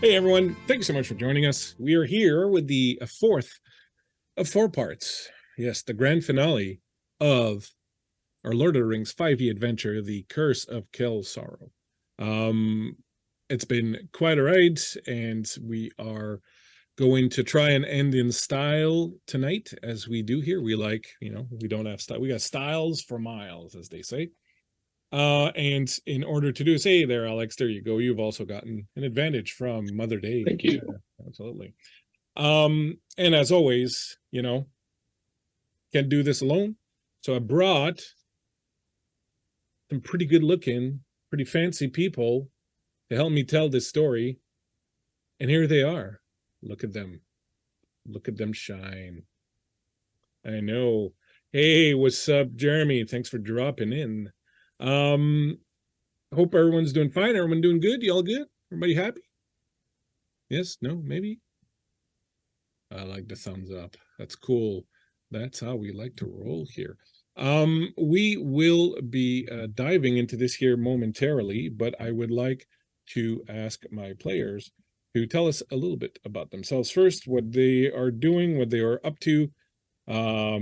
Hey everyone, thanks so much for joining us. We are here with the fourth of four parts. Yes, the grand finale of our Lord of the Rings 5e adventure, The Curse of Kel Sorrow. It's been quite a ride, and we are going to try and end in style tonight, as we do here. We we don't have style. We got styles for miles, as they say. And in order to do this, hey there, Alex, there you go. You've also gotten an advantage from Mother Day. Thank you. Yeah, absolutely. And as always, can't do this alone. So I brought some pretty good looking, pretty fancy people to help me tell this story. And here they are. Look at them. Look at them shine. I know. Hey, what's up, Jeremy? Thanks for dropping in. Hope everyone's doing fine. Everyone doing good? Y'all good? Everybody happy? Yes? No? Maybe? I like the thumbs up. That's cool. That's how we like to roll here. We will be diving into this here momentarily, but I would like to ask my players to tell us a little bit about themselves first, what they are doing, what they are up to, how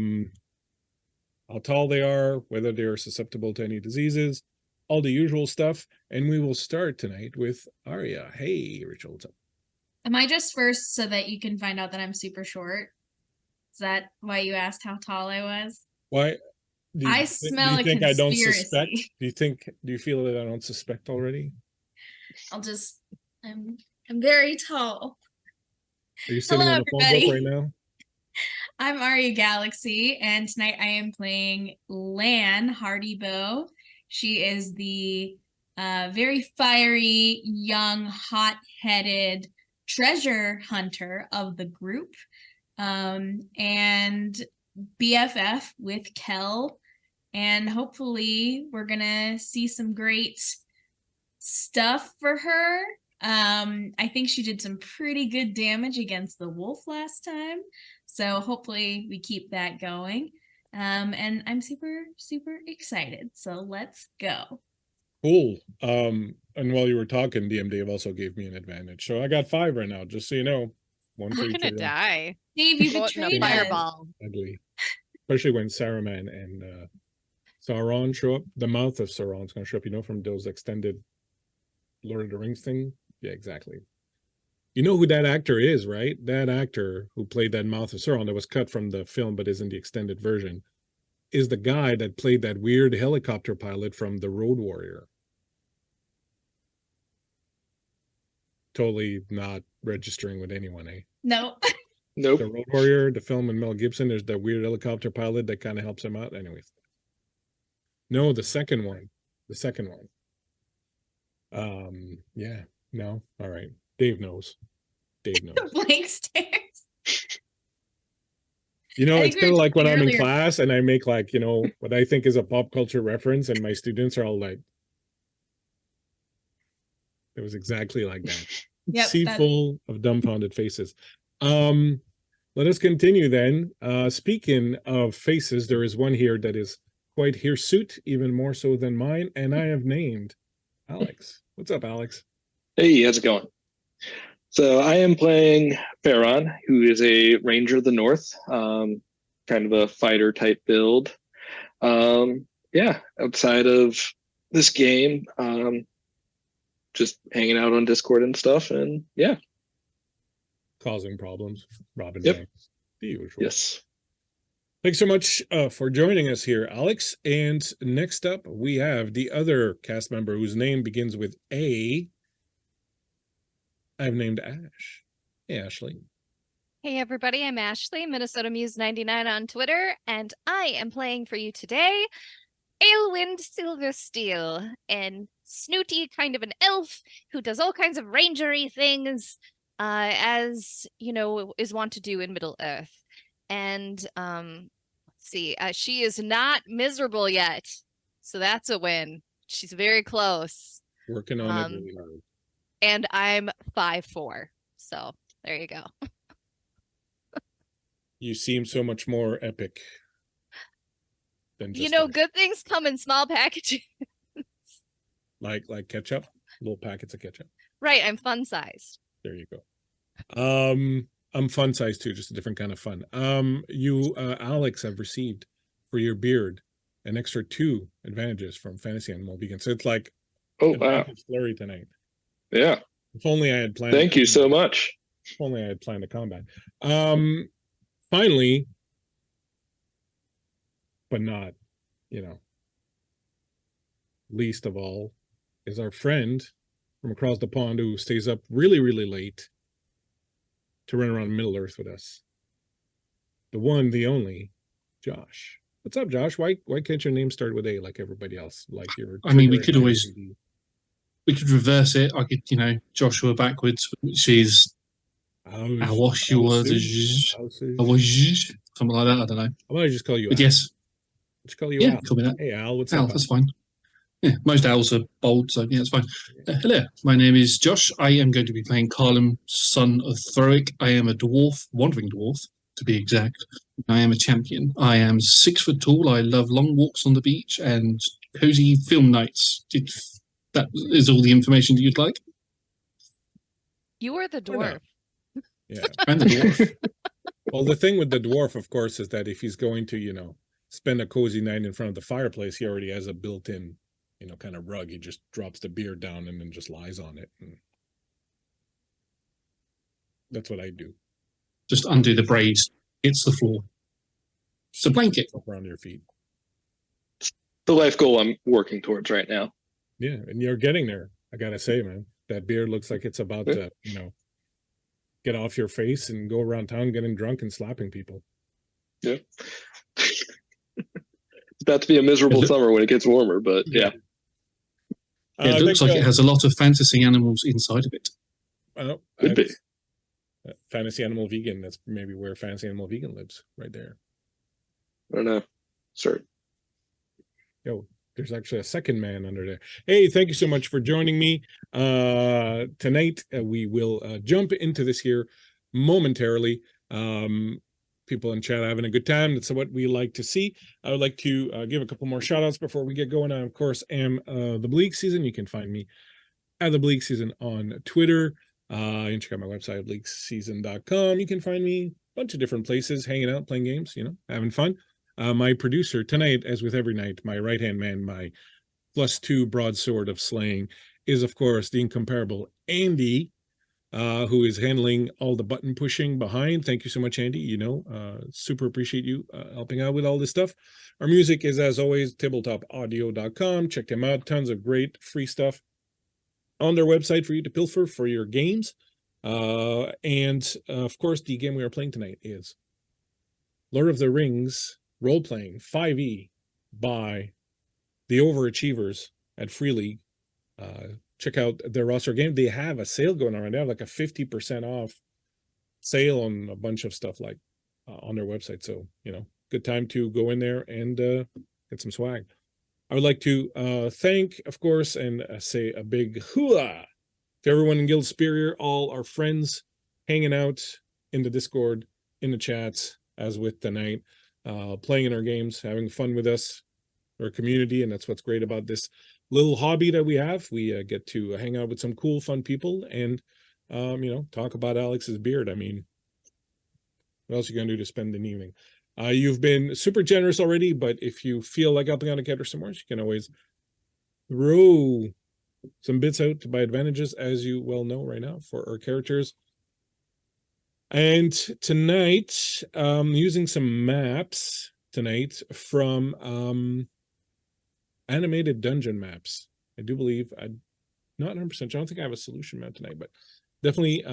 tall they are, whether they are susceptible to any diseases, all the usual stuff. And we will start tonight with Arya. Hey, Rachel, what's up? Am I just first so that you can find out that I'm super short? Is that why you asked how tall I was? Why? I smell a conspiracy. I don't suspect? Do you feel that I don't suspect already? I'm very tall. Are you sitting on the phone book right now? I'm Arya Galaxy, and tonight I am playing Lan Hardybow. She is the very fiery, young, hot-headed treasure hunter of the group, and BFF with Kel, and hopefully we're gonna see some great stuff for her. I think she did some pretty good damage against the wolf last time, so hopefully we keep that going. And I'm super excited, so let's go. Cool. And while you were talking, DM Dave also gave me an advantage, so I got 5 right now, just so you know. One for each. I'm gonna die. Dave, you betrayed us. Fireball. Ugly. Especially when Saruman and Sauron show up. The mouth of Sauron's gonna show up, from those extended Lord of the Rings thing. Yeah, exactly. You know who that actor is, right? That actor who played that mouth of Sauron that was cut from the film but is in the extended version is the guy that played that weird helicopter pilot from The Road Warrior. Totally not registering with anyone, eh? No. Nope. The Road Warrior, the film with Mel Gibson, there's that weird helicopter pilot that kind of helps him out. Anyways. No, the second one. The second one. Yeah. No. All right. Dave knows. Dave knows. Blank stares. It's kind of like when I'm in class and I make what I think is a pop culture reference, and my students are all like, it was exactly like that. Yep, Sea full of dumbfounded faces. Let us continue then. Speaking of faces, there is one here that is quite hirsute, even more so than mine, and I have named Alex. What's up, Alex? Hey, how's it going? So I am playing Faron, who is a Ranger of the North, kind of a fighter type build. Outside of this game, just hanging out on Discord and stuff, and yeah. Causing problems, Robin. Yep. The usual. Yes. Thanks so much for joining us here, Alex. And next up, we have the other cast member whose name begins with A. I've named Ash. Hey, Ashley. Hey, everybody. I'm Ashley, Minnesota Muse 99 on Twitter, and I am playing for you today Aelwind Silversteel, and snooty kind of an elf who does all kinds of rangery things, as is wont to do in Middle Earth. And let's see, she is not miserable yet, so that's a win. She's very close. Working on it really hard. And I'm 5'4", so there you go. You seem so much more epic than just good things come in small packages. Like ketchup, little packets of ketchup. Right, I'm fun sized. There you go. I'm fun size too, just a different kind of fun. You, Alex, have received for your beard an extra 2 advantages from Fantasy Animal Vegan. So it's like Oh, wow. advantage flurry tonight. Yeah. If only I had planned. Thank you so much. If only I had planned a combat. Finally, but not, least of all, is our friend from across the pond who stays up really, really late to run around Middle Earth with us. The one, the only, Josh. What's up, Josh? Why can't your name start with A like everybody else? Like your I mean, we Twitter could and always IMDb? we could reverse it. I could, Joshua backwards, which is Awash you were something like that. I don't know. How about I just call you But Al? yes, Just call you yeah, Al. call me that. Hey, Al, what's Al, up? that's fine. Yeah, most owls are bold, so yeah, it's fine. Hello, my name is Josh. I am going to be playing Carlum, son of Throic. I am a dwarf, wandering dwarf, to be exact. I am a champion. I am 6 foot tall. I love long walks on the beach and cozy film nights. If that is all the information that you'd like. You are the Or not. dwarf. Yeah. And the dwarf. Well, the thing with the dwarf, of course, is that if he's going to, spend a cozy night in front of the fireplace, he already has a built-in, kind of rug. He just drops the beard down and then just lies on it. And that's what I do. Just undo the braids. Hits the floor. It's a blanket. Up around your feet. The life goal I'm working towards right now. Yeah, and you're getting there. I gotta say, man, that beard looks like it's about to, get off your face and go around town getting drunk and slapping people. Yeah. It's about to be a miserable summer when it gets warmer, but yeah. Yeah, it looks like it has a lot of fantasy animals inside of it. Could be. Fantasy Animal Vegan. That's maybe where Fantasy Animal Vegan lives, right there. I don't know. Sorry. Yo, there's actually a second man under there. Hey, thank you so much for joining me. Tonight, we will jump into this here momentarily. People in chat having a good time. That's what we like to see. I would like to give a couple more shout outs before we get going. I, of course, am the Bleakseason. You can find me at the Bleakseason on Twitter. You can check out my website, bleakseason.com. You can find me a bunch of different places, hanging out, playing games, having fun. My producer tonight, as with every night, my right-hand man, my +2 broadsword of slaying, is, of course, the incomparable Andy, who is handling all the button pushing behind. Thank you so much, Andy. Super appreciate you helping out with all this stuff. Our music is, as always, tabletopaudio.com. Check them out. Tons of great free stuff on their website for you to pilfer for your games. And, of course, the game we are playing tonight is Lord of the Rings Role-Playing 5e by the Overachievers at Free League. Check out their roster game. They have a sale going on right now, like a 50% off sale on a bunch of stuff like on their website. So, good time to go in there and get some swag. I would like to thank, of course, and say a big hooah to everyone in Guild Superior, all our friends hanging out in the Discord, in the chats, as with tonight, playing in our games, having fun with us, our community, and that's what's great about this little hobby that we have. We get to hang out with some cool, fun people and, talk about Alex's beard. I mean, what else are you going to do to spend an evening? You've been super generous already, but if you feel like helping out a cat or some more, you can always throw some bits out to buy advantages, as you well know right now, for our characters. And tonight, using some maps tonight from animated dungeon maps. I do believe, I'm not 100% sure. I don't think I have a solution map tonight, but definitely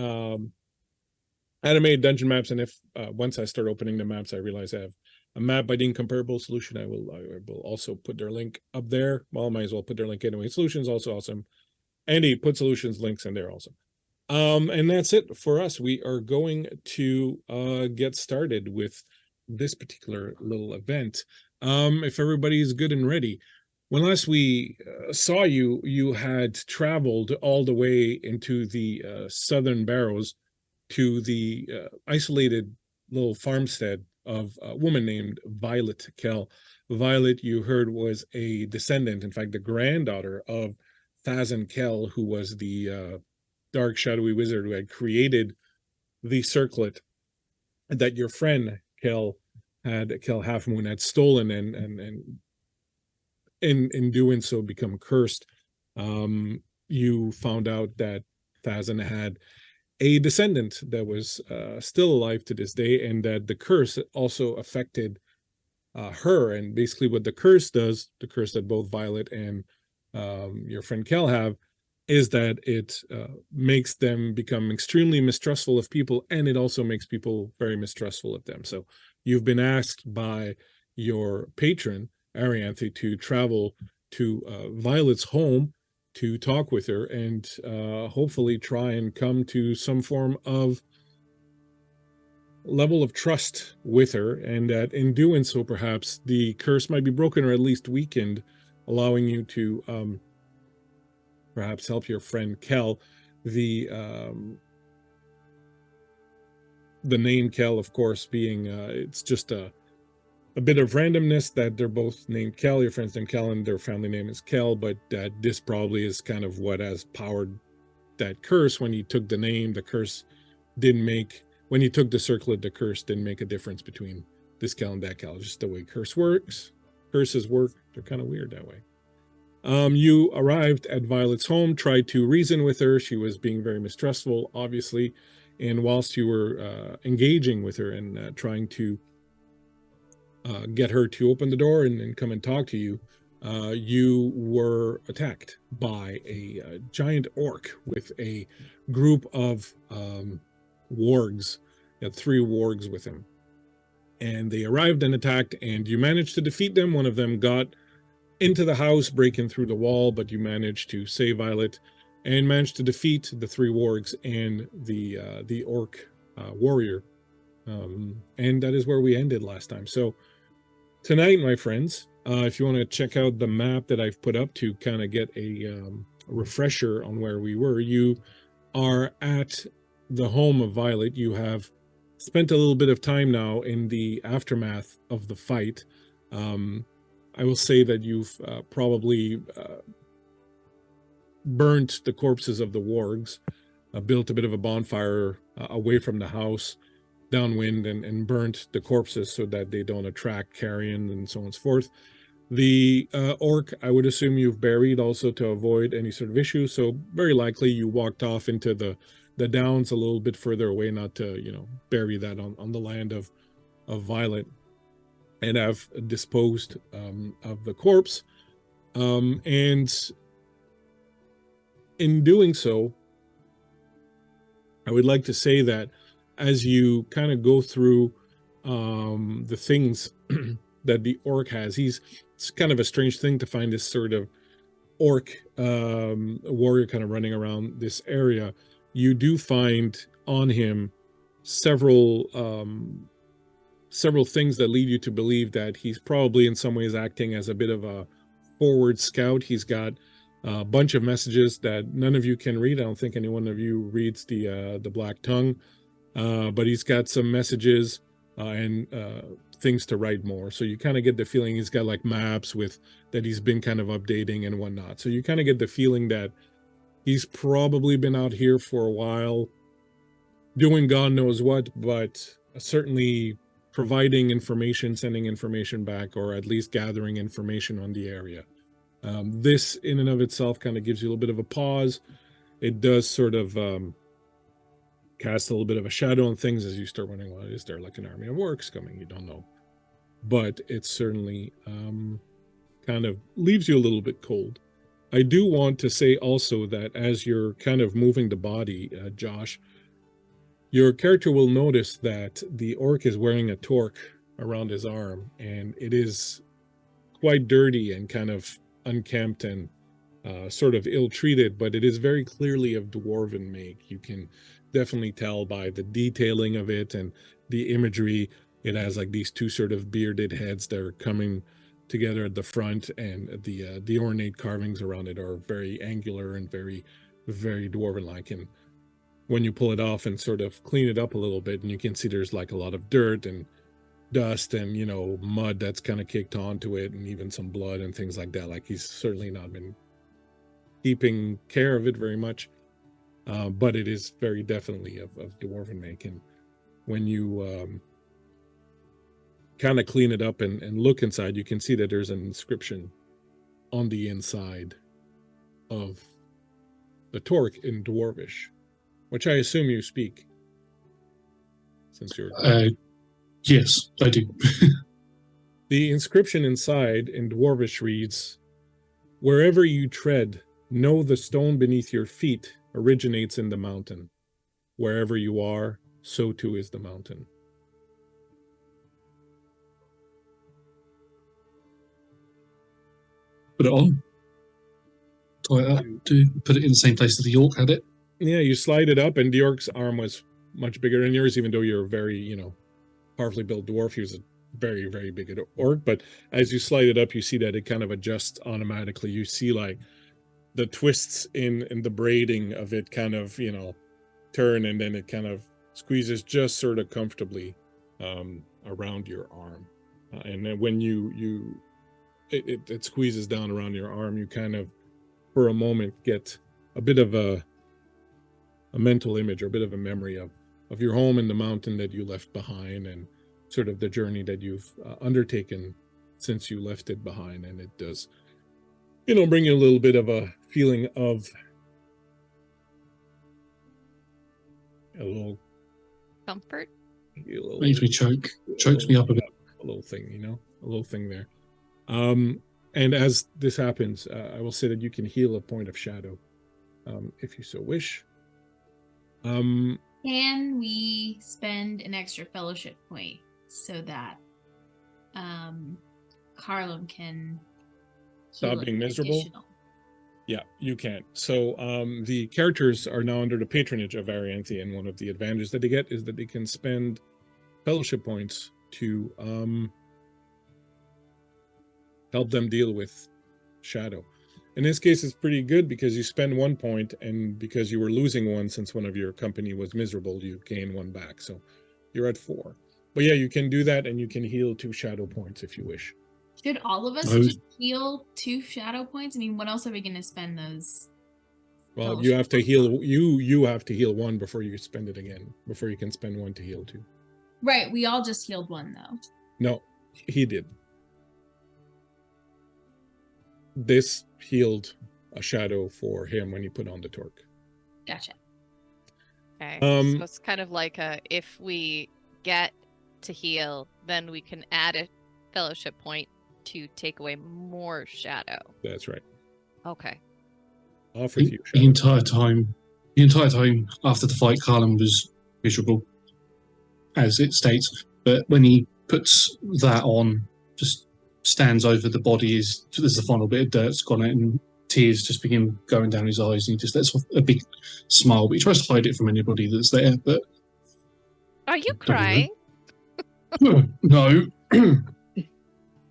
animated dungeon maps. And if once I start opening the maps, I realize I have a map by the Incomparable Solution, I will also put their link up there. Well, I might as well put their link anyway. Solutions also awesome. Andy, put Solutions links in there also. And that's it for us. We are going to get started with this particular little event. If everybody's good and ready. When last we saw you, you had traveled all the way into the southern Barrows to the isolated little farmstead of a woman named Violet Kell. Violet, you heard, was a descendant, in fact, the granddaughter of Thazan Kell, who was the dark shadowy wizard who had created the circlet that your friend Kel Half Moon had stolen, and in doing so become cursed. You found out that Thazan had a descendant that was still alive to this day, and that the curse also affected her. And basically what the curse does, the curse that both Violet and your friend Kel have, is that it makes them become extremely mistrustful of people, and it also makes people very mistrustful of them. So you've been asked by your patron, Arianthe, to travel to Violet's home to talk with her and hopefully try and come to some form of level of trust with her, and that in doing so, perhaps the curse might be broken or at least weakened, allowing you to perhaps help your friend Kel. The name Kel, of course, being it's just a bit of randomness that they're both named Kel. Your friend's named Kel and their family name is Kel, but that this probably is kind of what has powered that curse. When you took the name, the curse didn't make, when you took the circlet, the curse didn't make a difference between this Kel and that Kel. Just the way curses work, they're kind of weird that way. You arrived at Violet's home, tried to reason with her. She was being very mistrustful, obviously, and whilst you were engaging with her and trying to get her to open the door and come and talk to you, you were attacked by a giant orc with a group of wargs. He had 3 wargs with him, and they arrived and attacked, and you managed to defeat them. One of them got into the house, breaking through the wall, but you managed to save Violet and managed to defeat the 3 wargs and the orc warrior. And that is where we ended last time. So tonight, my friends, if you want to check out the map that I've put up to kind of get a refresher on where we were, you are at the home of Violet. You have spent a little bit of time now in the aftermath of the fight. I will say that you've probably burnt the corpses of the wargs, built a bit of a bonfire away from the house, downwind, and burnt the corpses so that they don't attract carrion and so on and so forth. The orc, I would assume you've buried also to avoid any sort of issue. So very likely you walked off into the downs a little bit further away, not to, bury that on the land of Violet, and have disposed of the corpse. And in doing so, I would like to say that as you kind of go through the things that the orc has, it's kind of a strange thing to find this sort of orc warrior kind of running around this area. You do find on him several things that lead you to believe that he's probably in some ways acting as a bit of a forward scout. He's got a bunch of messages that none of you can read. I don't think any one of you reads the Black Tongue, but he's got some messages and things to write more. So you kind of get the feeling he's got like maps that he's been kind of updating and whatnot. So you kind of get the feeling that he's probably been out here for a while doing God knows what, but certainly providing information, sending information back, or at least gathering information on the area. This in and of itself kind of gives you a little bit of a pause. It does sort of cast a little bit of a shadow on things as you start wondering, well, is there like an army of orcs coming? You don't know. But it certainly kind of leaves you a little bit cold. I do want to say also that as you're kind of moving the body, Josh, your character will notice that the orc is wearing a torque around his arm, and it is quite dirty and kind of unkempt and sort of ill-treated, but it is very clearly of dwarven make. You can definitely tell by the detailing of it and the imagery. It has like these 2 sort of bearded heads that are coming together at the front, and the ornate carvings around it are very angular and very, very dwarven-like. And when you pull it off and sort of clean it up a little bit, and you can see there's like a lot of dirt and dust and, mud that's kind of kicked onto it, and even some blood and things like that. Like he's certainly not been keeping care of it very much. but it is very definitely of dwarven make. And when you kind of clean it up and look inside, you can see that there's an inscription on the inside of the torque in Dwarvish, which I assume you speak, since you're... Yes, I do. The inscription inside in Dwarvish reads, "Wherever you tread, know the stone beneath your feet originates in the mountain. Wherever you are, so too is the mountain." Put it on. Tie it up. Put it in the same place that the orc had it. Yeah, you slide it up, and the orc's arm was much bigger than yours, even though you're a very, powerfully built dwarf. He was a very, very big orc. But as you slide it up, you see that it kind of adjusts automatically. You see, like, the twists in the braiding of it kind of, turn, and then it kind of squeezes just sort of comfortably around your arm. And then when it squeezes down around your arm, you kind of, for a moment, get a bit of a mental image or a bit of a memory of your home in the mountain that you left behind, and sort of the journey that you've undertaken since you left it behind. And it does, bring you a little bit of a feeling of a little Comfort. Makes me choke. Chokes me up a bit. A little thing, a little thing there. And as this happens, I will say that you can heal a point of shadow, if you so wish. Can we spend an extra fellowship point so that Carlum can Stop heal being an miserable? additional? Yeah, you can. So the characters are now under the patronage of Arianthe, and one of the advantages that they get is that they can spend fellowship points to help them deal with shadow. In this case, it's pretty good because you spend 1 point, and because you were losing one since one of your company was miserable, you gain one back. So you're at 4. But yeah, you can do that, and you can heal 2 shadow points if you wish. Should all of us I was- just heal 2 shadow points? I mean, what else are we going to spend those? Well, Oh, you have to heal. You have to heal 1 before you spend it again. Before you can spend 1 to heal 2. Right, we all just healed 1 though. No, he did. This healed a shadow for him when he put on the torque. Gotcha. Okay. Um, So it's kind of like if we get to heal, then we can add a fellowship point to take away more shadow. That's right. Okay. Off with you. The Shadow. entire time after the fight, Carlin was miserable, as it states. But when he puts that on, just stands over the body, there's the final bit of dirt's gone out, and tears just begin going down his eyes, and he just lets off a big smile. But he tries to hide it from anybody that's there. But Are you Don't know. crying? no,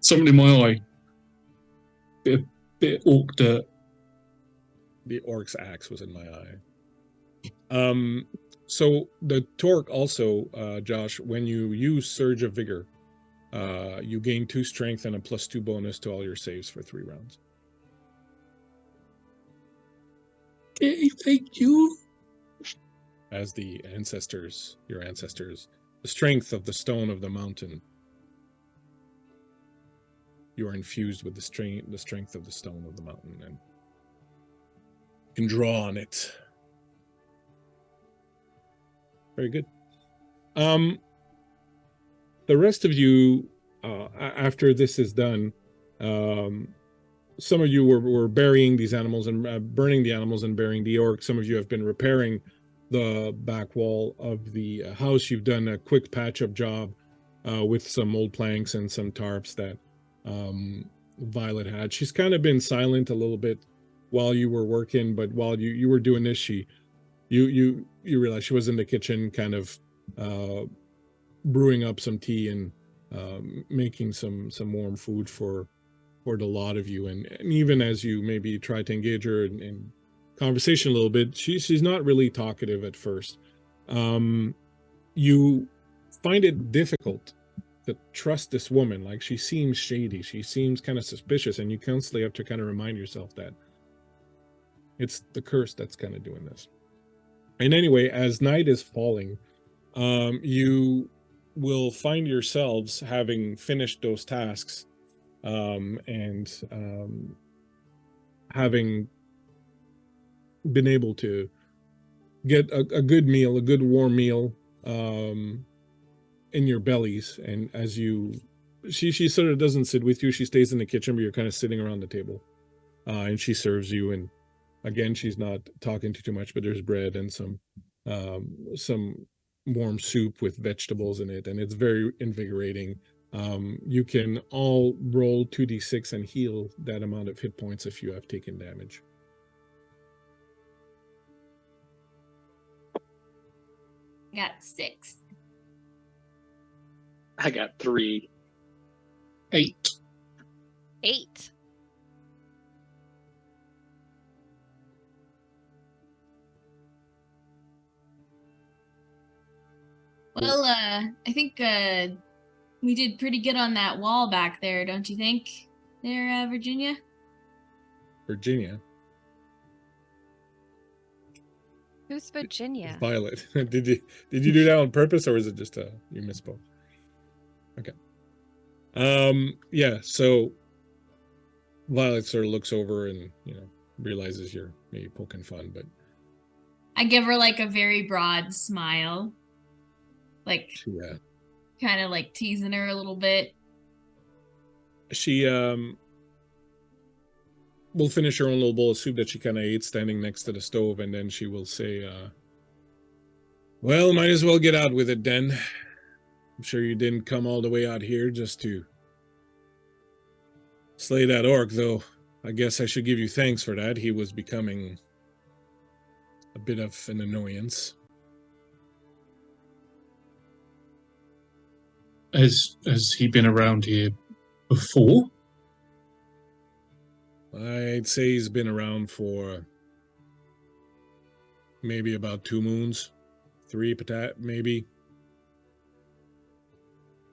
something in my eye. Bit of orc dirt. The orc's axe was in my eye. So the torque also, Josh, when you use Surge of Vigor, you gain 2 strength and a +2 bonus to all your saves for 3 rounds. Okay, thank you. As your ancestors, the strength of the stone of the mountain, you are infused with the strength of the stone of the mountain, and you can draw on it. Very good. The rest of you, after this is done, some of you were burying these animals and burning the animals and burying the orc. Some of you have been repairing the back wall of the house. You've done a quick patch-up job with some old planks and some tarps that Violet had. She's kind of been silent a little bit while you were working, but while you were doing this, you realized she was in the kitchen kind of brewing up some tea and making some warm food for the lot of you. And even as you maybe try to engage her in conversation a little bit, she's not really talkative at first. You find it difficult to trust this woman. Like, she seems shady, she seems kind of suspicious, and you constantly have to kind of remind yourself that it's the curse that's kind of doing this. And anyway, as night is falling, you will find yourselves having finished those tasks, and having been able to get a good meal, a good warm meal, in your bellies. And as you, she sort of doesn't sit with you. She stays in the kitchen, but you're kind of sitting around the table, and she serves you. And again, she's not talking too much, but there's bread and some warm soup with vegetables in it, and it's very invigorating. You can all roll 2d6 and heal that amount of hit points if you have taken damage. Got 6. I got 3. 8. 8. Well, I think we did pretty good on that wall back there, don't you think? There, Virginia? Virginia. Who's Virginia? Violet. Did you do that on purpose, or is it just you misspoke? Okay. Yeah, so Violet sort of looks over and, realizes you're maybe poking fun, but I give her like a very broad smile. Like yeah. kind of like teasing her a little bit. She will finish her own little bowl of soup that she kind of ate standing next to the stove, and then she will say, well, might as well get out with it then. I'm sure you didn't come all the way out here just to slay that orc, though. I guess I should give you thanks for that. He was becoming a bit of an annoyance. Has he been around here before? I'd say he's been around for maybe about 2 moons. 3 maybe.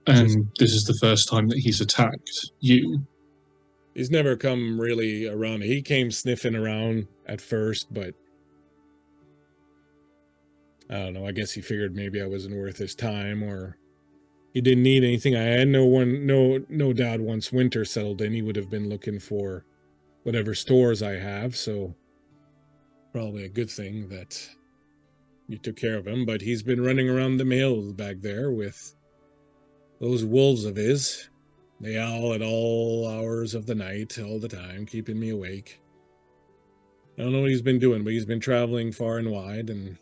And this is the first time that he's attacked you. He's never come really around. He came sniffing around at first, but I don't know. I guess he figured maybe I wasn't worth his time, or he didn't need anything. I had no doubt once winter settled in, he would have been looking for whatever stores I have. So probably a good thing that you took care of him. But he's been running around the mill back there with those wolves of his. They howl at all hours of the night, all the time, keeping me awake. I don't know what he's been doing, but he's been traveling far and wide, and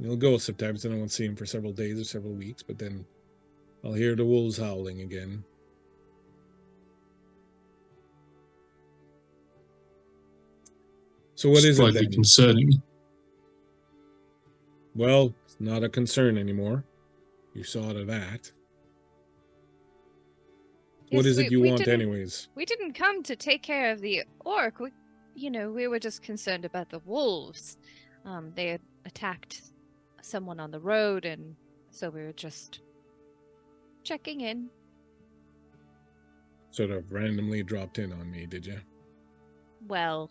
he'll go sometimes, and I won't see him for several days or several weeks, but then I'll hear the wolves howling again. So what is it Slightly then? concerning. Well, it's not a concern anymore. You saw to that. What Yes, is it you we want didn't- anyways? We didn't come to take care of the orc. We were just concerned about the wolves. They had attacked someone on the road, and so we were just checking in. Sort of randomly dropped in on me, did you? Well,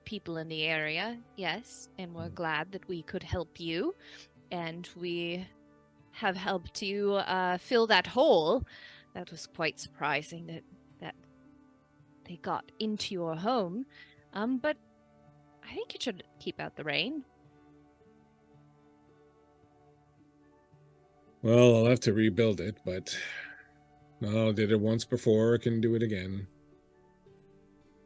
people in the area, yes, and we're glad that we could help you, and we have helped you fill that hole. That was quite surprising that they got into your home, but I think it should keep out the rain. Well, I'll have to rebuild it, but I did it once before. I can do it again.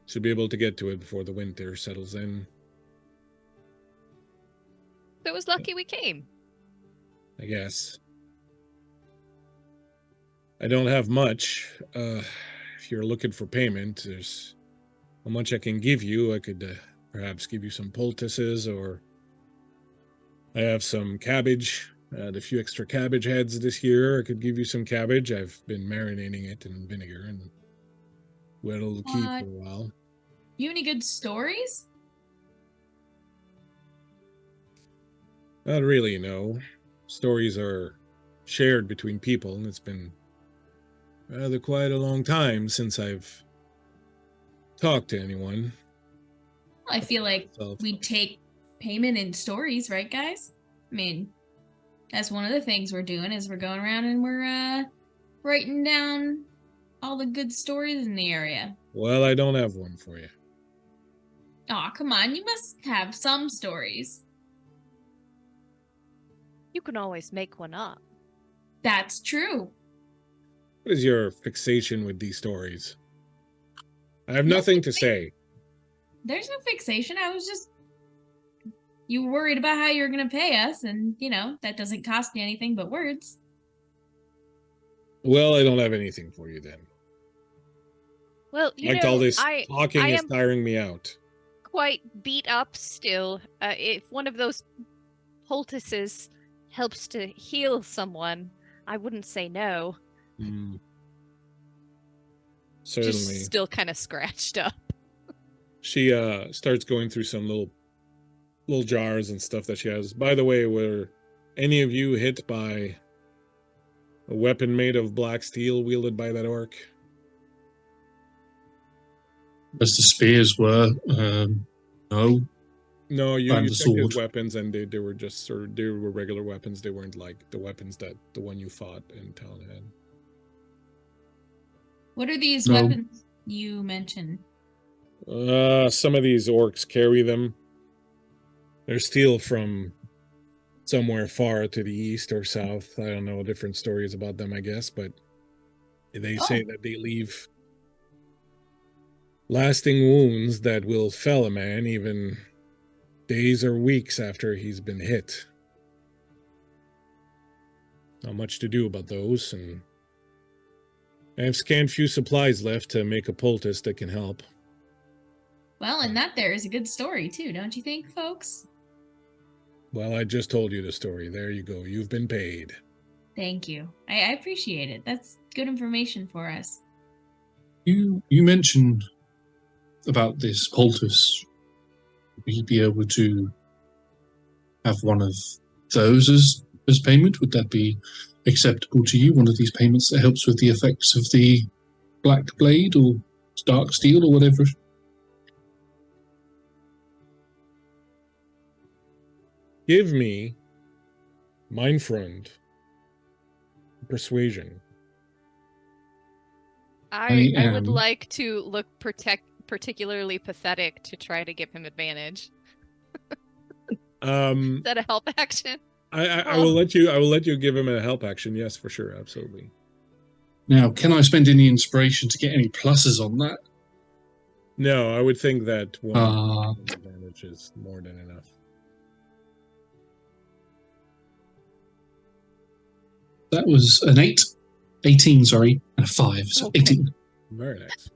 Should be able to get to it before the winter settles in, It was lucky we came. I guess. I don't have much. If you're looking for payment, there's how much I can give you. I could perhaps give you some poultices, or I have some cabbage. A few extra cabbage heads this year. I could give you some cabbage. I've been marinating it in vinegar and let it'll keep for a while. You any good stories? Not really, no. Stories are shared between people, and it's been rather quite a long time since I've talked to anyone. I feel like So, we'd take payment in stories, right, guys? I mean, that's one of the things we're doing is we're going around and we're writing down all the good stories in the area. Well, I don't have one for you. Aw, come on, you must have some stories. You can always make one up. That's true. What is your fixation with these stories? I have nothing to say. There's no fixation. I was just you were worried about how you're gonna pay us, and that doesn't cost you anything but words. Well, I don't have anything for you then. Well, All this I talking is am tiring me out. quite beat up still. If one of those poultices helps to heal someone, I wouldn't say no. Hmm. Just Certainly. still kind of scratched up. She starts going through some little jars and stuff that she has. By the way, were any of you hit by a weapon made of black steel wielded by that orc? As the spears were, no. No, you And the checked his sword. weapons, and they were just they were regular weapons. They weren't like the weapons that the one you fought in town had. What are these No. weapons you mentioned? Some of these orcs carry them. They're steel from somewhere far to the east or south. I don't know, different stories about them, I guess, but they say that they leave lasting wounds that will fell a man even days or weeks after he's been hit. Not much to do about those, and I have scant few supplies left to make a poultice that can help. Well, and that there is a good story too, don't you think, folks? Well, I just told you the story. There you go. You've been paid. Thank you. I appreciate it. That's good information for us. You mentioned about this poultice. Would we be able to have one of those as payment? Would that be acceptable to you? One of these payments that helps with the effects of the black blade or dark steel or whatever? Give me, mein friend, persuasion. I would am- like to look particularly pathetic to try to give him advantage. Is that a help action? I will let you give him a help action. Yes, for sure, absolutely. Now, can I spend any inspiration to get any pluses on that? No, I would think that one Ah. advantage is more than enough. That was an 18, sorry, and a 5, so Okay. 18. Very nice.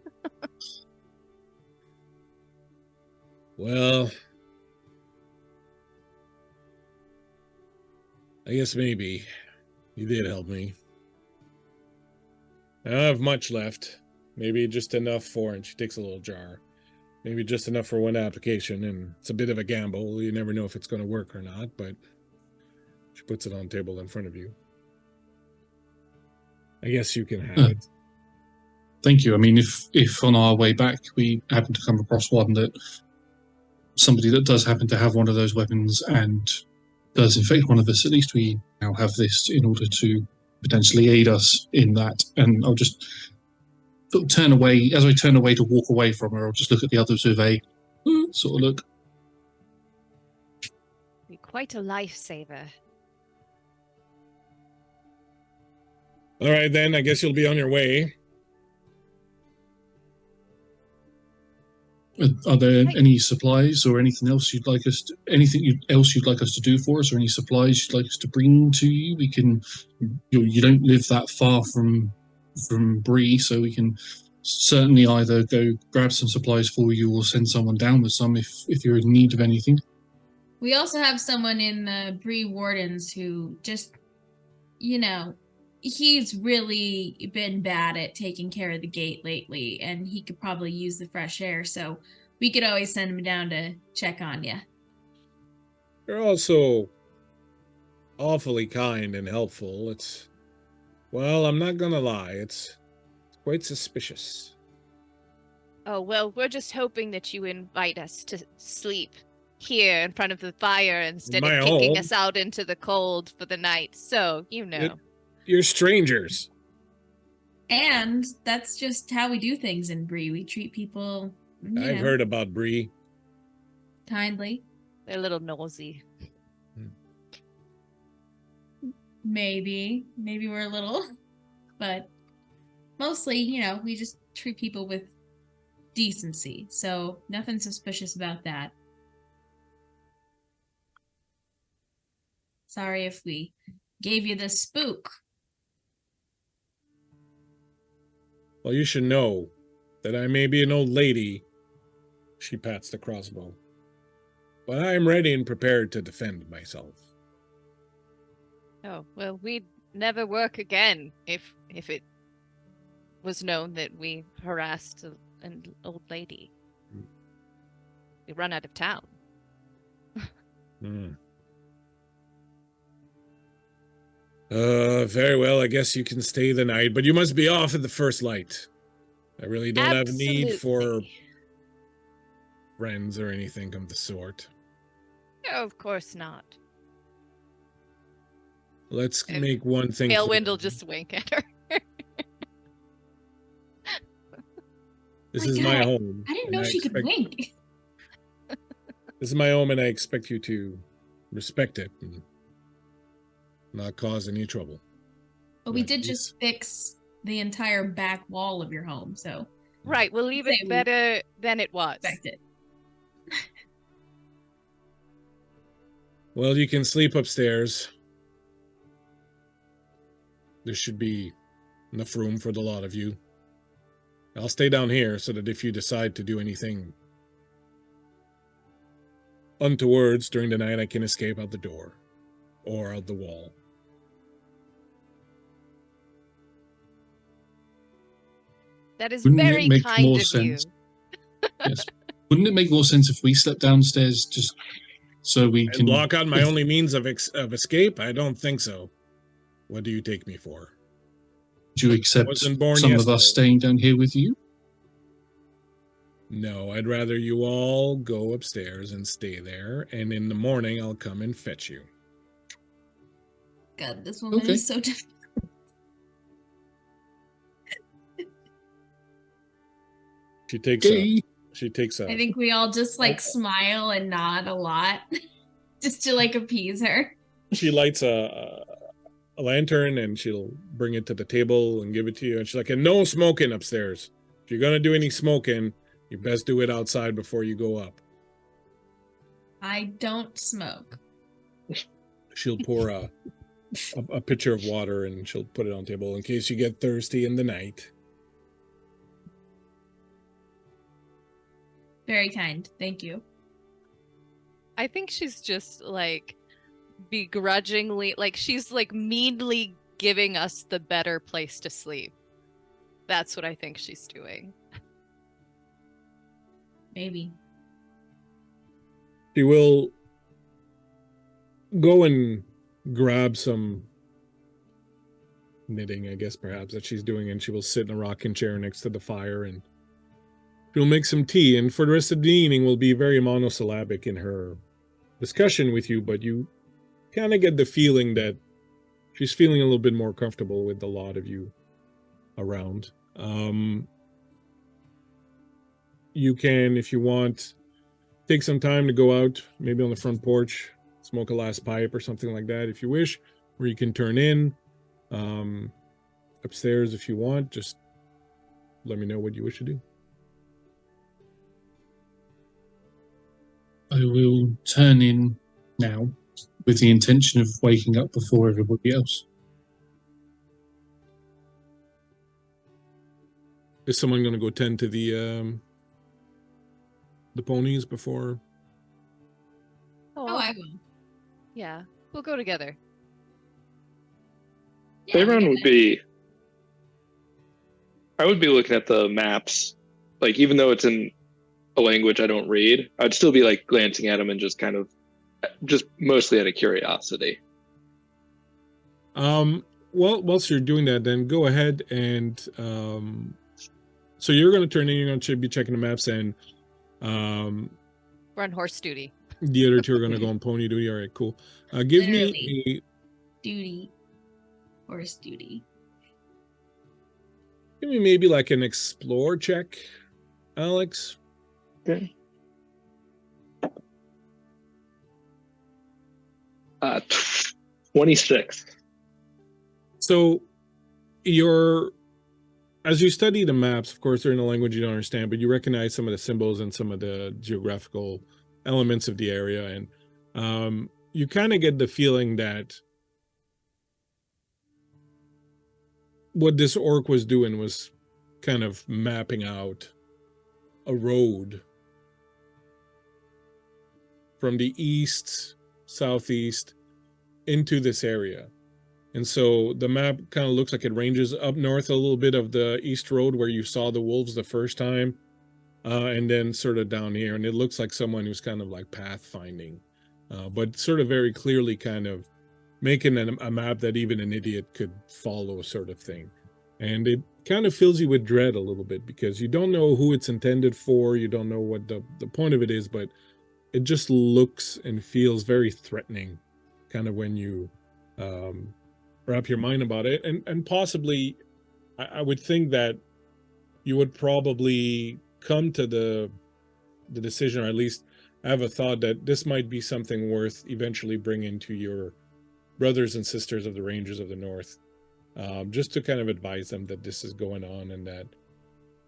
Well, I guess maybe you did help me. I don't have much left. Maybe just enough for, and she takes a little jar. Maybe just enough for one application, and it's a bit of a gamble. You never know if it's going to work or not, but she puts it on the table in front of you. I guess you can have it. Thank you. I mean, if on our way back we happen to come across one somebody that does happen to have one of those weapons and does infect one of us, at least we now have this in order to potentially aid us in that. And I'll just sort of turn away. As I turn away to walk away from her, I'll just look at the others with a sort of look. Be quite a lifesaver. All right, then. I guess you'll be on your way. Are there Right. any supplies or anything else you'd like us to do for us, or any supplies you'd like us to bring to you? We can. You don't live that far from Bree, so we can certainly either go grab some supplies for you or send someone down with some if you're in need of anything. We also have someone in the Bree Wardens who just, he's really been bad at taking care of the gate lately, and he could probably use the fresh air, so we could always send him down to check on you. You're also awfully kind and helpful. Well, I'm not gonna lie, it's quite suspicious. Oh, well, we're just hoping that you invite us to sleep here in front of the fire instead my of kicking home. us out into the cold for the night. So, you know. You're strangers. And that's just how we do things in Bree. We treat people, I've heard about Bree. kindly. They're a little nosy. Maybe we're a little, but mostly, we just treat people with decency. So nothing suspicious about that. Sorry if we gave you the spook. Well, you should know that I may be an old lady. She pats the crossbow. But I am ready and prepared to defend myself. Oh, well, we'd never work again if it was known that we harassed an old lady. We run out of town. Very well, I guess you can stay the night, but you must be off at the first light. I really don't have a need for Absolutely. friends or anything of the sort. No, of course not. Let's And make one thing Aelwind clear. will just wink at her. This My is God, my home. I didn't and know she could expect- wink. This is my home, and I expect you to respect it and not cause any trouble. But we Right, did yes. just fix the entire back wall of your home, so Right, we'll leave Say it we better than it was. expect it. Well, you can sleep upstairs. There should be enough room for the lot of you. I'll stay down here so that if you decide to do anything untowards during the night, I can escape out the door or out the wall. That is Wouldn't it very make kind more of sense? you. Yes. Wouldn't it make more sense if we slept downstairs just so we And can block out my only means of escape? I don't think so. What do you take me for? do you accept Wasn't born some of us yesterday. staying down here with you? No, I'd rather you all go upstairs and stay there, and in the morning I'll come and fetch you. God, this woman Okay. is so difficult. She takes Okay. I think we all just smile and nod a lot, just to appease her. she lights a lantern and she'll bring it to the table and give it to you. And she's like, and no smoking upstairs. If you're gonna do any smoking, you best do it outside before you go up. I don't smoke. She'll pour a pitcher of water and she'll put it on the table in case you get thirsty in the night. Very kind. Thank you. I think she's just begrudgingly, she's meanly giving us the better place to sleep. That's what I think she's doing. Maybe. She will go and grab some knitting, I guess, perhaps, that she's doing, and she will sit in a rocking chair next to the fire and she'll make some tea. And for the rest of the evening, will be very monosyllabic in her discussion with you, but you kind of get the feeling that she's feeling a little bit more comfortable with a lot of you around. You can, if you want, take some time to go out, maybe on the front porch, smoke a last pipe or something like that if you wish, or you can turn in upstairs if you want. Just let me know what you wish to do. I will turn in now with the intention of waking up before everybody else. Is someone going to go tend to the ponies before? Oh, I will. Yeah, we'll go together. Yeah, Faron would be. I would be looking at the maps, even though it's in a language I don't read, I'd still be glancing at them and just just mostly out of curiosity. Well, whilst you're doing that, then go ahead and so you're going to turn in. You're going to be checking the maps, and We're on horse duty. The other two are gonna go on pony duty. All right, cool. Give Literally. me Duty. Horse duty. give me maybe like an explore check, Alex. Okay. 26. So you're as you study the maps, of course, they're in a language you don't understand, but you recognize some of the symbols and some of the geographical elements of the area, and you kind of get the feeling that what this orc was doing was kind of mapping out a road from the east, southeast into this area. And so the map kind of looks like it ranges up north a little bit of the east road where you saw the wolves the first time, and then sort of down here. And it looks like someone who's kind of like pathfinding, but sort of very clearly kind of making a map that even an idiot could follow, sort of thing. And it kind of fills you with dread a little bit because you don't know who it's intended for. You don't know what the point of it is, but it just looks and feels very threatening kind of when you wrap your mind about it. And possibly I would think that you would probably come to the decision, or at least have a thought that this might be something worth eventually bringing to your brothers and sisters of the Rangers of the North, just to kind of advise them that this is going on and that,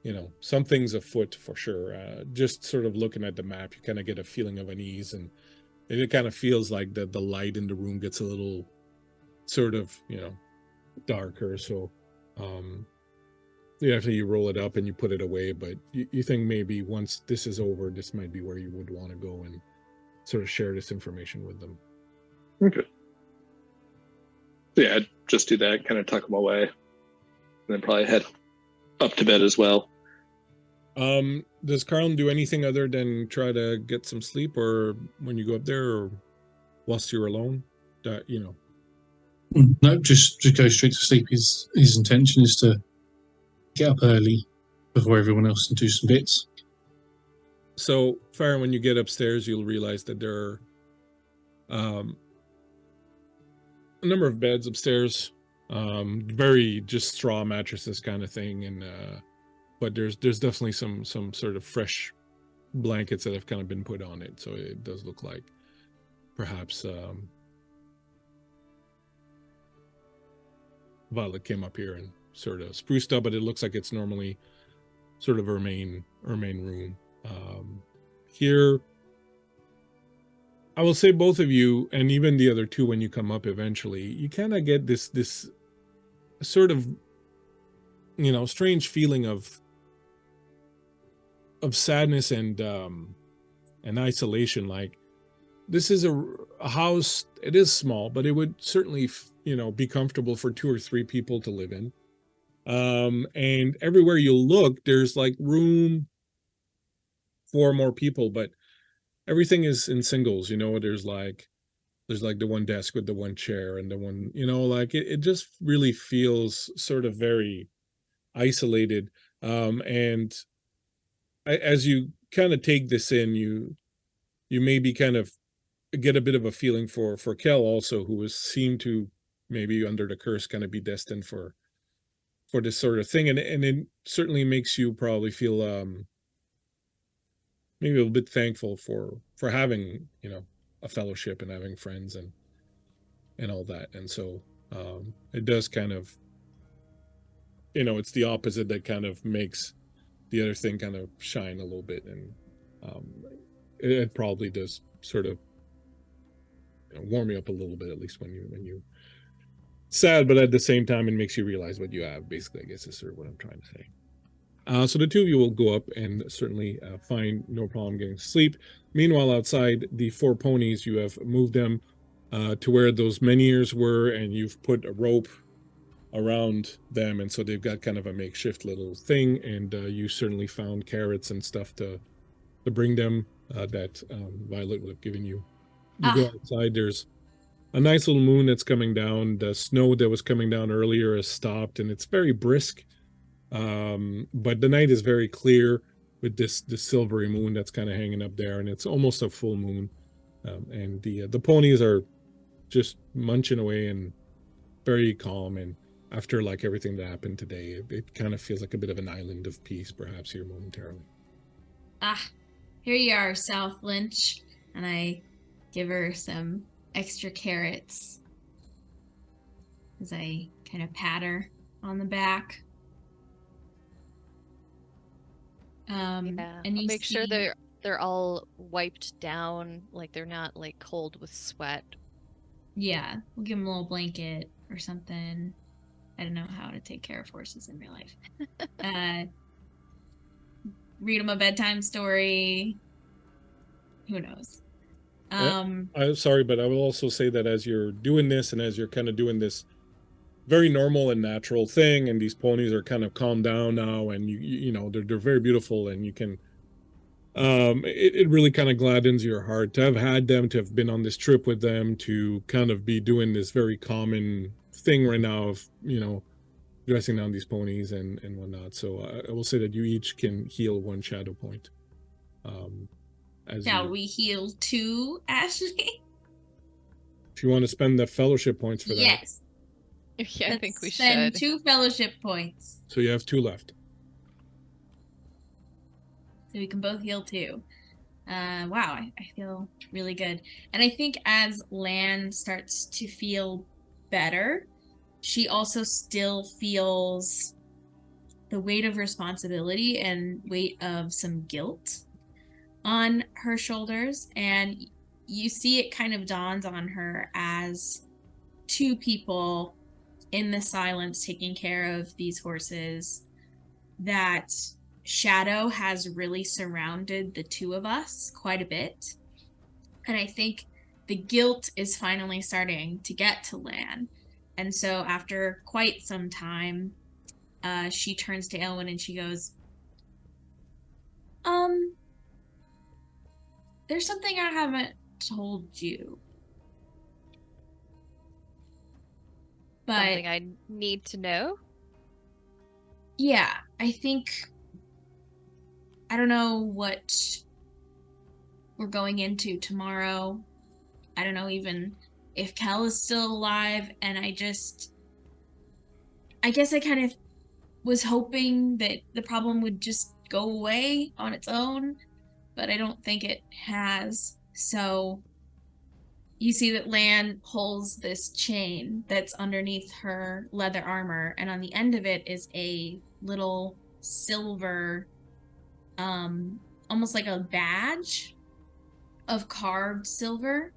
you know, something's afoot for sure. Just sort of looking at the map, you kind of get a feeling of unease, and it kind of feels like the light in the room gets a little sort of, you know, darker. So after you roll it up and you put it away, but you think maybe once this is over, this might be where you would want to go and sort of share this information with them. Okay. Yeah, I'd just do that, kind of tuck them away, and then probably head up to bed as well. Does Carlin do anything other than try to get some sleep, or when you go up there, or whilst you're alone? You know. No, just go straight to sleep. His intention is to get up early before everyone else and do some bits. So, Faron, when you get upstairs, you'll realize that there are a number of beds upstairs, very just straw mattresses kind of thing, and but there's definitely some sort of fresh blankets that have kind of been put on it, so it does look like perhaps Violet came up here and sort of spruced up, but it looks like it's normally sort of her main room. Here, I will say both of you, and even the other two, when you come up eventually, you kind of get this sort of, you know, strange feeling of sadness and isolation. Like, this is a house. It is small, but it would certainly, you know, be comfortable for 2 or 3 people to live in. And everywhere you look, there's like room for more people, but everything is in singles. You know, there's like the one desk with the one chair and the one, you know, like it just really feels sort of very isolated. And as you kind of take this in, you maybe kind of get a bit of a feeling for Kel also, who seemed to maybe under the curse kind of be destined for this sort of thing, and it certainly makes you probably feel maybe a little bit thankful for having, you know, a fellowship and having friends and all that. And so it does kind of, you know, it's the opposite that kind of makes the other thing kind of shine a little bit, and it probably does sort of, you know, warm you up a little bit, at least when you sad, but at the same time it makes you realize what you have, basically, I guess is sort of what I'm trying to say. So the two of you will go up and certainly find no problem getting to sleep. Meanwhile, outside, the 4 ponies, you have moved them to where those menhirs were, and you've put a rope around them, and so they've got kind of a makeshift little thing, and you certainly found carrots and stuff to bring them that Violet would have given you. You go outside, there's a nice little moon that's coming down. The snow that was coming down earlier has stopped, and it's very brisk. But the night is very clear with this silvery moon that's kind of hanging up there, and it's almost a full moon. And the ponies are just munching away and very calm. And after like everything that happened today, it kind of feels like a bit of an island of peace, perhaps here momentarily. Ah, here you are, South Lynch. And I give her some extra carrots as I kind of pat her on the back. Yeah, And I'll you make sure see- they're all wiped down, like they're not like cold with sweat. Yeah, we'll give them a little blanket or something. I don't know how to take care of horses in real life. Read them a bedtime story. Who knows? I'm sorry, but I will also say that as you're doing this and as you're kind of doing this very normal and natural thing, and these ponies are kind of calmed down now, and you know they're very beautiful, and you can it really kind of gladdens your heart to have had them, to have been on this trip with them, to kind of be doing this very common thing right now of, you know, dressing down these ponies and whatnot. So I will say that you each can heal 1 shadow point. As Shall you, we heal 2, Ashley? if you want to spend the fellowship points for that. Yes. Yeah, I think we spend should. 2 fellowship points. So you have 2 left. So we can both heal 2. Wow, I feel really good. And I think as Lan starts to feel better, she also still feels the weight of responsibility and weight of some guilt on her shoulders. And you see it kind of dawns on her as 2 people in the silence taking care of these horses, that shadow has really surrounded the 2 of us quite a bit. And I think the guilt is finally starting to get to Lan. And so after quite some time, she turns to Elwyn and she goes, there's something I haven't told you. But Something I need to know. yeah, I think, I don't know what we're going into tomorrow. I don't know even if Kel is still alive, and I guess I kind of was hoping that the problem would just go away on its own, but I don't think it has. So you see that Lan pulls this chain that's underneath her leather armor, and on the end of it is a little silver, almost like a badge of carved silver.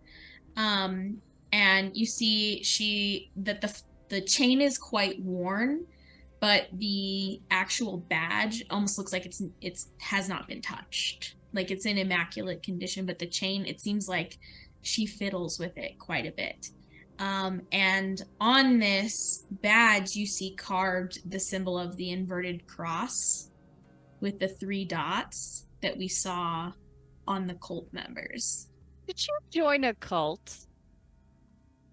And you see that the chain is quite worn, but the actual badge almost looks like it's has not been touched. Like it's in immaculate condition, but the chain, it seems like she fiddles with it quite a bit. And on this badge, you see carved the symbol of the inverted cross with the 3 dots that we saw on the cult members. Did you join a cult?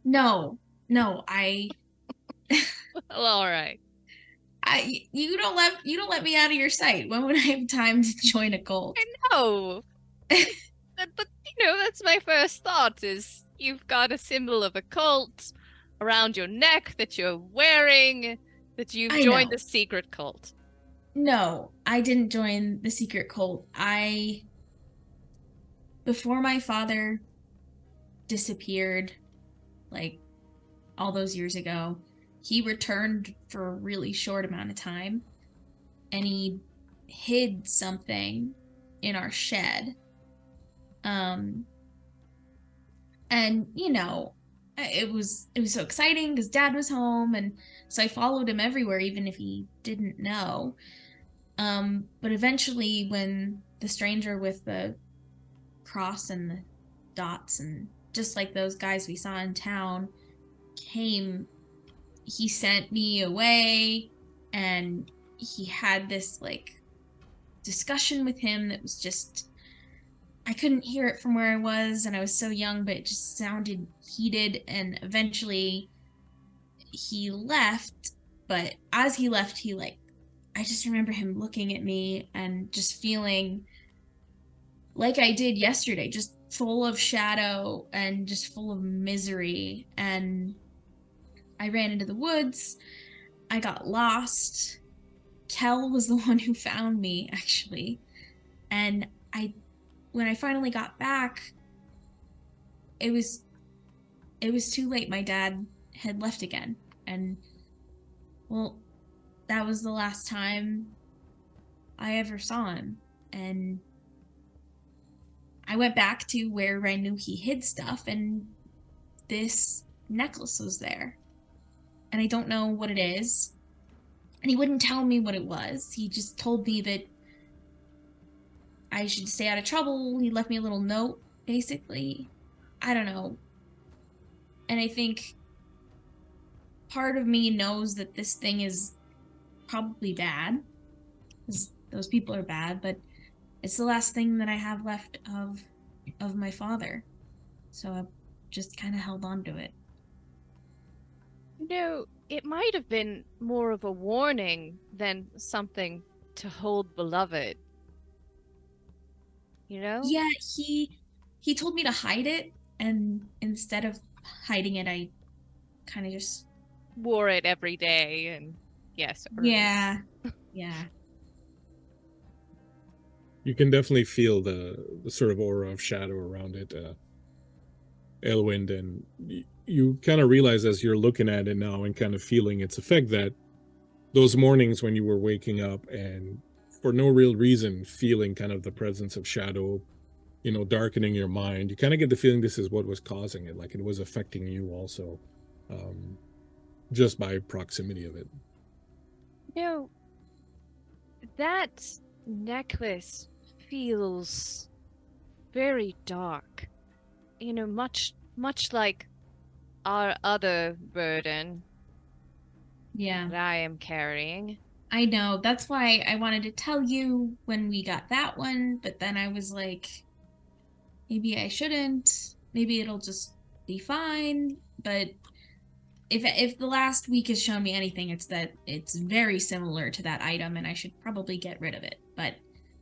No, I Well, all right. you don't let me out of your sight. When would I have time to join a cult? No. But you know, that's my first thought is you've got a symbol of a cult around your neck that you're wearing, that you've I joined know. a secret cult. No, I didn't join the secret cult. Before my father disappeared, like all those years ago, he returned for a really short amount of time, and he hid something in our shed. And you know, it was so exciting because Dad was home, and so I followed him everywhere, even if he didn't know. But eventually, when the stranger with the cross and the dots, and just like those guys we saw in town, came, he sent me away, and he had this like discussion with him that was just, I couldn't hear it from where I was, and I was so young, but it just sounded heated. And eventually he left, but as he left, I just remember him looking at me and just feeling like I did yesterday, just full of shadow and just full of misery. And I ran into the woods. I got lost. Kel was the one who found me, actually. And when I finally got back, it was too late. My dad had left again. And, well, that was the last time I ever saw him. And I went back to where I knew he hid stuff, and this necklace was there. And I don't know what it is. And he wouldn't tell me what it was. He just told me that I should stay out of trouble. He left me a little note, basically. I don't know. And I think part of me knows that this thing is probably bad. 'Cause those people are bad, but it's the last thing that I have left of my father. So I've just kind of held on to it. No, it might have been more of a warning than something to hold beloved. You know? Yeah, he told me to hide it, and instead of hiding it, I kind of just Wore it every day, and yes. yeah. You can definitely feel the sort of aura of shadow around it, Elwind, and you kind of realize as you're looking at it now and kind of feeling its effect that those mornings when you were waking up and for no real reason feeling kind of the presence of shadow, darkening your mind, you kind of get the feeling this is what was causing it, like it was affecting you also, just by proximity of it. No, that necklace feels very dark. Much like our other burden Yeah. that I am carrying. I know. That's why I wanted to tell you when we got that one, but then I was like, maybe I shouldn't. Maybe it'll just be fine. But if the last week has shown me anything, it's that it's very similar to that item, and I should probably get rid of it. But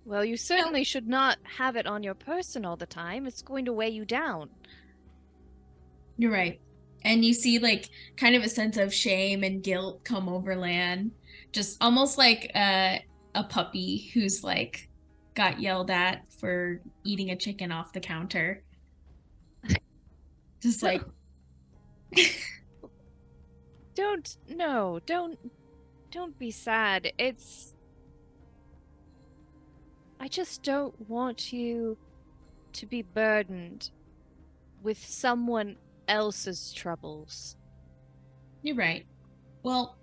Well, you certainly should not have it on your person all the time. It's going to weigh you down. you're right. And you see, like, kind of a sense of shame and guilt come over Lan. Just almost like a puppy who's, like, got yelled at for eating a chicken off the counter. Just like... Don't be sad. I just don't want you to be burdened with someone else's troubles. You're right. Well,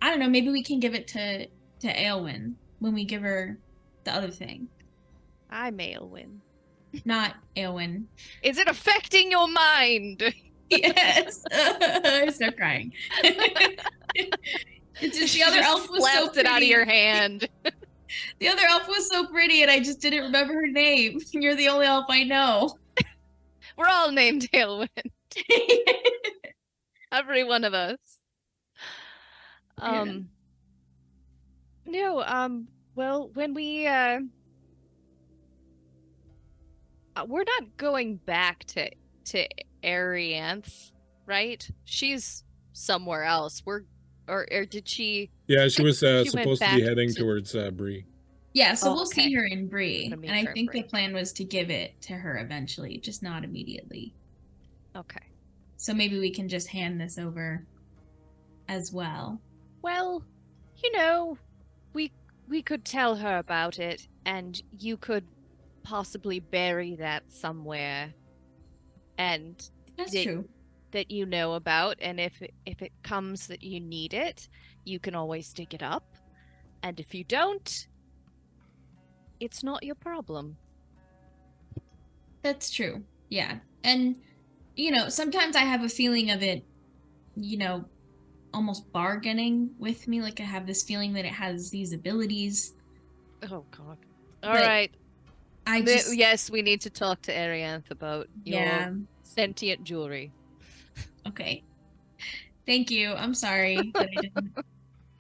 I don't know. Maybe we can give it to Aelwyn when we give her the other thing. I'm Aelwyn. Not Aelwyn. Is it affecting your mind? Yes. I start crying. It's just the other elf was so slapped it out of pretty. your hand. The other elf was so pretty, and I just didn't remember her name. You're the only elf I know. We're all named Aelwyn. Every one of us. Yeah. No, well, when we're not going back to Arianth, right? She's somewhere else. Or did she? Yeah, she was went supposed to back be heading to- towards Bree. Yeah, so Oh, we'll okay. see her in Bree. Gonna meet And I her in think the Bree. plan was to give it to her eventually, just not immediately. Okay. So maybe we can just hand this over as well. Well, we could tell her about it, and you could possibly bury that somewhere, and That's They- true. that you know about. And if it comes that you need it, you can always dig it up. And if you don't, it's not your problem. That's true. Yeah. And, sometimes I have a feeling of it, almost bargaining with me. Like I have this feeling that it has these abilities. Oh God! All But right. I just, Yes, we need to talk to Arianth about yeah. your sentient jewelry. Okay. Thank you. I'm sorry that I didn't.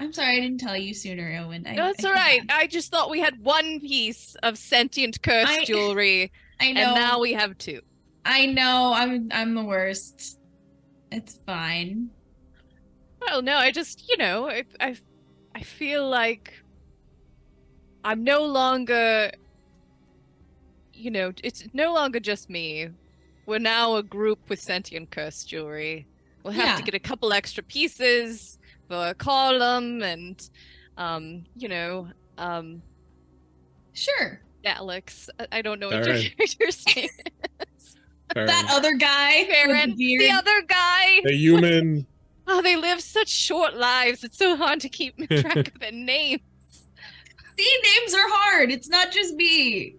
I'm sorry I didn't tell you sooner, Owen. No, it's all right. I just thought we had one piece of sentient curse I- jewelry I know. And now we have 2. I know. I'm the worst. It's fine. Well, no, I just, I feel like I'm no longer, it's no longer just me. We're now a group with sentient curse jewelry. We'll have to Yeah. get a couple extra pieces for a column and, Sure. Alex. I don't know what All your right. character's name is. Fair That enough. other guy with the Farron, beard. the other guy. The human. Oh, they live such short lives. It's so hard to keep track of their names. See, names are hard. It's not just me.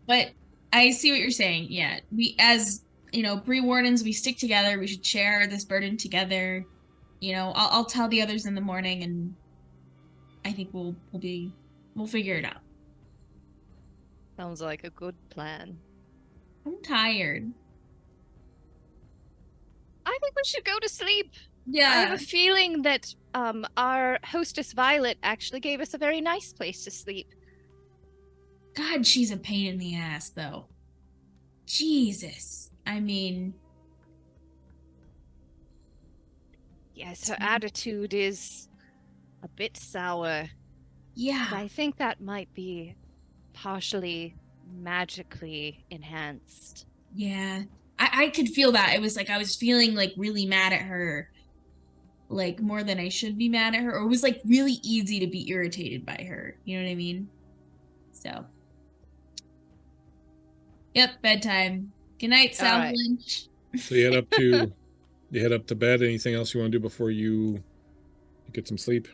But I see what you're saying. Yeah. We, as, Bree Wardens, we stick together. We should share this burden together. I'll tell the others in the morning, and I think we'll figure it out. Sounds like a good plan. I'm tired. I think we should go to sleep. Yeah. I have a feeling that our hostess Violet actually gave us a very nice place to sleep. God, she's a pain in the ass, though. Jesus. I mean, Yes, her attitude is a bit sour. But yeah. I think that might be partially magically enhanced. Yeah. I could feel that. It was like I was feeling like really mad at her. Like more than I should be mad at her. Or it was like really easy to be irritated by her. You know what I mean? So. Yep, bedtime. Good night, All South right. Lynch. So you head up to bed. Anything else you want to do before you get some sleep?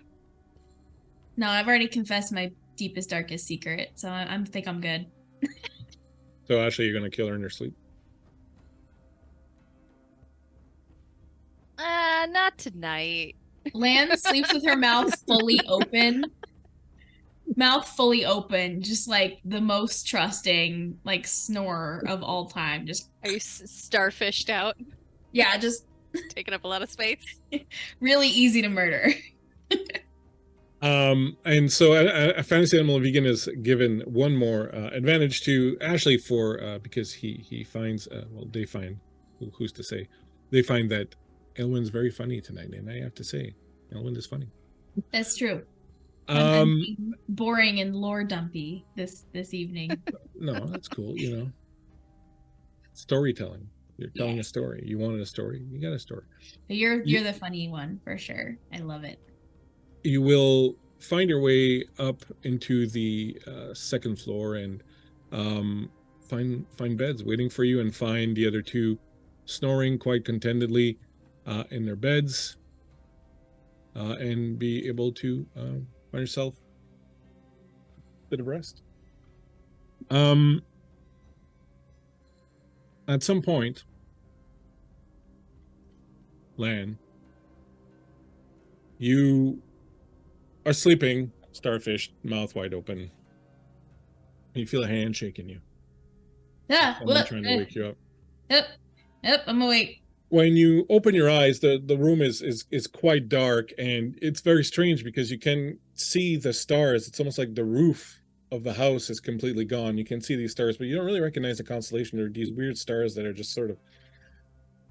No, I've already confessed my deepest, darkest secret, so I think I'm good. So Ashley, you're gonna kill her in your sleep. Not tonight. Lan sleeps with her mouth fully open. Mouth fully open, just like the most trusting, like snorer of all time. Just Are you starfished out, yeah, just taking up a lot of space? really easy to murder. And so a fantasy animal vegan is given one more advantage to Ashley for because he finds they find who's to say they find that Elwyn's very funny tonight, and I have to say Elwyn is funny. That's true. I'm Um, being boring and lore dumpy this evening. no, that's cool. Storytelling. You're telling Yeah. a story. You wanted a story. You got a story. But you're the funny one for sure. I love it. You will find your way up into the second floor and find beds waiting for you, and find the other two snoring quite contentedly in their beds, and be able to find yourself a bit of rest. At some point, Lan, you are sleeping, starfish, mouth wide open. You feel a hand shaking you. Yeah. Someone trying to wake you up. Yep, I'm awake. When you open your eyes, the room is quite dark, and it's very strange because you can see the stars. It's almost like the roof of the house is completely gone. You can see these stars, but you don't really recognize the constellation. They're these weird stars that are just sort of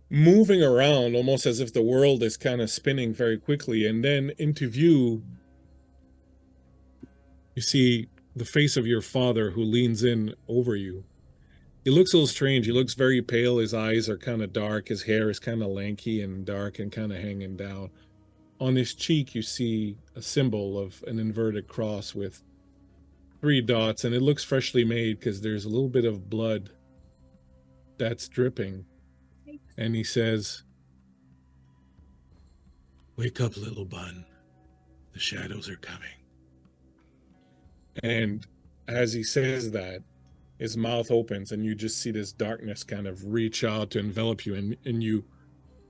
moving around, almost as if the world is kind of spinning very quickly. And then into view, you see the face of your father, who leans in over you. He looks a little strange. He looks very pale. His eyes are kind of dark. His hair is kind of lanky and dark and kind of hanging down. On his cheek, you see a symbol of an inverted cross with 3 dots, and it looks freshly made because there's a little bit of blood that's dripping. And he says, "Wake up, little bun. The shadows are coming." And as he says that, his mouth opens, and you just see this darkness kind of reach out to envelop you, and you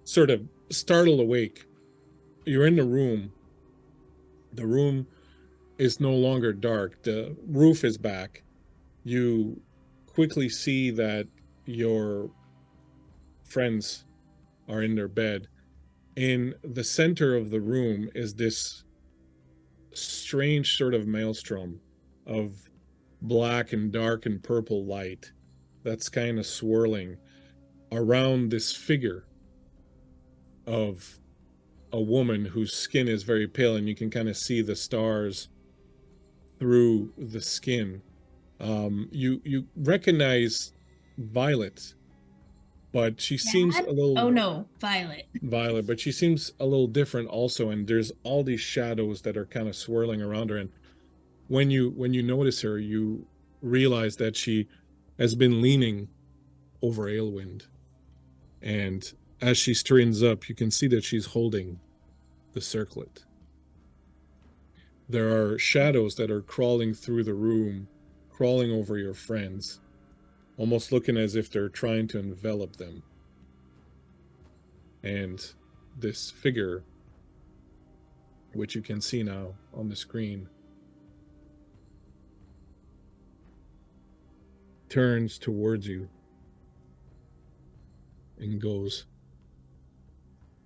sort of startle awake. You're in the room. The room is no longer dark. The roof is back. You quickly see that your friends are in their bed. In the center of the room is this strange sort of maelstrom of black and dark and purple light that's kind of swirling around this figure of a woman whose skin is very pale, and you can kind of see the stars through the skin. You recognize Violet, but she seems a Dad? little Oh no, Violet. Violet, but she seems a little different also, and there's all these shadows that are kind of swirling around her. And when you notice her, you realize that she has been leaning over Aelwind, and as she straightens up, you can see that she's holding the circlet. There are shadows that are crawling through the room, crawling over your friends, almost looking as if they're trying to envelop them. And this figure, which you can see now on the screen, turns towards you and goes,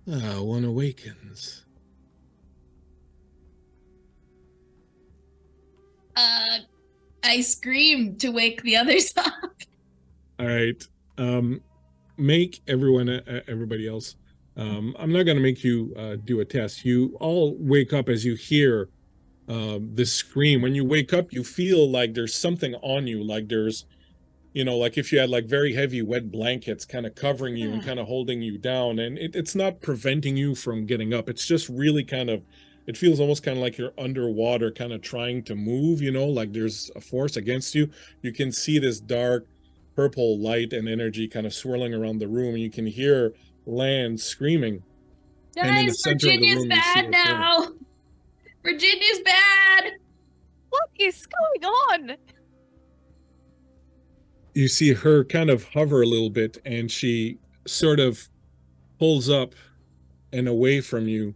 one awakens. I scream to wake the others up. All right. Make everybody else. I'm not going to make you do a test. You all wake up as you hear this scream. When you wake up, you feel like there's something on you, like there's, like if you had like very heavy wet blankets kind of covering you and kind of holding you down. And it's not preventing you from getting up. It's just really it feels almost kind of like you're underwater, kind of trying to move, like there's a force against you. You can see this dark purple light and energy kind of swirling around the room, and you can hear Lan screaming. Guys, Virginia's bad now. Virginia's bad. What is going on? You see her kind of hover a little bit, and she sort of pulls up and away from you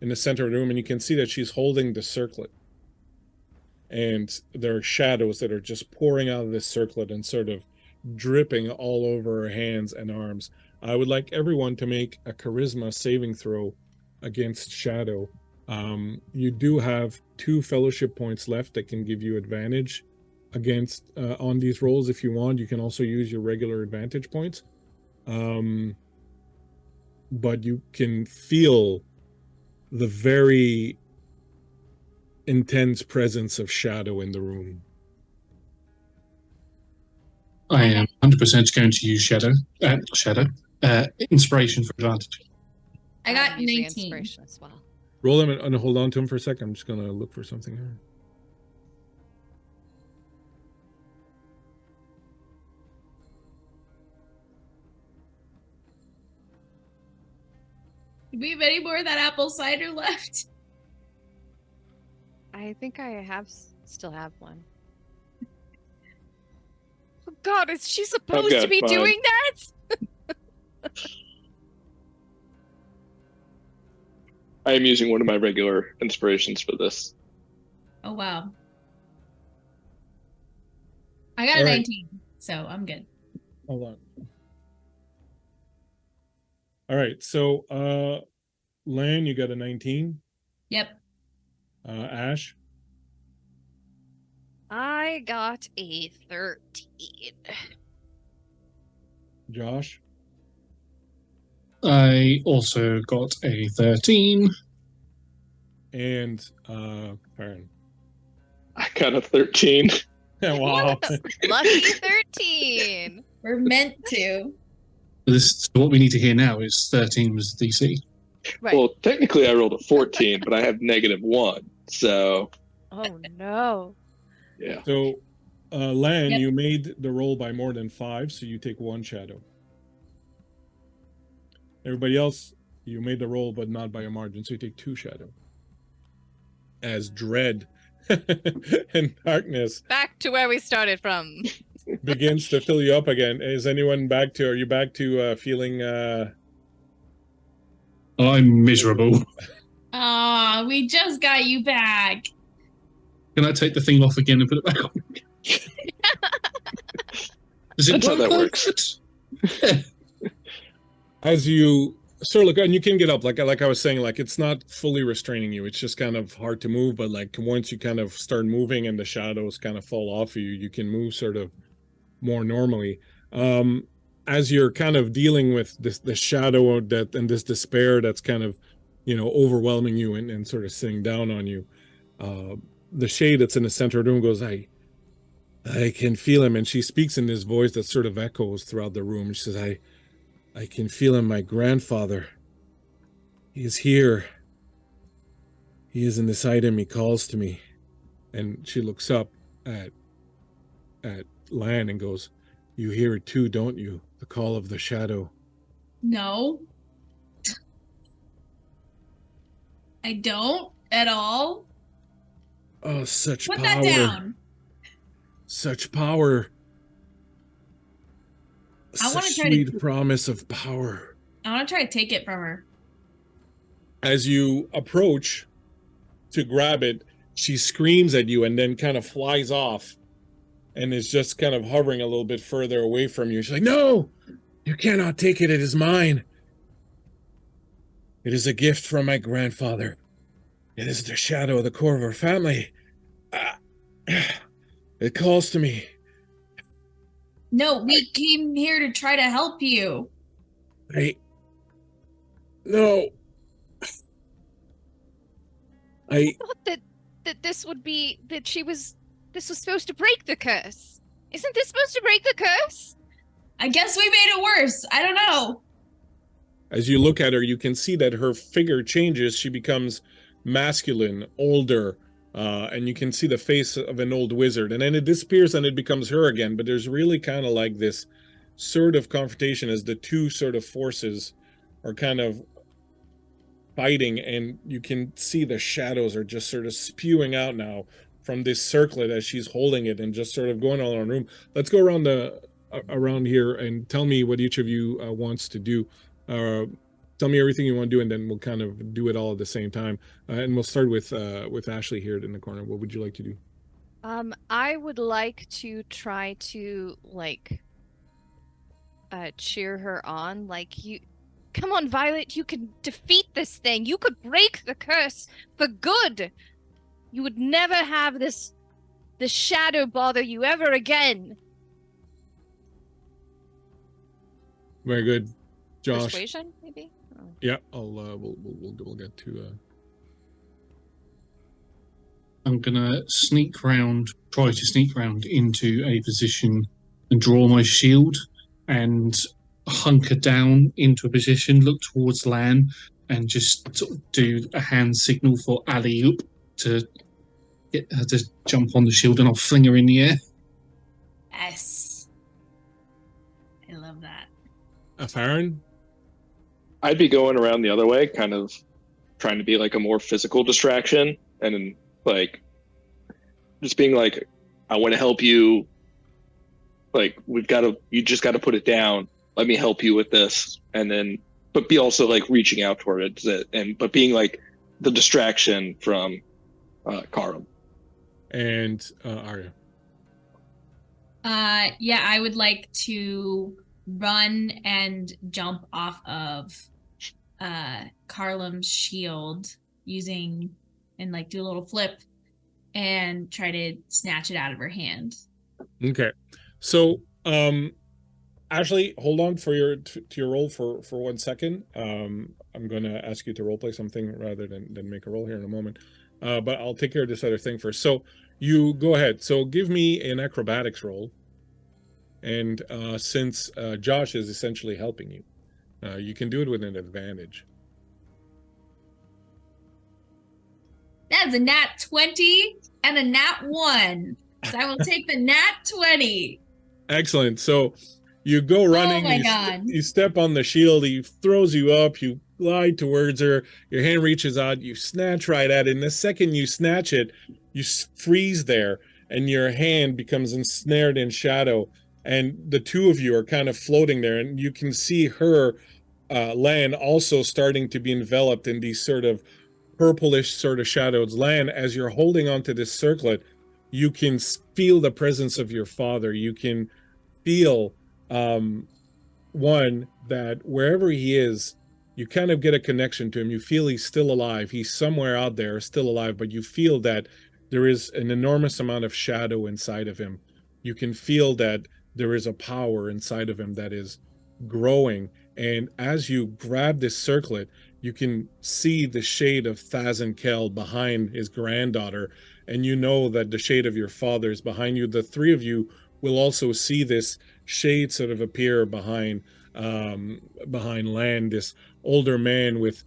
in the center of the room, and you can see that she's holding the circlet. And there are shadows that are just pouring out of this circlet and sort of dripping all over her hands and arms. I would like everyone to make a charisma saving throw against shadow. You do have 2 fellowship points left that can give you advantage against on these rolls. If you want, you can also use your regular advantage points. But you can feel the very intense presence of shadow in the room. I am 100% going to use inspiration for advantage. I got I'm using 19. inspiration as well. Roll him and hold on to him for a second. I'm just going to look for something here. Do we have any more of that apple cider left? I think I still have one. Oh God, is she supposed to be mine. doing that? I am using one of my regular inspirations for this. Oh wow. I got a All right. 19, so I'm good. Hold on. All right, so Lan, you got a 19. Yep. Ash, I got a 13. Josh, I also got a 13. and Faron. I got a 13. Wow. Lucky 13. We're meant to. What we need to hear now is 13 was the DC. Right. Well, technically I rolled a 14, but I have -1. So, Oh no. yeah. So, Lan, Yep. you made the roll by more than 5, so you take 1 shadow. Everybody else, you made the roll, but not by a margin, so you take 2 shadow. As dread and darkness Back to where we started from. begins to fill you up again. Are you back to feeling I'm miserable. Aw, we just got you back. Can I take the thing off again and put it back on? Does it That's how work that like works. that? as you sort of look, and you can get up, like I was saying, like it's not fully restraining you, it's just kind of hard to move, but like once you kind of start moving and the shadows kind of fall off you, you can move sort of more normally. As you're kind of dealing with the shadow that and this despair that's kind of, overwhelming you and sort of sitting down on you, the shade that's in the center of the room goes, I can feel him. And she speaks in this voice that sort of echoes throughout the room. She says, I can feel him, my grandfather. He is here. He is in this item. He calls to me. And she looks up at Lan and goes, you hear it too, don't you? The call of the shadow. No. I don't at all. Oh, such Put power. that down. Such power. I wanna Such try to- sweet promise of power. I want to try to take it from her. As you approach to grab it, she screams at you and then kind of flies off and is just kind of hovering a little bit further away from you. She's like, no, you cannot take it. It is mine. It is a gift from my grandfather. It is the shadow of the core of our family. It calls to me. No, we came here to try to help you. No. I thought that this would be that this was supposed to break the curse. Isn't this supposed to break the curse? I guess we made it worse. I don't know. As you look at her, you can see that her figure changes. She becomes masculine, older, and you can see the face of an old wizard. And then it disappears and it becomes her again. But there's really kind of like this sort of confrontation as the two sort of forces are kind of fighting, and you can see the shadows are just sort of spewing out now from this circlet as she's holding it and just sort of going all around the room. Let's go around here and tell me what each of you wants to do. Tell me everything you want to do, and then we'll kind of do it all at the same time. And we'll start with Ashley here in the corner. What would you like to do? I would like to try to cheer her on. Come on, Violet, you can defeat this thing. You could break the curse for good. You would never have this shadow bother you ever again. Very good, Josh. Persuasion, maybe? Oh. Yeah, we'll get to I'm gonna try to sneak round into a position and draw my shield and hunker down into a position, look towards Lan, and just sort of do a hand signal for alley-oop to get her to jump on the shield, and I'll fling her in the air. Yes. I love that. Faron? I'd be going around the other way, kind of trying to be like a more physical distraction, and then like just being like, I want to help you. Like, you just got to put it down. Let me help you with this. And then, but be also like reaching out toward it, but being like the distraction from Karum. And Arya. Yeah, I would like to run and jump off of Karlam's shield and like do a little flip and try to snatch it out of her hand. Okay. So, Ashley, hold on for your roll for 1 second. I'm going to ask you to roleplay something rather than make a roll here in a moment. But I'll take care of this other thing first. So you go ahead. So give me an acrobatics roll. And since Josh is essentially helping you, you can do it with an advantage. That's a nat 20 and a nat 1. So I will take the nat 20. Excellent. So you go running. Oh my God. You step on the shield. He throws you up. You glide towards her. Your hand reaches out. You snatch right at it. And the second you snatch it, you freeze there, and your hand becomes ensnared in shadow. And the two of you are kind of floating there, and you can see her, Lan, also starting to be enveloped in these sort of purplish sort of shadows. Lan, as you're holding onto this circlet, you can feel the presence of your father. You can feel, one, that wherever he is, you kind of get a connection to him. You feel he's still alive. He's somewhere out there, still alive, but you feel that there is an enormous amount of shadow inside of him. You can feel that there is a power inside of him that is growing. And as you grab this circlet, you can see the shade of Thazan Kel behind his granddaughter, and you know that the shade of your father is behind you. The three of you will also see this shade sort of appear behind Lan, this older man with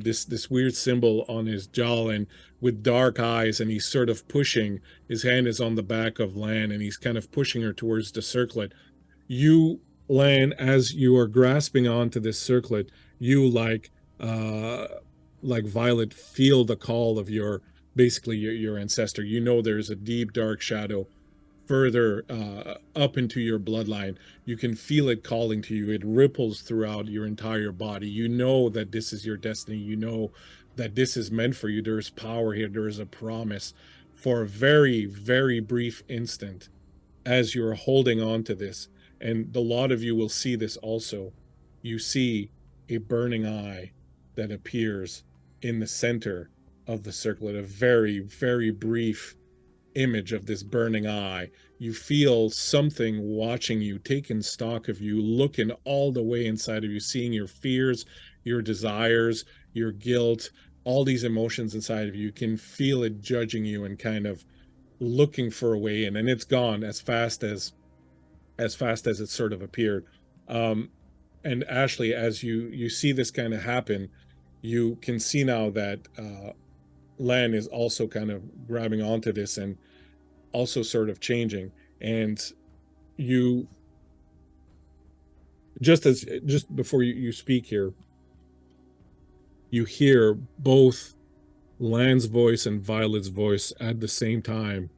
this weird symbol on his jaw and with dark eyes, and he's sort of pushing. His hand is on the back of Lan, and he's kind of pushing her towards the circlet. You, Lan, as you are grasping onto this circlet, you like Violet, feel the call of your ancestor. You know there's a deep dark shadow further up into your bloodline. You can feel it calling to you. It ripples throughout your entire body. You know that this is your destiny. You know that this is meant for you. There's power here. There is a promise. For a very, very brief instant, as you're holding on to this, and a lot of you will see this also, you see a burning eye that appears in the center of the circlet, a very, very brief image of this burning eye. You feel something watching you, taking stock of you, looking all the way inside of you, seeing your fears, your desires, your guilt, all these emotions inside of you. You can feel it judging you and kind of looking for a way in, and it's gone as fast as it sort of appeared. And Ashley, as you see this kind of happen, you can see now that Lan is also kind of grabbing onto this and also sort of changing. And you, just before you speak here, you hear both Lan's voice and Violet's voice at the same time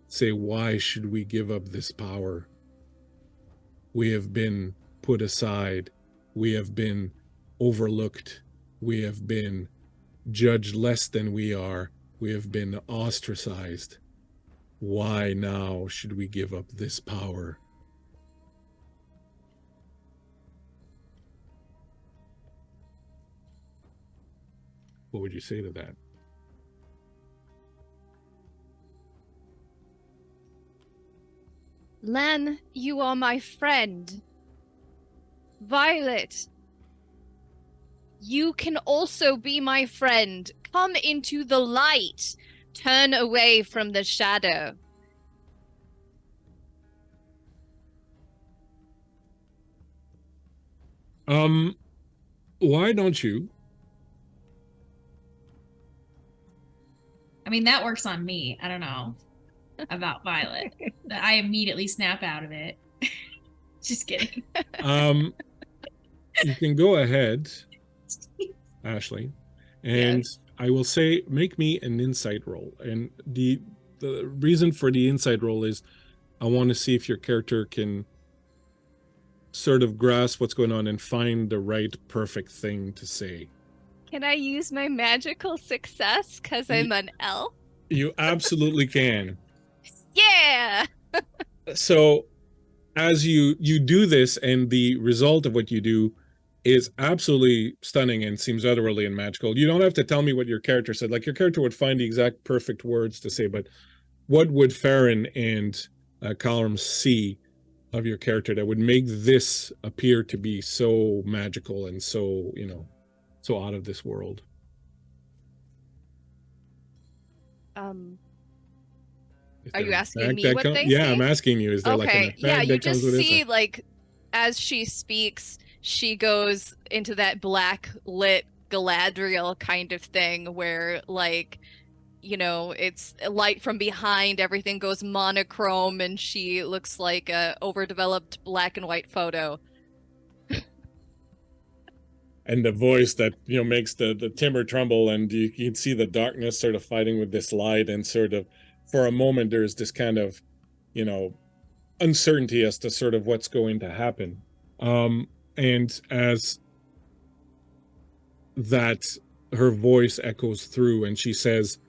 say, "Why should we give up this power? We have been put aside. We have been overlooked. We have been judged less than we are. We have been ostracized. Why now should we give up this power?" What would you say to that? Lan, you are my friend. Violet, you can also be my friend. Come into the light. Turn away from the shadow. Why don't you? I mean, that works on me. I don't know about Violet. I immediately snap out of it. Just kidding. You can go ahead, Ashley, and Yes. I will say, make me an insight roll. And the reason for the insight roll is I want to see if your character can sort of grasp what's going on and find the right perfect thing to say. Can I use my magical success because I'm an elf? You absolutely can. Yeah! So as you do this, and the result of what you do is absolutely stunning and seems utterly and magical. You don't have to tell me what your character said. Like, your character would find the exact perfect words to say, but what would Faron and Column see of your character that would make this appear to be so magical and so, so out of this world? Is Are there you an asking effect me that what they Yeah, see? I'm asking you. Is there like an Okay, effect yeah, you that comes just with this? see, like, as she speaks, she goes into that black lit Galadriel kind of thing where, like, it's light from behind, everything goes monochrome, and she looks like a overdeveloped black and white photo. And the voice that makes the timber tremble, and you can see the darkness sort of fighting with this light, and sort of for a moment there's this kind of uncertainty as to sort of what's going to happen. And as that, her voice echoes through, and she says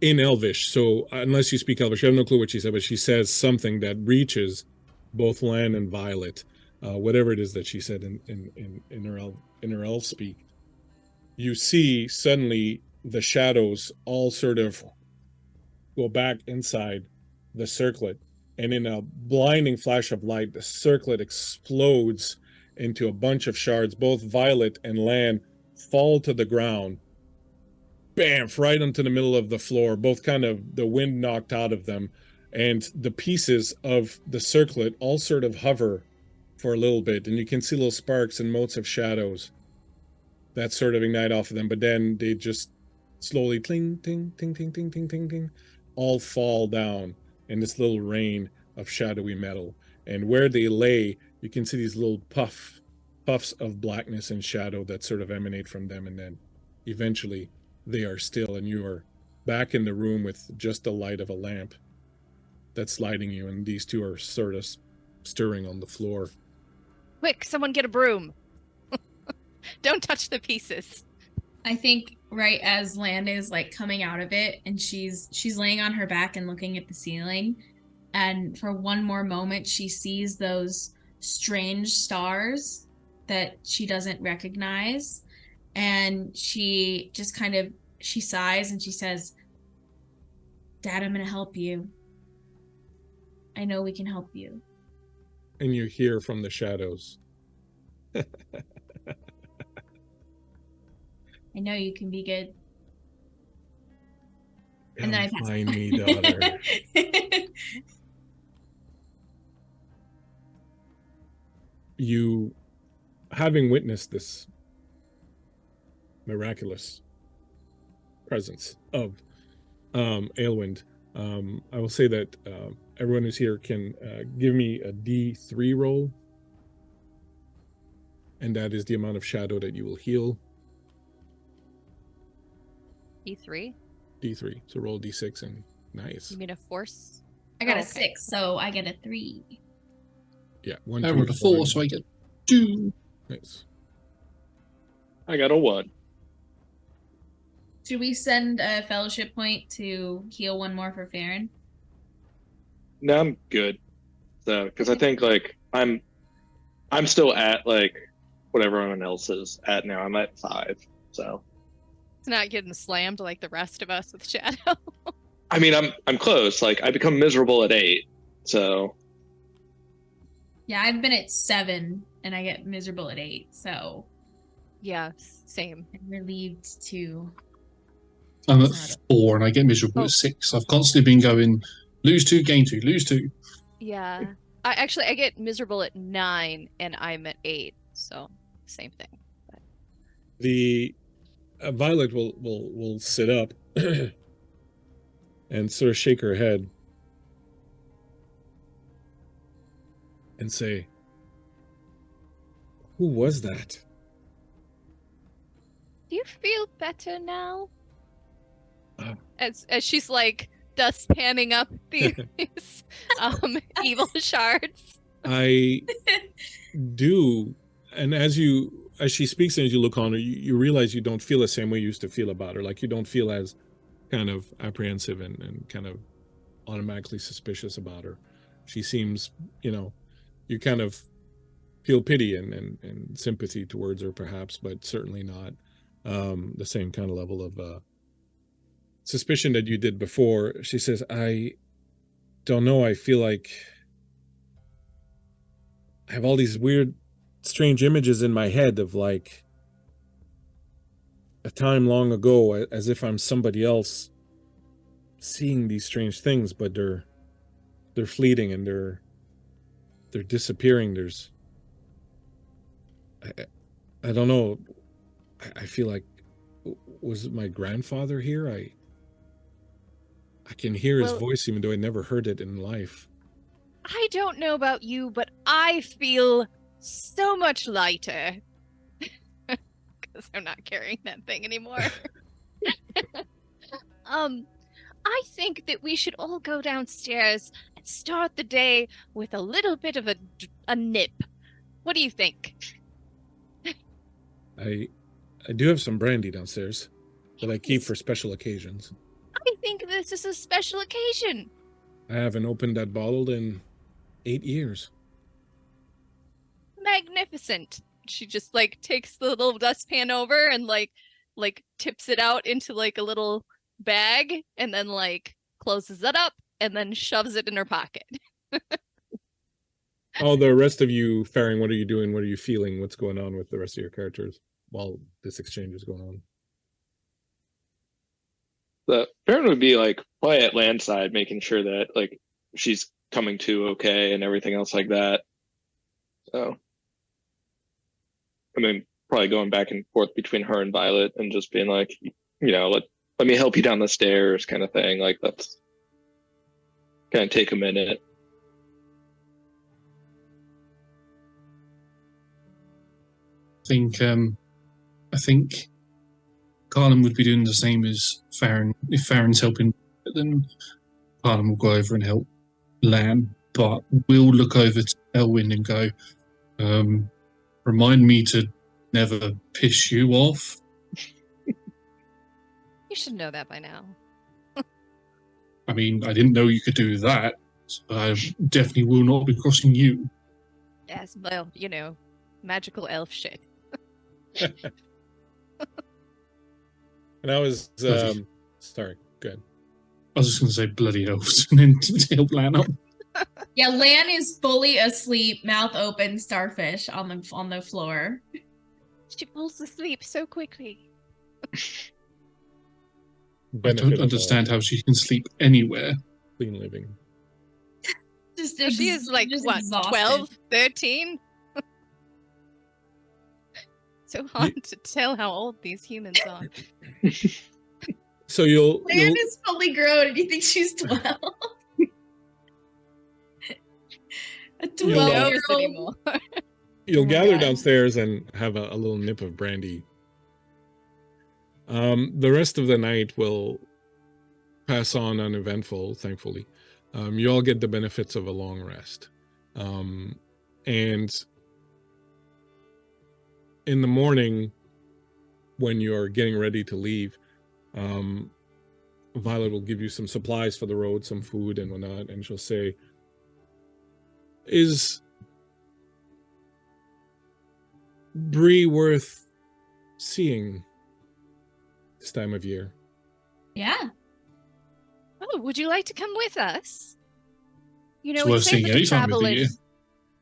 in Elvish, so unless you speak Elvish, I have no clue what she said, but she says something that reaches both Lan and Violet, whatever it is that she said in her elf speak. You see suddenly the shadows all sort of go back inside the circlet, and in a blinding flash of light, the circlet explodes into a bunch of shards. Both Violet and Lan fall to the ground. Bam! Right onto the middle of the floor. Both kind of the wind knocked out of them, and the pieces of the circlet all sort of hover for a little bit, and you can see little sparks and motes of shadows that sort of ignite off of them, but then they just slowly ting, ting, ting, ting, ting, ting, ting, ting, all fall down in this little rain of shadowy metal. And where they lay, you can see these little puffs of blackness and shadow that sort of emanate from them, and then eventually they are still, and you are back in the room with just the light of a lamp that's lighting you, and these two are sort of stirring on the floor. Quick, someone get a broom. Don't touch the pieces. I think right as Lan is like coming out of it, and she's laying on her back and looking at the ceiling, and for one more moment she sees those strange stars that she doesn't recognize, and she just kind of she sighs and she says, "Dad, I'm gonna help you. I know we can help you." And you hear from the shadows, I know you can be good. "Come And then I pass. find me, daughter." You, having witnessed this miraculous presence of Aelwind, I will say that everyone who's here can give me a D3 roll, and that is the amount of shadow that you will heal. E3? D3. So roll D6 and nice. You mean a force? I got Oh, a okay. 6, so I get a 3. Yeah, 1, I 2, rolled a 4, 5. so I get 2. Nice. I got a 1. Should we send a fellowship point to heal one more for Faron? No, I'm good. So, because I think like I'm still at like what everyone else is at now. I'm at 5. So, It's not getting slammed like the rest of us with shadow. I mean, I'm close. Like I become miserable at 8. So, Yeah, I've been at 7 and I get miserable at 8, so Yeah, same. I'm relieved to. I'm at Not 4 and I get miserable Oh. at 6. I've constantly been going lose 2, gain 2, lose 2. Yeah. I get miserable at 9 and I'm at 8, so same thing. The Violet will sit up and sort of shake her head and say, "Who was that?" Do you feel better now? Uh. As she's like dust panning up these evil shards. I do, and as she speaks and as you look on her, you realize you don't feel the same way you used to feel about her. Like you don't feel as kind of apprehensive and kind of automatically suspicious about her. She seems, you kind of feel pity and sympathy towards her perhaps, but certainly not the same kind of level of suspicion that you did before. She says, "I don't know, I feel like I have all these weird, strange images in my head of like a time long ago, as if I'm somebody else seeing these strange things, but they're fleeting and they're disappearing. There's, I don't know. I feel like, was my grandfather here? I can hear his Well- voice even though I never heard it in life." I don't know about you, but I feel so much lighter. Because I'm not carrying that thing anymore. I think that we should all go downstairs and start the day with a little bit of a nip. What do you think? I do have some brandy downstairs that I keep for special occasions. I think this is a special occasion. I haven't opened that bottle in 8 years. Magnificent. She just like takes the little dustpan over and like tips it out into like a little bag and then like closes it up and then shoves it in her pocket. Oh, the rest of you, Faring, what are you doing? What are you feeling? What's going on with the rest of your characters while this exchange is going on? The parent would be like probably at landside, making sure that like she's coming to okay and everything else like that. So, I mean, probably going back and forth between her and Violet and just being like, let me help you down the stairs, kind of thing. Like that's kind of take a minute. I think Carlin would be doing the same as Faron. If Faron's helping, then Carlin will go over and help Lan. But we'll look over to Elwyn and go, remind me to never piss you off. You should know that by now. I mean, I didn't know you could do that. So I definitely will not be crossing you. Yes, well, magical elf shit. And I was sorry, good. I was just going to say bloody elves and then to help Lan up. Yeah, Lan is fully asleep, mouth open, starfish on the floor. She falls asleep so quickly. I don't understand how she can sleep anywhere. Clean living. She is like, what, exhausted. 12, 13? So hard to tell how old these humans are. So you'll Lan is fully grown and you think she's 12? A 12-year-old. You'll Oh my gather God. downstairs and have a little nip of brandy. The rest of the night will pass on uneventful, thankfully. You all get the benefits of a long rest. And in the morning, when you're getting ready to leave, Violet will give you some supplies for the road, some food and whatnot, and she'll say, is Bree worth seeing this time of year? Yeah. Oh, would you like to come with us? It's worth seeing any time of the year.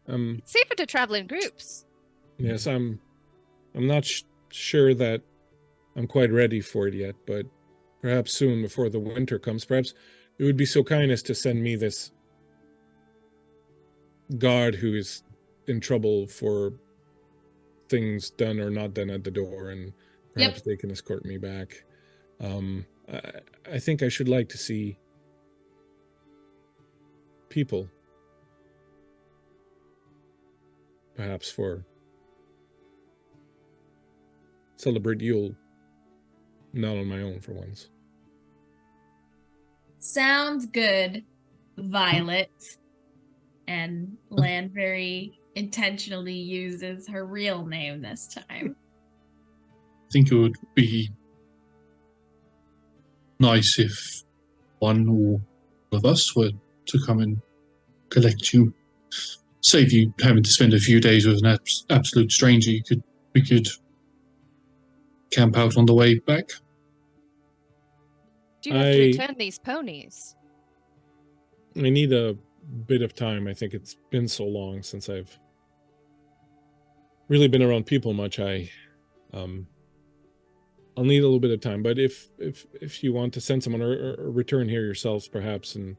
It's safer to travel in groups. Yes, I'm not sure that I'm quite ready for it yet, but perhaps soon, before the winter comes, perhaps it would be so kind as to send me this guard who is in trouble for things done or not done at the door, and perhaps they can escort me back. I think I should like to see people, perhaps for celebrate Yule, not on my own for once. Sounds good, Violet. And Lan very intentionally uses her real name this time. I think it would be nice if one or all of us were to come and collect you. Save you having to spend a few days with an absolute stranger. We could camp out on the way back. Do you have to return these ponies? I need a bit of time. I think it's been so long since I've really been around people much. I'll need a little bit of time, but if you want to send someone or return here yourselves, perhaps in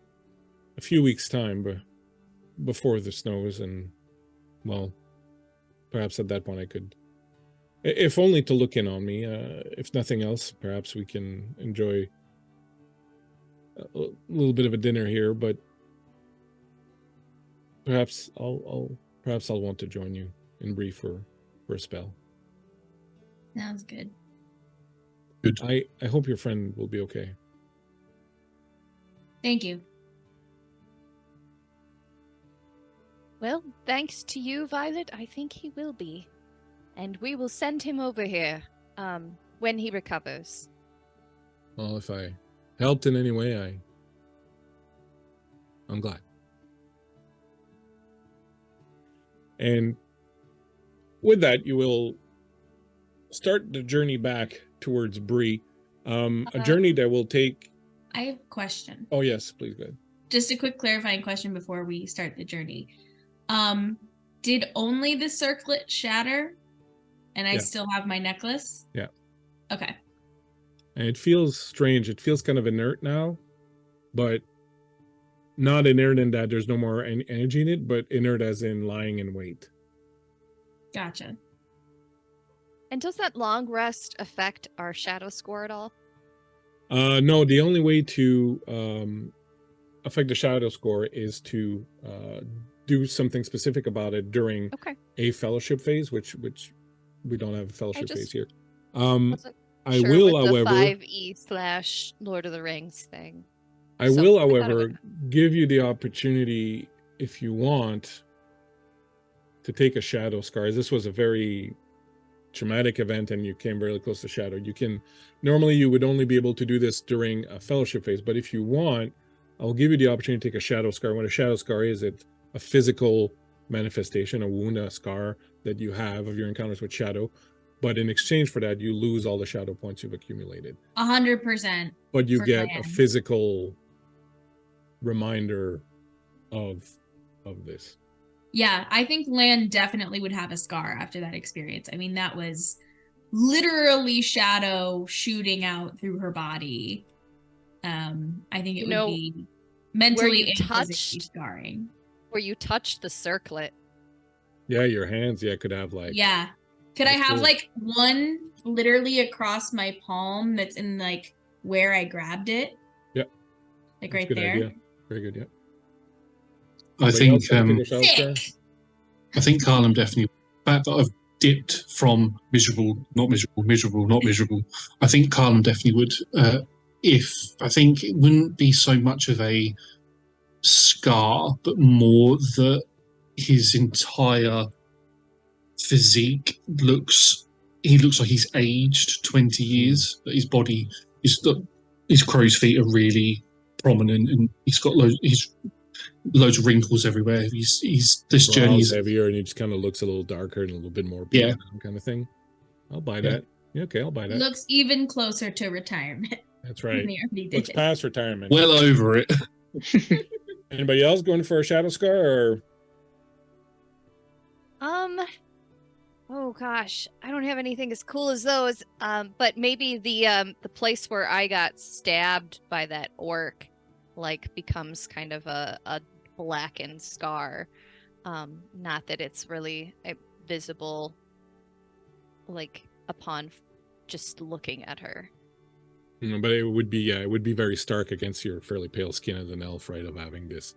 a few weeks' time, before the snows, and well, perhaps at that point I could, if only to look in on me. If nothing else, perhaps we can enjoy a little bit of a dinner here, but perhaps I'll want to join you in Bree for a spell. Sounds good. Good. I hope your friend will be okay. Thank you. Well, thanks to you, Violet, I think he will be. And we will send him over here, when he recovers. Well, if I helped in any way, I'm glad. And with that, you will start the journey back towards Bree. A journey that will take... I have a question. Oh, yes, please, go ahead. just a quick clarifying question before we start the journey. Did only the circlet shatter and I Yeah. still have my necklace? Yeah. Okay. And it feels strange. It feels kind of inert now, but not inert in that there's no more energy in it, but inert as in lying in wait. Gotcha. And does that long rest affect our shadow score at all? No, the only way to affect the shadow score is to do something specific about it during Okay. a fellowship phase, which we don't have a fellowship just phase here. Wasn't I sure will, with the however, 5e / Lord of the Rings thing. I So, will, I thought it however, would- give you the opportunity, if you want, to take a shadow scar. As this was a very traumatic event and you came really close to shadow. You can, normally you would only be able to do this during a fellowship phase, but if you want, I'll give you the opportunity to take a shadow scar. What a shadow scar is, it's a physical manifestation, a wound, a scar that you have of your encounters with shadow. But in exchange for that, you lose all the shadow points you've accumulated. 100%. But you For get a Lan. physical reminder of this. Yeah, I think Lan definitely would have a scar after that experience. I mean, that was literally shadow shooting out through her body. I think it You would know, be mentally you and physically touched- scarring. Where you touched the circlet. Yeah, your hands, yeah, could have like, Yeah. Could I That's have cool. like one literally across my palm that's in like where I grabbed it? Yeah. Like that's a right good there. idea. Very good, yeah. I Anybody think else wanna take a shadow scar? Sick. I think Carlin definitely. The fact that I've dipped from miserable, not miserable, miserable, not miserable. I think Carlin definitely would. If I think it wouldn't be so much of a scar, but more that his entire physique looks. He looks like he's aged 20 years. That his body, his crow's feet are really prominent, and he's got loads of wrinkles everywhere. He's this journey Brows is heavier and he just kind of looks a little darker and a little bit more Yeah. kind of thing. I'll buy Yeah. that. Yeah, okay, I'll buy that. Looks even closer to retirement. That's than right. they already did. Looks past retirement. well over it. Anybody else going for a shadow scar or Oh gosh, I don't have anything as cool as those. But maybe the place where I got stabbed by that orc, like, becomes kind of a blackened scar. Not that it's really visible, like, upon just looking at her. but it would be very stark against your fairly pale skin as an elf, right? Of having this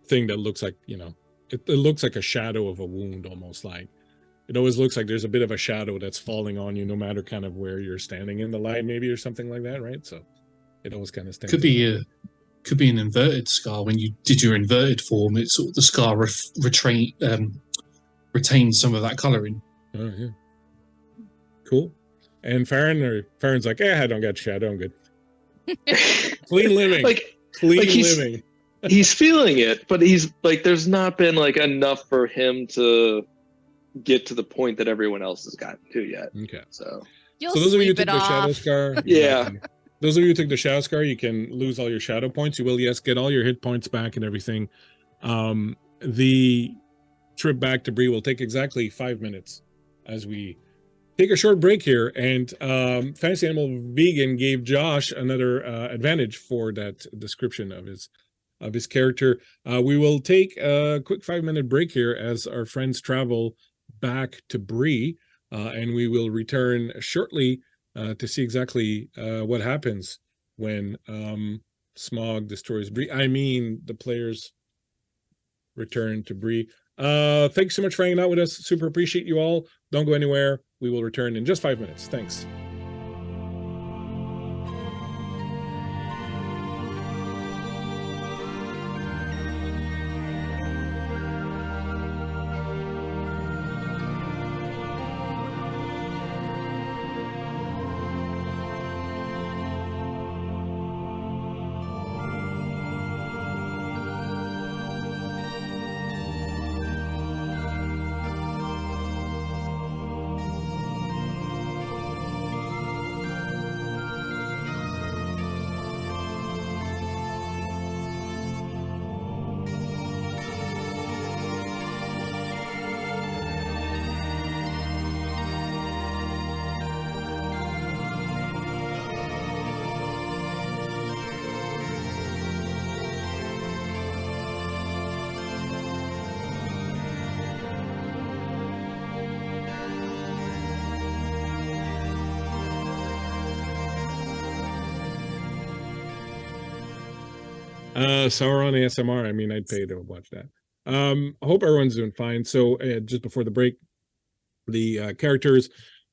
thing that looks like, it looks like a shadow of a wound, almost like it always looks like there's a bit of a shadow that's falling on you, no matter kind of where you're standing in the light, maybe, or something like that, right? So it always kind of stands. Could be an inverted scar. When you did your inverted form, it's sort of the scar retains some of that colouring. Oh yeah, cool. And Farron's like, I don't got shadow, I'm good. Clean living, clean living. He's feeling it, but he's like, there's not been like enough for him to get to the point that everyone else has gotten to yet. Okay. So You'll So those of you who sleep took it the shadow off. scar, Yeah. exactly. Those of you who took the shadow scar, you can lose all your shadow points. You will, yes, get all your hit points back and everything. The trip back to Bree will take exactly 5 minutes as we take a short break here. And Fantasy Animal Vegan gave Josh another advantage for that description of his character. We will take a quick 5-minute break here as our friends travel back to Bree, and we will return shortly to see exactly what happens when Smog destroys Bree. I mean, the players return to Bree. Thanks so much for hanging out with us. Super appreciate you all. Don't go anywhere. We will return in just 5 minutes. Thanks. Sauron ASMR. I mean, I'd pay to watch that. I hope everyone's doing fine. So just before the break, the characters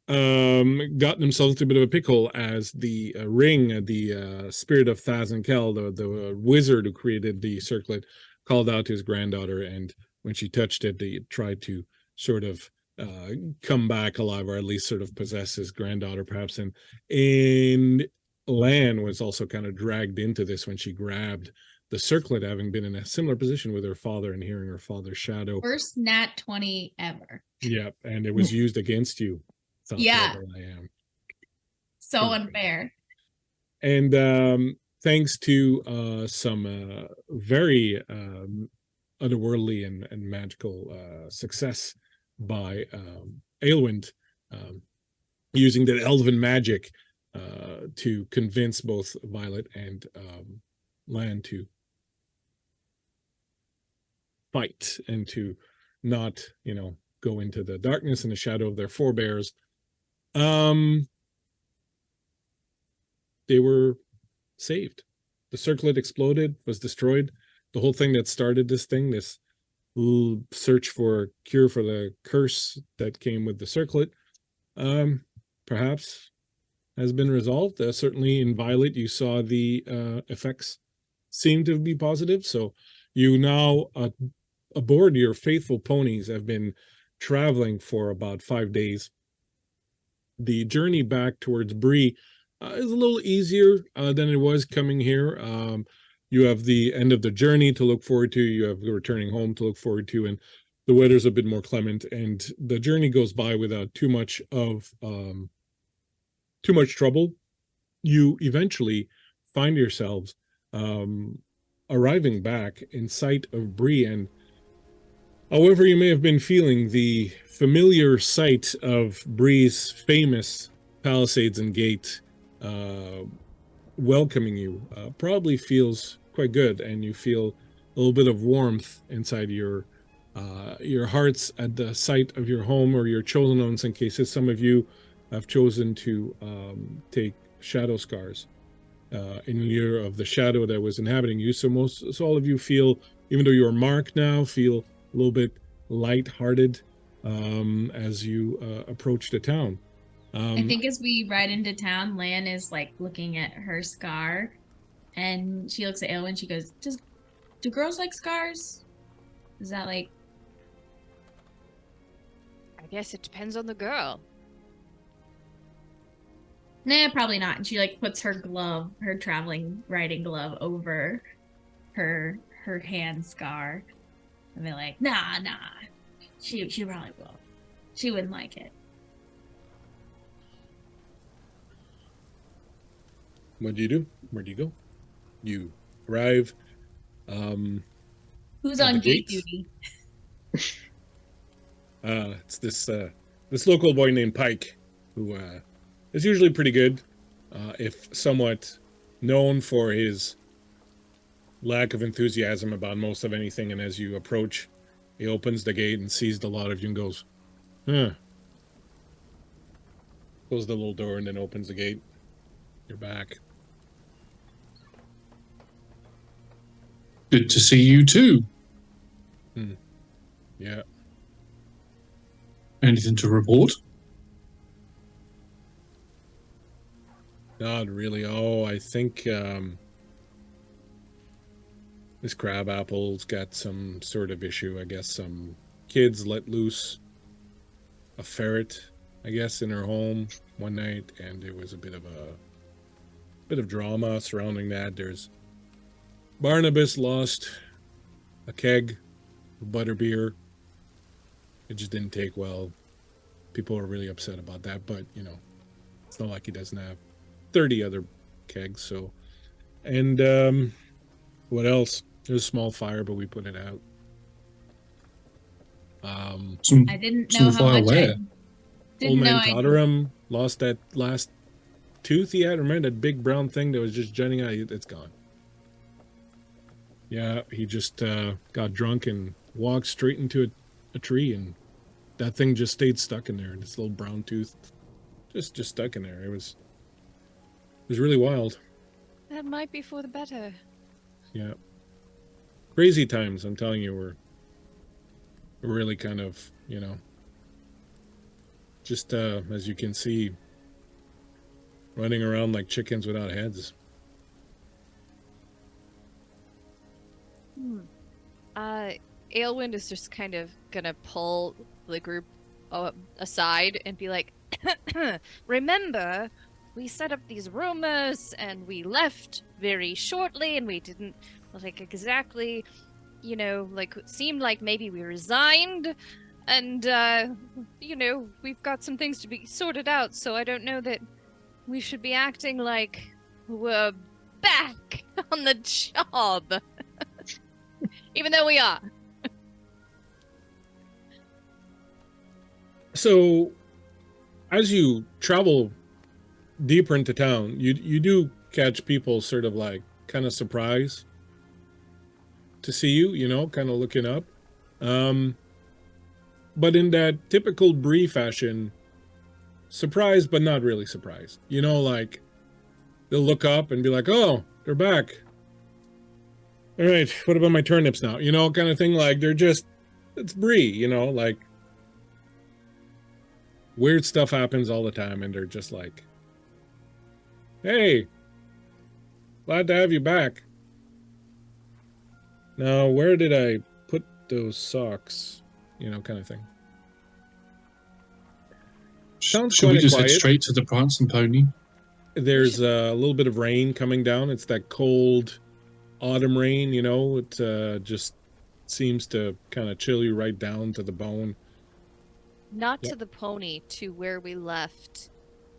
got themselves into a bit of a pickle as the ring, the spirit of Thaz and Kel, the wizard who created the circlet, called out to his granddaughter, and when she touched it, they tried to sort of come back alive, or at least sort of possess his granddaughter, perhaps. And Lan was also kind of dragged into this when she grabbed the circlet, having been in a similar position with her father and hearing her father's shadow. First nat 20 ever. Yeah, and it was used against you. That's how Yeah. clever I am. So unfair. And thanks to some very otherworldly and magical success by Aelwind, using that elven magic to convince both Violet and Lan to fight and to not, go into the darkness and the shadow of their forebears. They were saved. The circlet exploded, was destroyed. The whole thing that started this thing, this search for a cure for the curse that came with the circlet, perhaps has been resolved. Certainly in Violet, you saw the effects seem to be positive. So you now, aboard your faithful ponies, have been traveling for about 5 days. The journey back towards Bree is a little easier than it was coming here. You have the end of the journey to look forward to. You have the returning home to look forward to, and the weather's a bit more clement. And the journey goes by without too much trouble. You eventually find yourselves arriving back in sight of Bree, and however you may have been feeling, the familiar sight of Bree's famous palisades and gate welcoming you probably feels quite good, and you feel a little bit of warmth inside your hearts at the sight of your home or your chosen ones, in cases some of you have chosen to take shadow scars in lieu of the shadow that was inhabiting you. So all of you feel, even though you are marked now, feel a little bit light-hearted as you approach the town. I think as we ride into town, Lan is like looking at her scar, and she looks at Aelwind. She goes, "Do girls like scars? Is that like?" I guess it depends on the girl. Nah, probably not. And she like puts her glove, her traveling riding glove, over her hand scar, and they're like, "Nah. She probably will. She wouldn't like it." What do you do? Where do you go? You arrive. Who's at on the gate gates. duty? It's this local boy named Pike, who is usually pretty good, if somewhat known for his lack of enthusiasm about most of anything. And as you approach, he opens the gate and sees the lot of you and goes, "Huh." Closes the little door and then opens the gate. You're back. Good to see you too. Yeah. Anything to report? Not really. Oh, I think this crab apple's got some sort of issue. I guess some kids let loose a ferret, I guess, in her home one night, and there was a bit of drama surrounding that. There's Barnabas lost a keg of butterbeer. It just didn't take well. People are really upset about that, but it's not like he doesn't have 30 other kegs. So, and what else? There's a small fire, but we put it out. I didn't know how much. I didn't Old know. man Totterum lost that last tooth he had. Remember that big brown thing that was just jutting out? It's gone. Yeah, he just got drunk and walked straight into a tree, and that thing just stayed stuck in there. This little brown tooth, just stuck in there. It was really wild. That might be for the better. Yeah, crazy times. I'm telling you, we're really kind of, just as you can see, running around like chickens without heads. Aelwind is just kind of gonna pull the group aside and be like, remember, we set up these rumors and we left very shortly and we didn't exactly, seemed like maybe we resigned and, we've got some things to be sorted out, so I don't know that we should be acting like we're back on the job. Even though we are. So, as you travel deeper into town, you do catch people sort of like kind of surprised to see you, kind of looking up. But in that typical Bree fashion, surprised but not really surprised. Like they'll look up and be like, "Oh, they're back. All right, what about my turnips now?" Kind of thing. Like it's Bree, like weird stuff happens all the time, and they're just like, "Hey, glad to have you back. Now, where did I put those socks?" Kind of thing. Sounds Should we quite just head quiet. straight to the prancing pony? There's a little bit of rain coming down. It's that cold autumn rain, it just seems to kind of chill you right down to the bone. Not to the pony, to where we left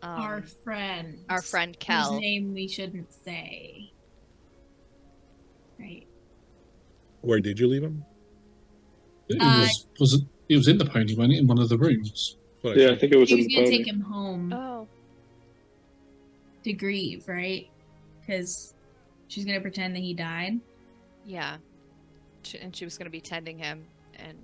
Our friend Kel. whose name we shouldn't say. Right. Where did you leave him? It was in the pony, wasn't it? In one of the rooms. Yeah, I think it was He in was the gonna pony. take him home Oh. to grieve, right? Because she's gonna pretend that he died. Yeah. And she was going to be tending him, and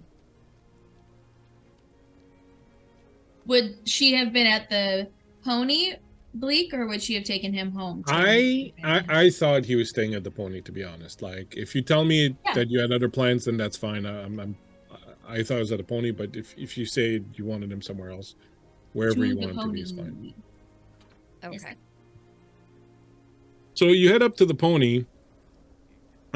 Would she have been at the pony, Bleak, or would she have taken him home? I thought he was staying at the pony, to be honest. Like, if you tell me that you had other plans, then that's fine. I thought it was at a pony, but if you say you wanted him somewhere else, wherever you want him to be is fine. okay. So you head up to the pony.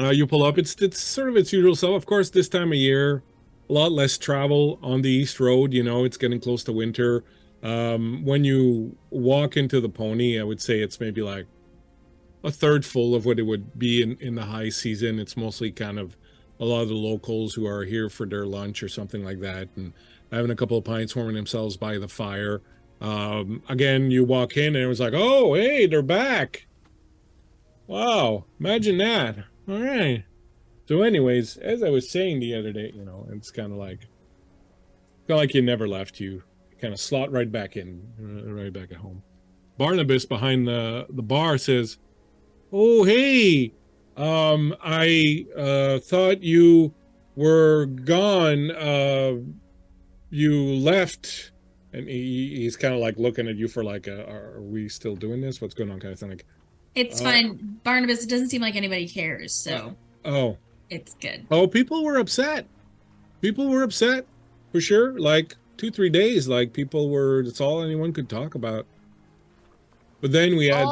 You pull up. It's sort of its usual self. Of course, this time of year, a lot less travel on the East Road. It's getting close to winter. When you walk into the pony, I would say it's maybe like a third full of what it would be in the high season. It's mostly kind of a lot of the locals who are here for their lunch or something like that, and having a couple of pints, warming themselves by the fire. Again, you walk in and it was like, "Oh, hey, they're back. Wow, imagine that." All right. So anyways, as I was saying the other day, it's kind of like you never left. You kind of slot right back in, right back at home. Barnabas behind the bar says, "Oh, hey, I thought you were gone. You left." And he's kind of like looking at you for like, "Are we still doing this? What's going on?" kind of thing. Like, It's fine, Barnabas. It doesn't seem like anybody cares, so oh, it's good. Oh, people were upset. People were upset for sure. Like 2-3 days, like people were. That's all anyone could talk about. But then we had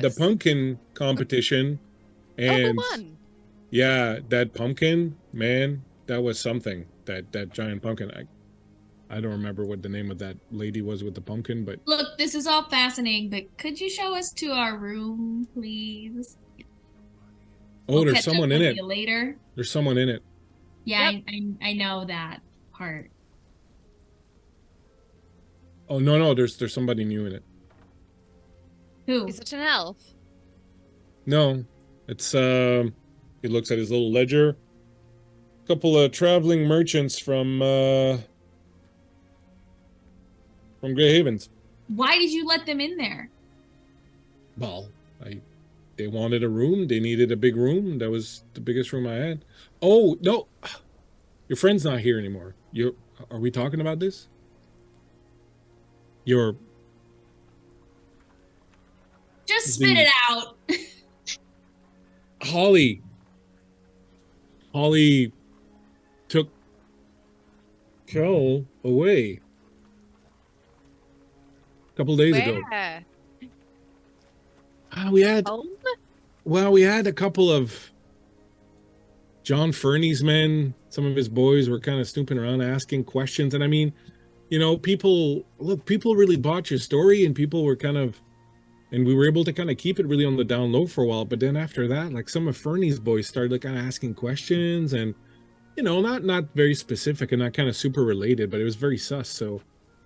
the pumpkin competition, and yeah, that pumpkin, man, that was something. That giant pumpkin. I don't remember what the name of that lady was with the pumpkin, but Look, this is all fascinating, but could you show us to our room, please? oh, there's someone in it. Later. There's someone in it. Yeah, yep. I know that part. Oh no, there's somebody new in it. Who? Is it an elf? No, it's he looks at his little ledger. A couple of traveling merchants from Grey Havens. Why did you let them in there? Well, they wanted a room. They needed a big room. That was the biggest room I had. Oh no, your friend's not here anymore. Are we talking about this? Just spit it out. Holly. Holly took Kel away a couple days ago. Where? We had Home? we had a couple of John Fernie's men. Some of his boys were kind of snooping around, asking questions, and I mean, you know, people really bought your story, and people were and we were able to kind of keep it really on the down low for a while. But then after that, like some of Fernie's boys started like kind of asking questions, and you know, not very specific and not kind of super related, but it was very sus. So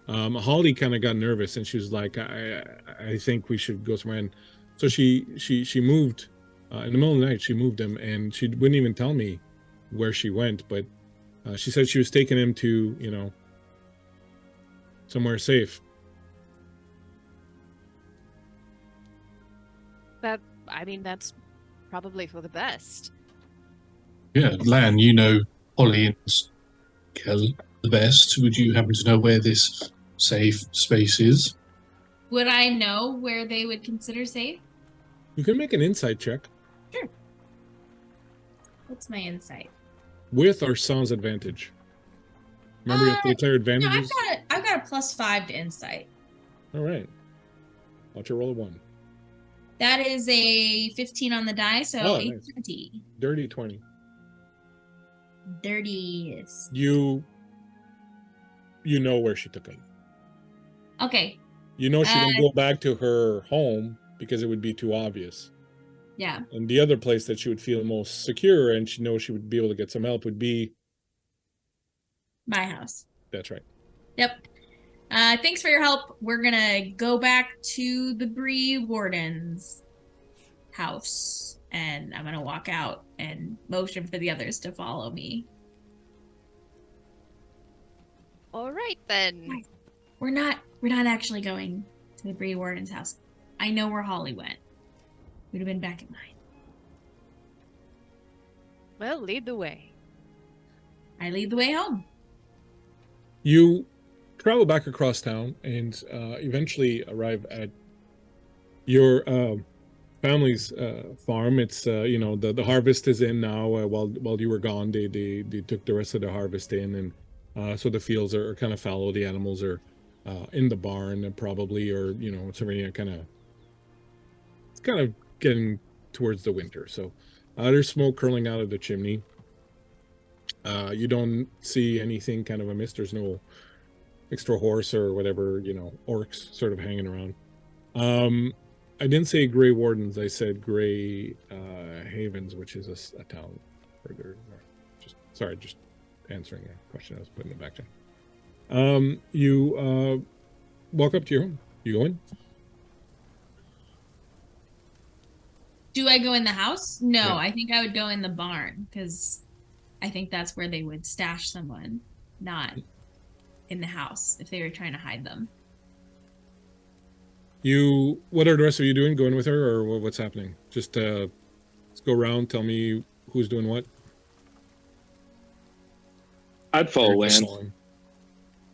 Holly kind of got nervous, and she was like, I think we should go somewhere. And so she moved in the middle of the night. She moved him, and she wouldn't even tell me where she went, but she said she was taking him to, you know, somewhere safe. I mean, that's probably for the best. Yeah, Lan, you know Holly and Kel the best. Would you happen to know where this safe space is? Would I know where they would consider safe? You can make an insight check Sure. What's my insight? with or sans advantage. Remember, you have to declare No, advantages. I've got a +5 to insight. All right. I'll you roll a 1. That is a 15 on the die, so Oh, a nice. 20. Dirty 20. Dirtiest. You know where she took him. Okay. You know she didn't go back to her home because it would be too obvious. Yeah. And the other place that she would feel most secure and she knows she would be able to get some help would be... My house. That's right. Yep. Thanks for your help. We're gonna go back to the Bree Warden's house, and I'm gonna walk out and motion for the others to follow me. All right then. We're not actually going to the Bree Warden's house. I know where Holly went. We'd have been back at mine. Well, lead the way. I lead the way home. You travel back across town and eventually arrive at your family's farm. It's you know, the harvest is in now. While you were gone, they took the rest of the harvest in, and so the fields are kind of fallow. The animals are in the barn probably, or you know, it's already it's kind of getting towards the winter. So there's smoke curling out of the chimney. You don't see anything kind of amiss. There's no extra horse or whatever, you know, orcs sort of hanging around. I didn't say Grey Wardens. I said Grey Havens, which is a town further north. Just answering a question I was putting in the back channel. You walk up to your home. You go in. Do I go in the house? No, Yeah. I think I would go in the barn because I think that's where they would stash someone, not in the house if they were trying to hide them. What are the rest of you doing? Going with her, or what's happening? Just let's go around. Tell me who's doing what. I'd follow Or just Lan. following.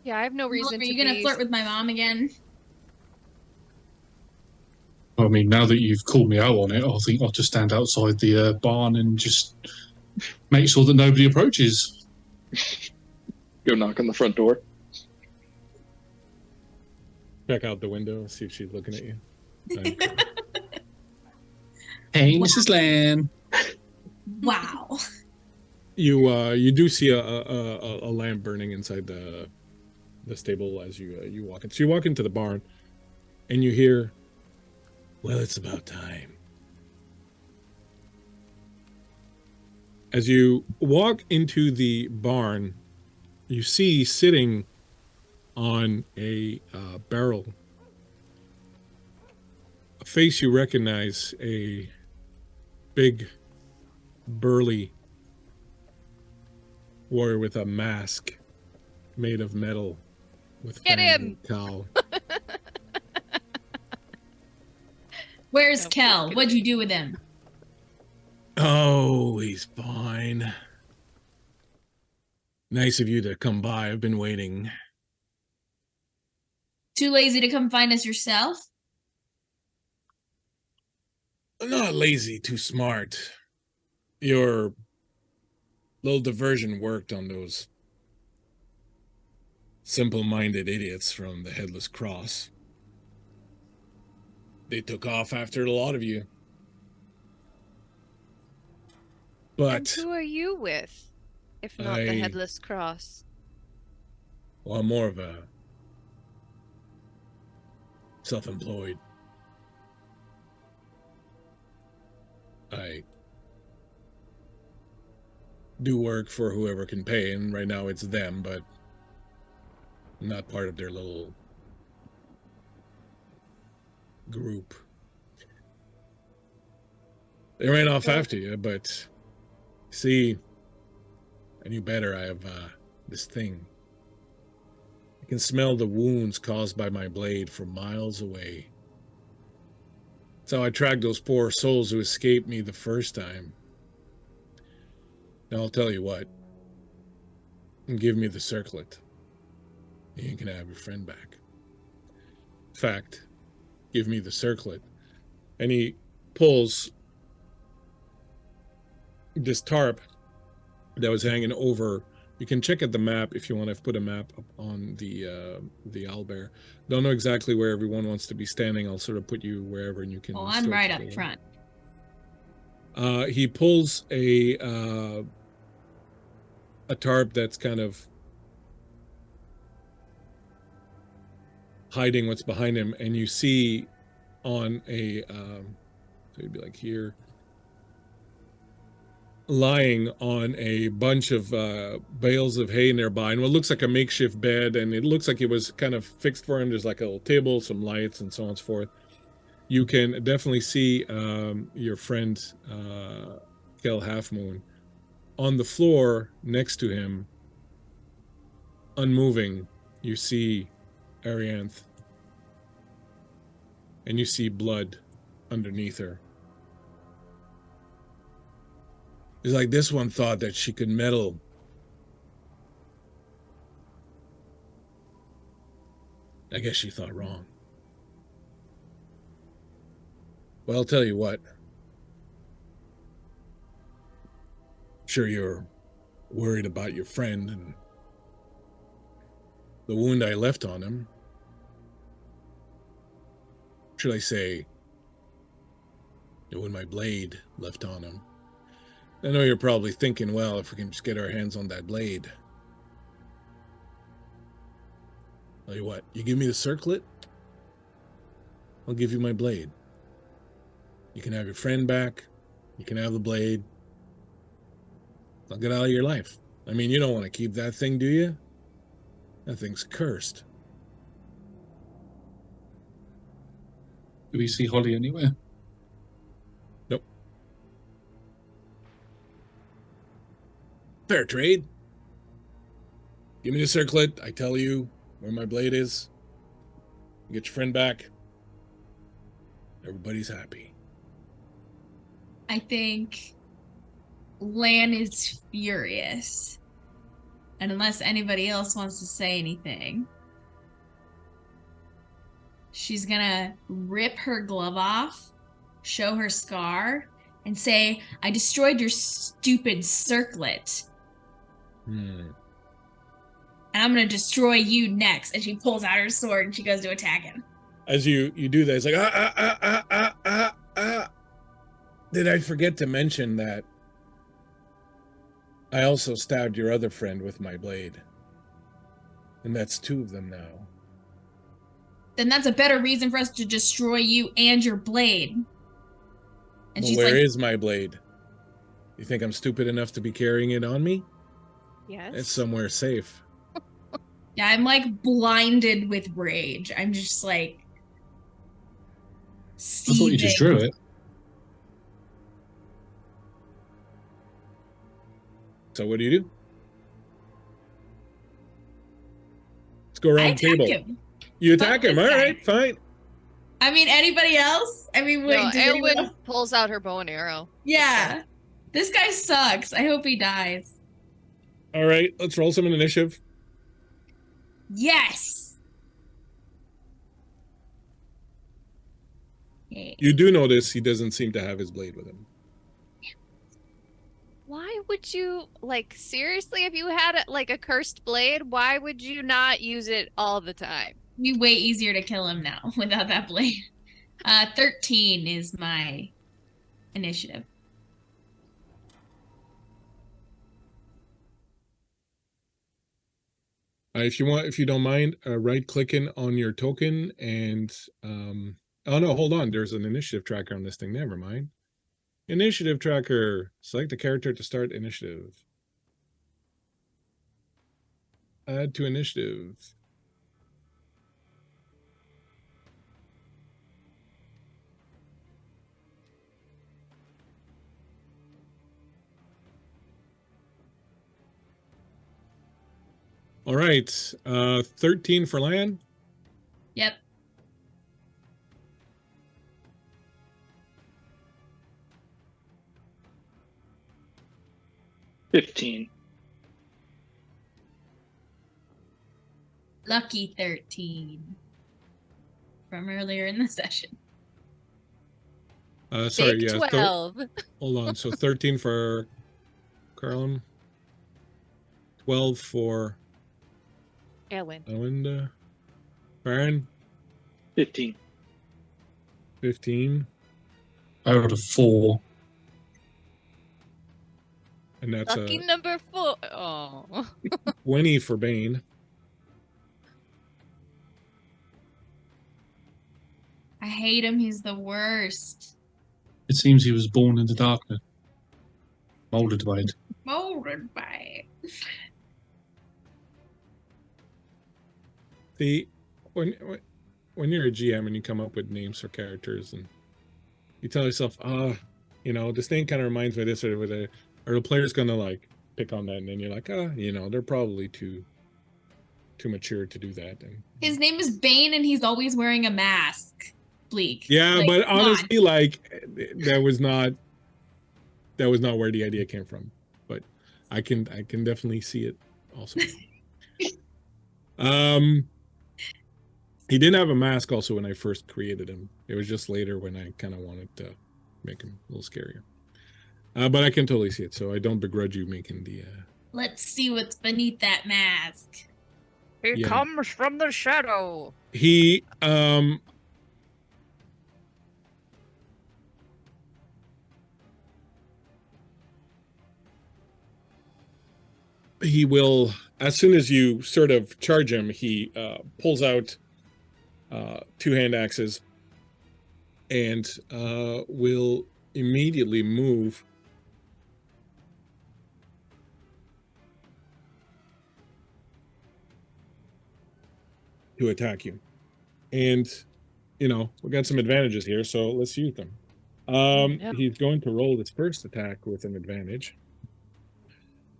Yeah, I have no reason Are to you gonna be... flirt with my mom again? I mean, now that you've called me out on it, I think I'll just stand outside the barn and just make sure that nobody approaches. Go knock on the front door. Check out the window, see if she's looking at you. Hey, Mrs. Lan. Wow. You do see a lamp burning inside the stable as you walk in. So you walk into the barn, and you hear, "Well, it's about time." As you walk into the barn, you see sitting on a barrel a face you recognize, a big, burly warrior with a mask made of metal with Get fangs him! and cowl. Where's No, Kel? please, What'd you do with him? Oh, he's fine. Nice of you to come by. I've been waiting. Too lazy to come find us yourself? I'm not lazy, too smart. Your little diversion worked on those simple-minded idiots from the Headless Cross. They took off after a lot of you. And But, who are you with, if not the I- Headless Cross? well, I'm more of a self-employed. I do work for whoever can pay, and right now it's them, but I'm not part of their little group. They ran off after you, but see, I knew better. I have this thing. I can smell the wounds caused by my blade from miles away. That's how I tracked those poor souls who escaped me the first time. Now I'll tell you what. Give me the circlet. You can have your friend back. In fact, give me the circlet. And he pulls this tarp that was hanging over. You can check at the map if you want to put a map up on the Owlbear. Don't know exactly where everyone wants to be standing. I'll sort of put you wherever, and you can. Oh, I'm start right to up go. front. He pulls a tarp that's kind of hiding what's behind him, and you see on a so it'd be like here, lying on a bunch of bales of hay nearby, and what looks like a makeshift bed, and it looks like it was kind of fixed for him. There's like a little table, some lights, and so on and so forth. You can definitely see your friend Kel Halfmoon on the floor next to him, unmoving. You see Arianth, and you see blood underneath her. It's like this one thought that she could meddle. I guess she thought wrong. Well, I'll tell you what. Sure, you're worried about your friend and the wound I left on him. Should I say, the wound my blade left on him? I know you're probably thinking, well, if we can just get our hands on that blade. Tell you what, you give me the circlet, I'll give you my blade. You can have your friend back, you can have the blade. I'll get out of your life. I mean, you don't want to keep that thing, do you? That thing's cursed. Do we see Holly anywhere? Nope. Fair trade. Give me the circlet, I tell you where my blade is. You get your friend back. Everybody's happy. I think Lan is furious. And unless anybody else wants to say anything, she's gonna rip her glove off, show her scar, and say, I destroyed your stupid circlet. And I'm gonna destroy you next. And she pulls out her sword and she goes to attack him. As you do that, it's like, Did I forget to mention that I also stabbed your other friend with my blade? And that's 2 of them now. Then that's a better reason for us to destroy you and your blade. And Well, she's where like, is my blade? You think I'm stupid enough to be carrying it on me? Yes. It's somewhere safe. yeah, I'm like blinded with rage. I'm just like I thought you just drew it. So what do you do? Let's go around the table. him. You Fuck attack him. this All guy. right, fine. I mean, anybody else? I mean, wait, No, does anyone Aelwyn else- pulls out her bow and arrow. Yeah. This guy sucks. I hope he dies. All right, let's roll some initiative. Yes. Yay. You do notice he doesn't seem to have his blade with him. Why would you, like, seriously, if you had like a cursed blade, why would you not use it all the time? Be way easier to kill him now without that blade. 13 is my initiative. If you don't mind, right clicking on your token and oh no, hold on. There's an initiative tracker on this thing. Never mind. Initiative tracker. Select the character to start initiative. Add to initiative. All right. 13 for Lan. Yep. $15. Lucky 13 from earlier in the session. Sorry, Big yeah. 12. Hold on. So 13 for Carlin. 12 for Ellen. Owen. Faron. 15. 15. I rolled a 4. And that's Lucky number 4. Oh. 20 for Bane. I hate him. He's the worst. It seems he was born in the darkness. Molded by it. Molded by it. See, when you're a GM and you come up with names for characters and you tell yourself, this thing kind of reminds me of this, or the player's gonna like pick on that, and then you're like, they're probably too mature to do that. And His name is Bane, and he's always wearing a mask. Bleak. yeah, Like, but come on. honestly, like that was not where the idea came from. But I can definitely see it also. He didn't have a mask also when I first created him. It was just later when I kind of wanted to make him a little scarier. But I can totally see it, so I don't begrudge you making the Let's see what's beneath that mask. He Yeah. comes from the shadow. he he will, as soon as you sort of charge him, he pulls out 2 hand axes and will immediately move to attack you. And we got some advantages here, so let's use them. He's going to roll his first attack with an advantage.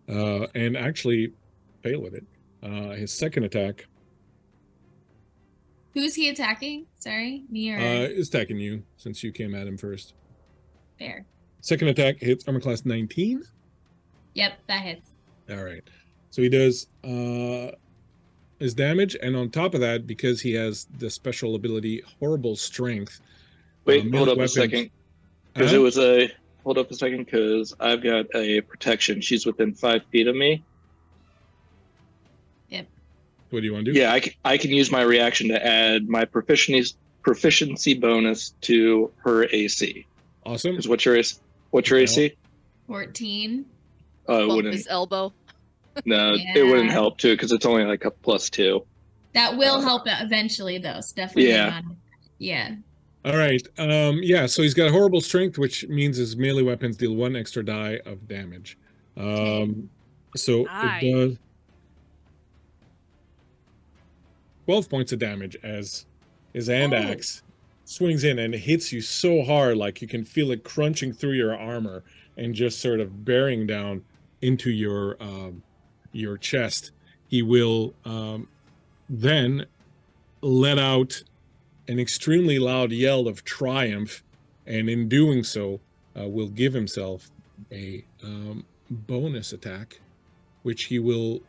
And actually fail with it. His second attack Who's he attacking? Sorry, me or is attacking you since you came at him first. Fair? Second attack hits armor class 19. Yep, that hits. All right. So he does his damage, and on top of that, because he has the special ability Horrible Strength. Wait, hold melee up a weapons- second. Because it was hold up a second, because I've got a protection. She's within 5 feet of me. What do you want to do? Yeah, I can use my reaction to add my proficiency bonus to her AC. Awesome. Because what's your AC? 14. It Bump wouldn't. his elbow. No, Yeah. it wouldn't help too, because it's only like a +2. That will help eventually, though. It's definitely Yeah. not. Yeah. All right. Yeah, so he's got Horrible Strength, which means his melee weapons deal 1 extra die of damage. So Nice. it does 12 points of damage as his hand axe swings in and hits you so hard, like you can feel it crunching through your armor and just sort of bearing down into your chest. He will then let out an extremely loud yell of triumph, and in doing so, will give himself a bonus attack, which he will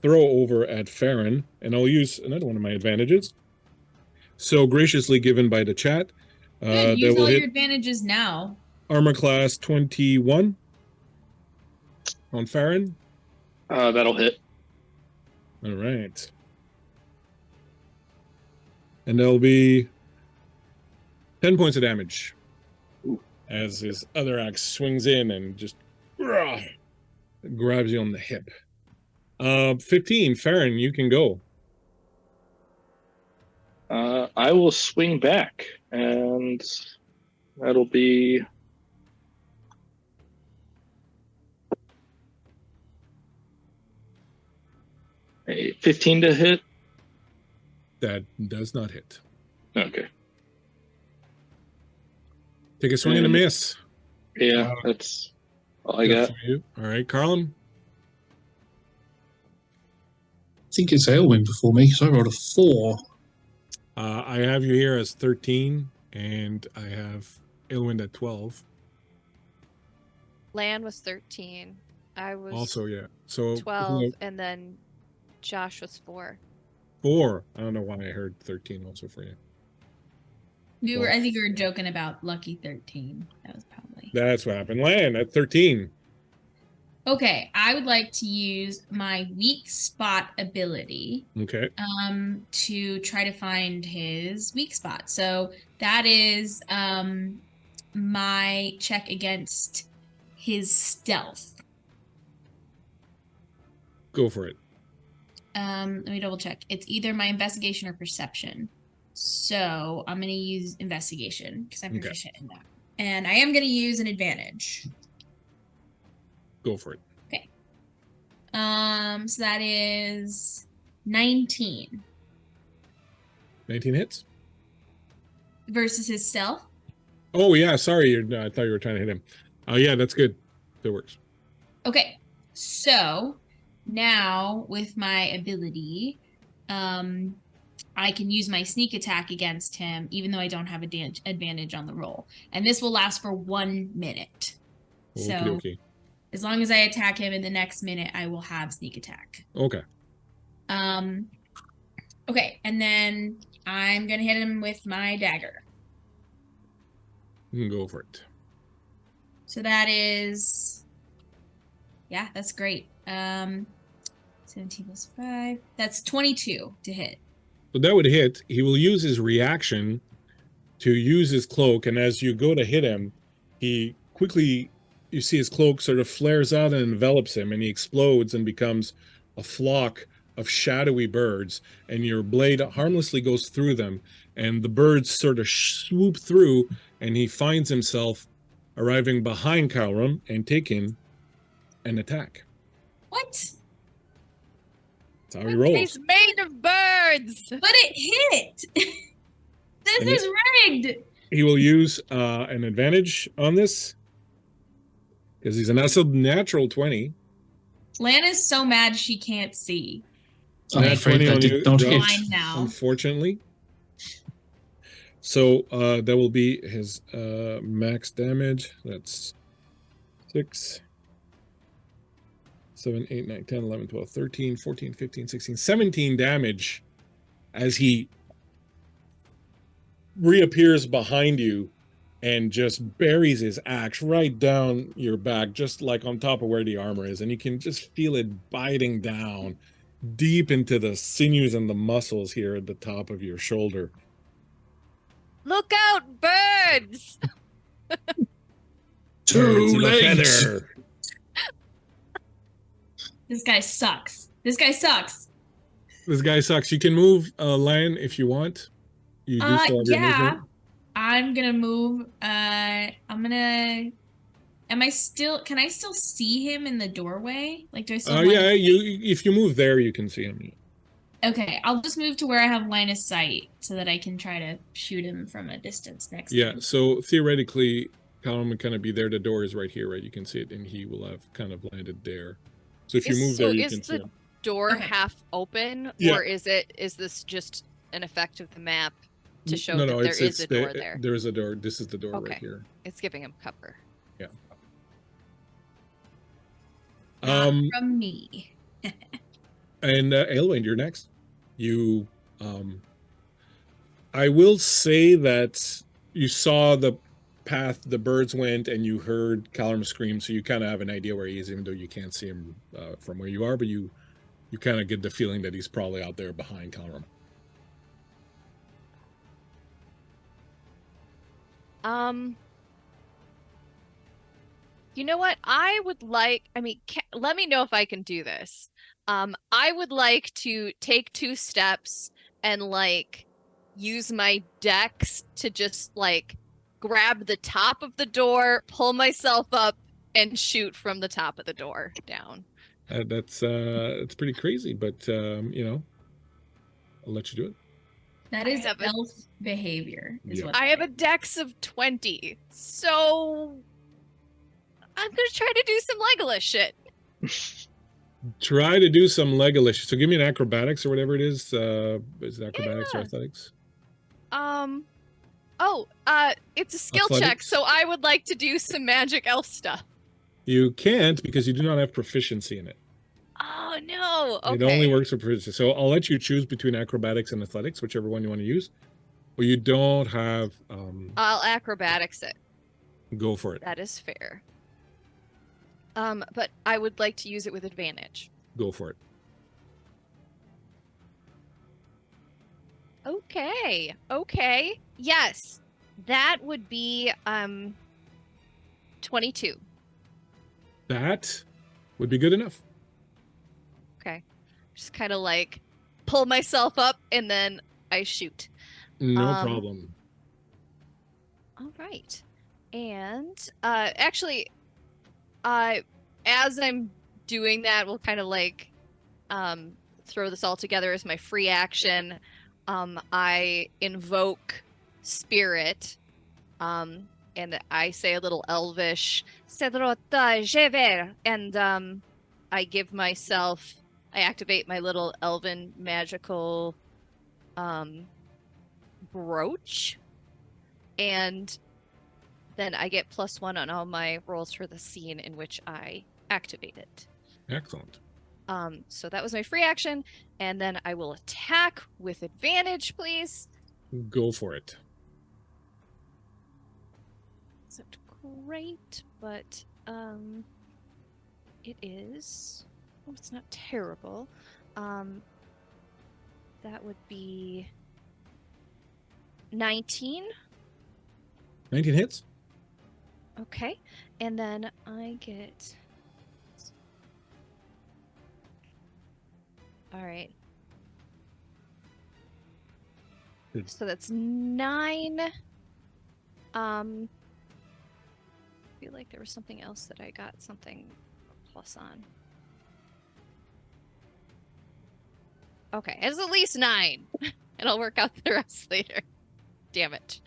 throw over at Faron, and I'll use another one of my advantages. So graciously given by the chat. Good. That Use will all hit. your advantages now. Armor class 21 on Faron. That'll hit. All right. And there'll be 10 points of damage. Ooh. As his other axe swings in and just grabs you on the hip. 15, Faron, you can go. I will swing back, and that'll be a 15 to hit. That does not hit. Okay. Take a swing and a miss. Yeah, that's all I Good got. for you. All right, Carlin. I think it's Aelwyn before me because I rolled a 4. I have you here as 13, and I have Ilwind at 12. Lan was 13. I was Also, yeah. So 12, and then Josh was 4. 4. I don't know why I heard 13 also for you. I think we were joking about Lucky 13. That was probably. That's what happened. Lan at 13. Okay, I would like to use my weak spot ability Okay. to try to find his weak spot. So that is my check against his stealth. Go for it. Let me double check. It's either my investigation or perception. So I'm going to use investigation because I'm proficient in that. And I am going to use an advantage. Go for it. Okay. So that is 19 19 hits. versus his stealth. Oh, yeah. Sorry. I thought you were trying to hit him. Oh, yeah. That's good. That works. Okay. So now with my ability, I can use my sneak attack against him, even though I don't have advantage on the roll. And this will last for 1 minute. So Okey-dokey. as long as I attack him in the next minute, I will have sneak attack. Okay. Okay, and then I'm gonna hit him with my dagger. You can go for it. So that is, yeah, that's great. 17 plus 5. That's 22 to hit. So that would hit. He will use his reaction to use his cloak, and as you go to hit him, he quickly, you see his cloak sort of flares out and envelops him, and he explodes and becomes a flock of shadowy birds, and your blade harmlessly goes through them, and the birds sort of swoop through, and he finds himself arriving behind Calrum and taking an attack. What? That's how he rolls. He's made of birds. But it hit! This And is rigged! He will use an advantage on this because he's a natural 20. Lana's so mad she can't see. I'm Nat afraid 20 that on did you, not Josh. hit. Blind now. Unfortunately. So that will be his max damage. That's 6, 7, 8, 9, 10, 11, 12, 13, 14, 15, 16, 17 damage as he reappears behind you and just buries his axe right down your back, just like on top of where the armor is. And you can just feel it biting down deep into the sinews and the muscles here at the top of your shoulder. Look out, birds! Birds Too of a late. feather. This guy sucks. This guy sucks. This guy sucks. You can move Lion if you want. You do still have your Yeah. movement. I'm gonna move. Can I still see him in the doorway? Like, do I still have line Yeah, of sight? if you move there, you can see him. Okay, I'll just move to where I have line of sight so that I can try to shoot him from a distance next Yeah, time. so theoretically, Callum would kind of be there. The door is right here, right? You can see it, and he will have kind of landed there. So if you move there, you can see him. Door Okay. half open, Yeah. or is this just an effect of the map to show No, that no, there it's is a door there? There is a door. This is the door Okay. right here. It's giving him cover. Yeah. Not from me. And Aelwyn, you're next. You, I will say that you saw path the birds went, and you heard Callum scream, so you kind of have an idea where he is, even though you can't see him from where you are, but you kind of get the feeling that he's probably out there behind Callum. You know what? I would like, let me know if I can do this. I would like to take 2 steps and like use my dex to just like grab the top of the door, pull myself up, and shoot from the top of the door down. That's pretty crazy, but you know, I'll let you do it. That I is have a- elf behavior. Is Yeah. what I have a dex of 20, so I'm gonna try to do some Legolas shit. Try to do some Legolas. So give me an acrobatics or whatever it is. Is it acrobatics or Yeah. athletics? It's a skill check, Athletics? so I would like to do some magic elf stuff. You can't because you do not have proficiency in it. Oh no. Okay. It only works for proficiency. So I'll let you choose between acrobatics and athletics, whichever one you want to use. Well, you don't have. I'll acrobatics it. Go for it. That is fair. But I would like to use it with advantage. Go for it. Okay. Okay. Yes. That would be 22. That would be good enough. Okay. Just kind of like pull myself up and then I shoot. No Um, problem. All right. And actually as I'm doing that, we'll kind of like throw this all together as my free action. I invoke spirit, and I say a little elvish, "Sedrota jever," and I activate my little elven magical brooch, and then I get +1 on all my rolls for the scene in which I activate it. Excellent. So that was my free action, and then I will attack with advantage, please. Go for it. Isn't great, but it is. Oh, it's not terrible. That would be 19. 19 hits. Okay, and then I get. All right. Good. So that's 9. I feel like there was something else that I got something plus on. Okay, it's at least 9, and I'll work out the rest later. Damn it. Did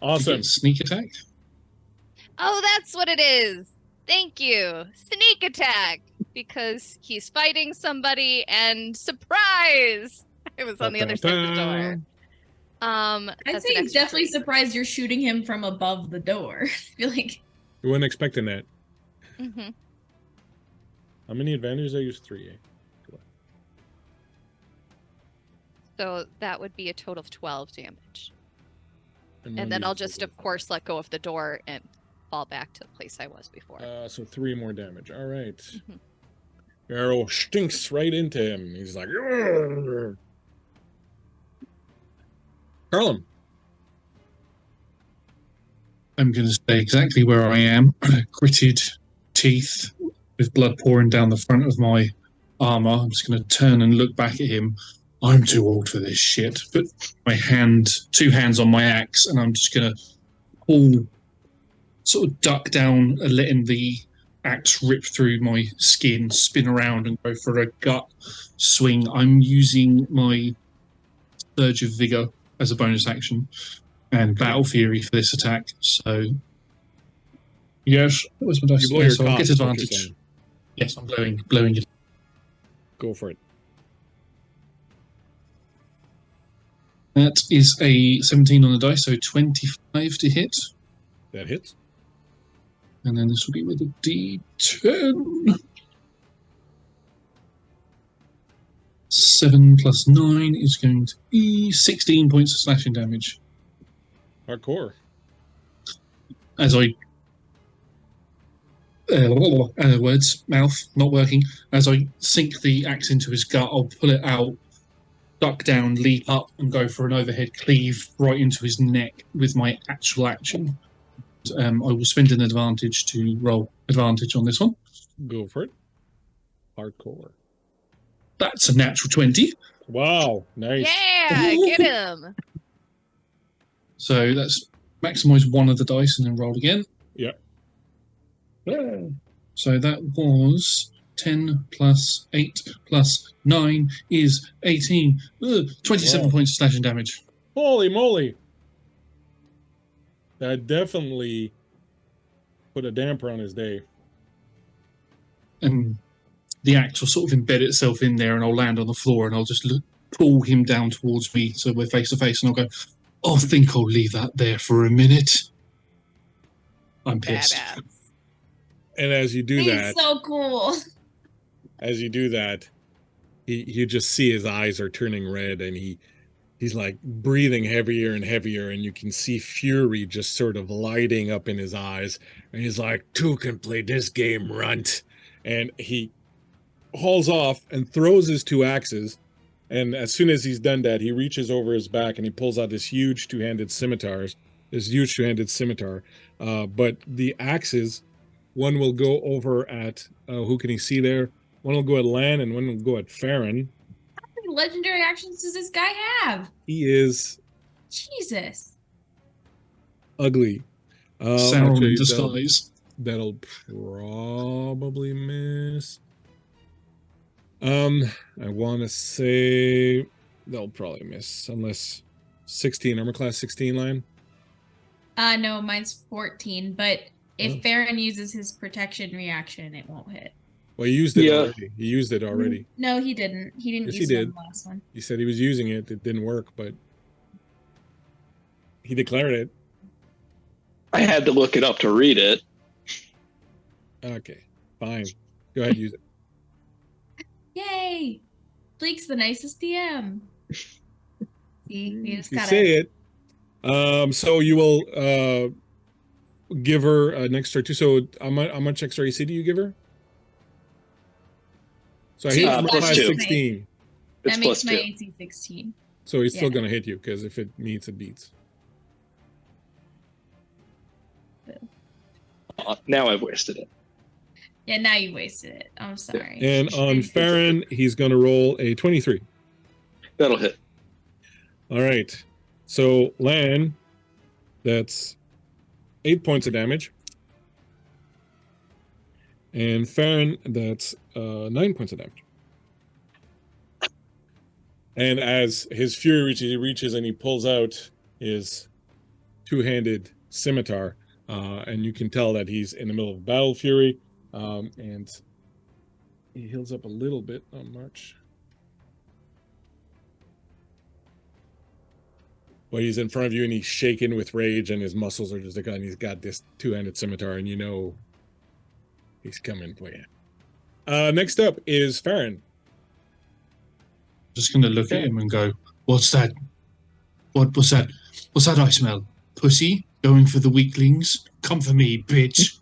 you Awesome. get sneak attack? Oh, that's what it is. Thank you. Sneak attack. Because he's fighting somebody and surprise! It was on the other side of the door. I'd That's say an he's extra definitely 3. surprised you're shooting him from above the door. I feel like You weren't expecting that. Mm-hmm. How many advantages? I use 3. So that would be a total of 12 damage. one And then I'll D4. just, of course, let go of the door and fall back to the place I was before. So 3 more damage. All right. Mhm. Arrow stinks right into him. He's like, "Argh." Carlum. I'm going to stay exactly where I am, gritted teeth with blood pouring down the front of my armor. I'm just going to turn and look back at him. I'm too old for this shit. Put my hand, 2 hands on my axe, and I'm just going to pull, sort of duck down, letting the axe rip through my skin, spin around, and go for a gut swing. I'm using my Surge of Vigor as a bonus action and Battle Fury for this attack. So, yes, that was my dice. You blow Yeah, your so I'll cock, get is what you're advantage. saying. Yes, I'm blowing it. Go for it. That is a 17 on the dice, so 25 to hit. That hits. And then this will be with a D10. 7 plus 9 is going to be 16 points of slashing damage. Hardcore. As I words, mouth not working. As I sink the axe into his gut, I'll pull it out, duck down, leap up, and go for an overhead cleave right into his neck with my actual action. I will spend an advantage to roll advantage on this one. Go for it. Hardcore. That's a natural 20. Wow. Nice. Yeah, get him. So that's maximize one of the dice and then roll again. Yep. So that was 10 plus 8 plus 9 is 18. 27 Wow. points of slashing damage. Holy moly. That definitely put a damper on his day. And the axe will sort of embed itself in there and I'll land on the floor and I'll just pull him down towards me so we're face to face and I'll go, I think I'll leave that there for a minute. I'm pissed. Badass. And as you do He's that, so cool. as you do that, you just see his eyes are turning red and he's like breathing heavier and heavier, and you can see fury just sort of lighting up in his eyes. And he's like, "Two can play this game, runt." And he hauls off and throws his two axes. And as soon as he's done that, he reaches over his back and he pulls out this huge two-handed scimitar. But the axes, one will go over at, who can he see there? One will go at Lan and one will go at Faron. How many legendary actions does this guy have? He is Jesus. ugly. Sauron Actually, in disguise. that'll probably miss. I want to say they'll probably miss unless 16 armor class 16 line. No, mine's 14, but if Oh. Faron uses his protection reaction, it won't hit. Well, he used it Yeah. already. He used it already. No, he didn't. He didn't Yes, he use it on did. the last one. He said he was using it. It didn't work, but he declared it. I had to look it up to read it. Okay, fine. Go ahead, use it. Yay! Bleak's the nicest DM. See, we just You gotta. say it. So you will give her an extra 2. So how much extra AC do you give her? So I hit Two plus plus 2. 16. It's That plus makes my 2. AC 16. So he's still Yeah. gonna hit you because if it meets, it beats. Now I've wasted it. Yeah, now you wasted it. I'm sorry. And on Faron, he's gonna roll a 23. That'll hit. All right. So Lan, that's 8 points of damage. And Faron, that's 9 points of damage. And as his fury reaches, he reaches and he pulls out his two-handed scimitar. And you can tell that he's in the middle of battle fury. And he heals up a little bit on March. But he's in front of you and he's shaking with rage and his muscles are just like, and he's got this two-handed scimitar and you know he's coming for you. Next up is Faron. Just gonna look at him and go, what's that? What's that? What's that I smell? Pussy? Going for the weaklings? Come for me, bitch.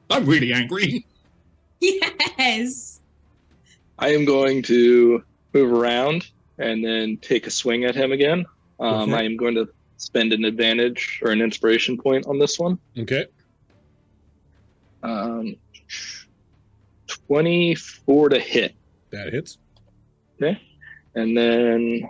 I'm really angry. Yes. I am going to move around and then take a swing at him again. Okay. I am going to spend an advantage or an inspiration point on this one. Okay. 24 to hit. That hits. Okay. And then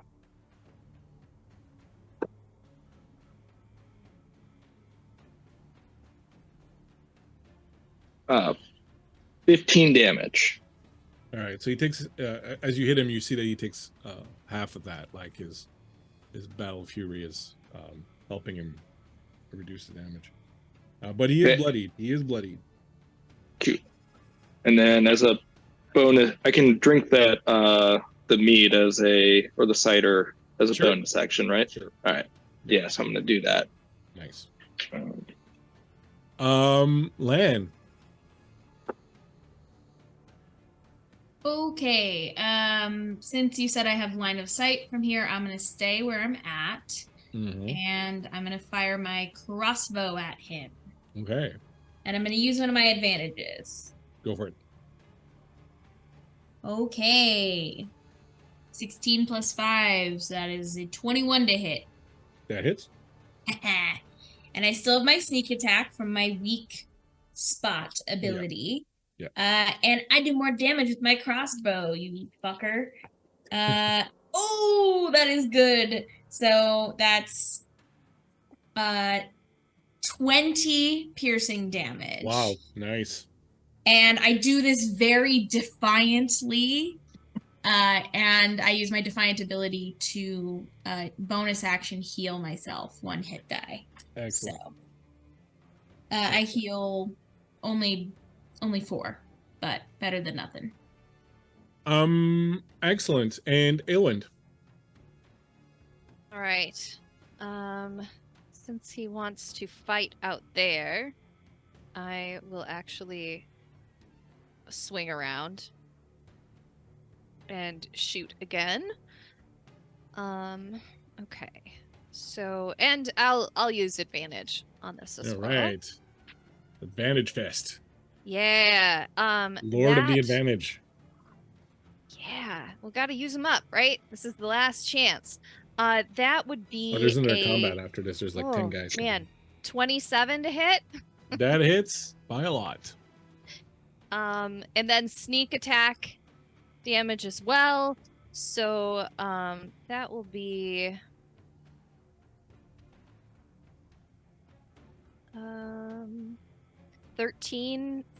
15 damage. All right. So he takes, as you hit him, you see that he takes half of that. Like his battle fury is helping him reduce the damage. But he is Okay. bloodied. He is bloodied. Cute. And then as a bonus, I can drink that the mead as a, or the cider as a Sure. bonus action, right? Sure. All right. Yeah, so I'm going to do that. Nice. Um, Lan. Okay. Since you said I have line of sight from here, I'm gonna stay where I'm at. Mhm. and I'm going to fire my crossbow at him. Okay, And I'm going to use one of my advantages. go for it. Okay. 16 plus 5, so that is a 21 to hit. That hits. And I still have my sneak attack from my weak spot ability. Yeah. And I do more damage with my crossbow, you fucker. Oh, that is good. So that's 20 piercing damage. Wow, nice. And I do this very defiantly. And I use my defiant ability to bonus action heal myself 1 hit die. Excellent. So I heal only 4, but better than nothing. Excellent. And Aelwind. All right. Since he wants to fight out there, I will actually swing around and shoot again. Okay. So, and I'll use advantage on this as All well. right. Advantage fest. Yeah. Lord of the that- advantage. Yeah. Well, got to use them up, right? This is the last chance. That would be But isn't there combat after this? There's like 10 oh, guys. Man, 27 to hit. That hits by a lot. And then sneak attack damage as well. So that will be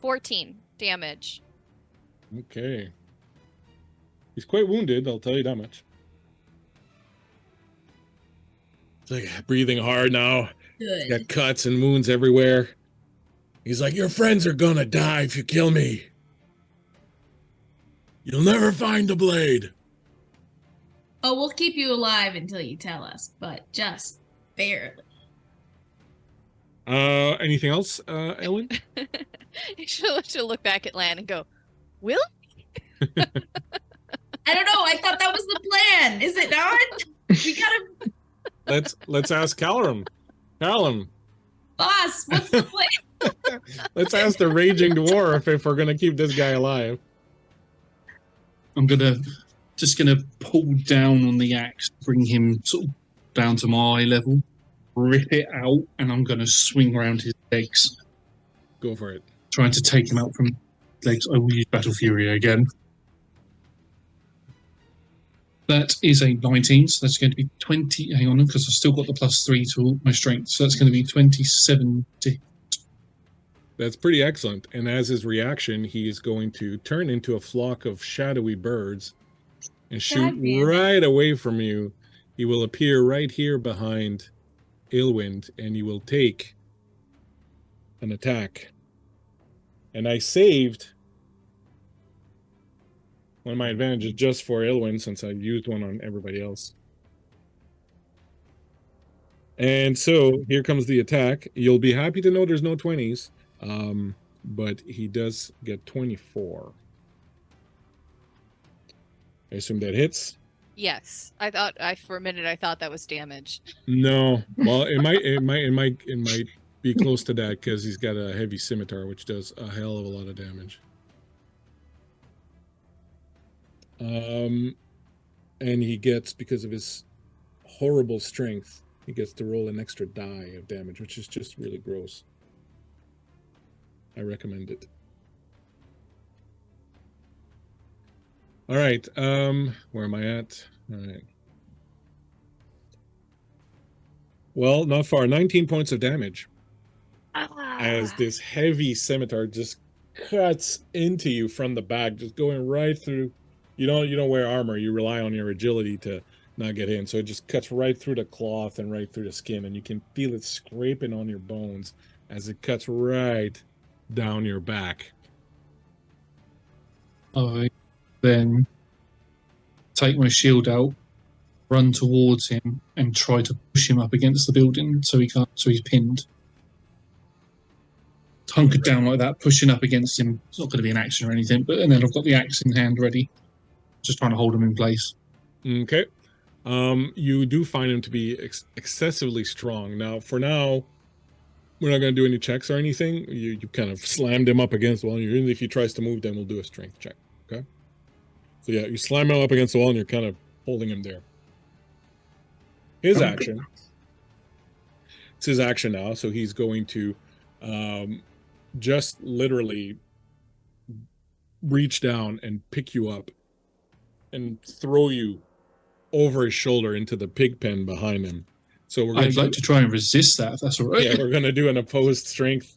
14 damage. Okay. He's quite wounded, I'll tell you that much. It's like breathing hard now. He's Good. got cuts and wounds everywhere. He's like, your friends are gonna die if you kill me. You'll never find the blade. Oh, we'll keep you alive until you tell us, but just barely. Anything else, Ellen? She'll look back at Lan and go, Will? I don't know. I thought that was the plan. Is it not? We gotta. Let's ask Callum. Callum, Boss, what's the plan? let's ask the raging dwarf if we're gonna keep this guy alive. I'm just gonna pull down on the axe, bring him sort of down to my level, rip it out, and I'm gonna swing around his legs, Go for it. trying to take him out from legs. I will use Battle Fury again. That is a 19, so that's going to be 20. Hang on, because I've still got the +3 to my strength, so that's going to be 27. That's pretty excellent. And as his reaction, he is going to turn into a flock of shadowy birds and shoot Goddamn. right away from you. He will appear right here behind Aelwind, and you will take an attack. And I saved one of my advantages just for Aelwind since I used one on everybody else. And so here comes the attack. You'll be happy to know there's no 20s. But he does get 24. I assume that hits. Yes. For a minute I thought that was damage. No. Well, it might be close to that because he's got a heavy scimitar, which does a hell of a lot of damage. And he gets, because of his horrible strength, he gets to roll an extra die of damage, which is just really gross. I recommend it. All right. Where am I at? All right. Well, not far. 19 points of damage as this heavy scimitar just cuts into you from the back, just going right through. You don't wear armor. You rely on your agility to not get in. So it just cuts right through the cloth and right through the skin, and you can feel it scraping on your bones as it cuts right down your back. I then take my shield out, run towards him, and try to push him up against the building so he's pinned. Hunkered down like that, pushing up against him. It's not going to be an action or anything, and then I've got the axe in hand ready, just trying to hold him in place. Okay. You do find him to be excessively strong. Now, for now, we're not going to do any checks or anything. You kind of slammed him up against the wall. And if he tries to move, then we'll do a strength check. Okay. So yeah, you slam him up against the wall, and you're kind of holding him there. His action. It's his action now, so he's going to just literally reach down and pick you up and throw you over his shoulder into the pig pen behind him. So I'd like to try and resist that, if that's all right. Yeah, we're going to do an opposed strength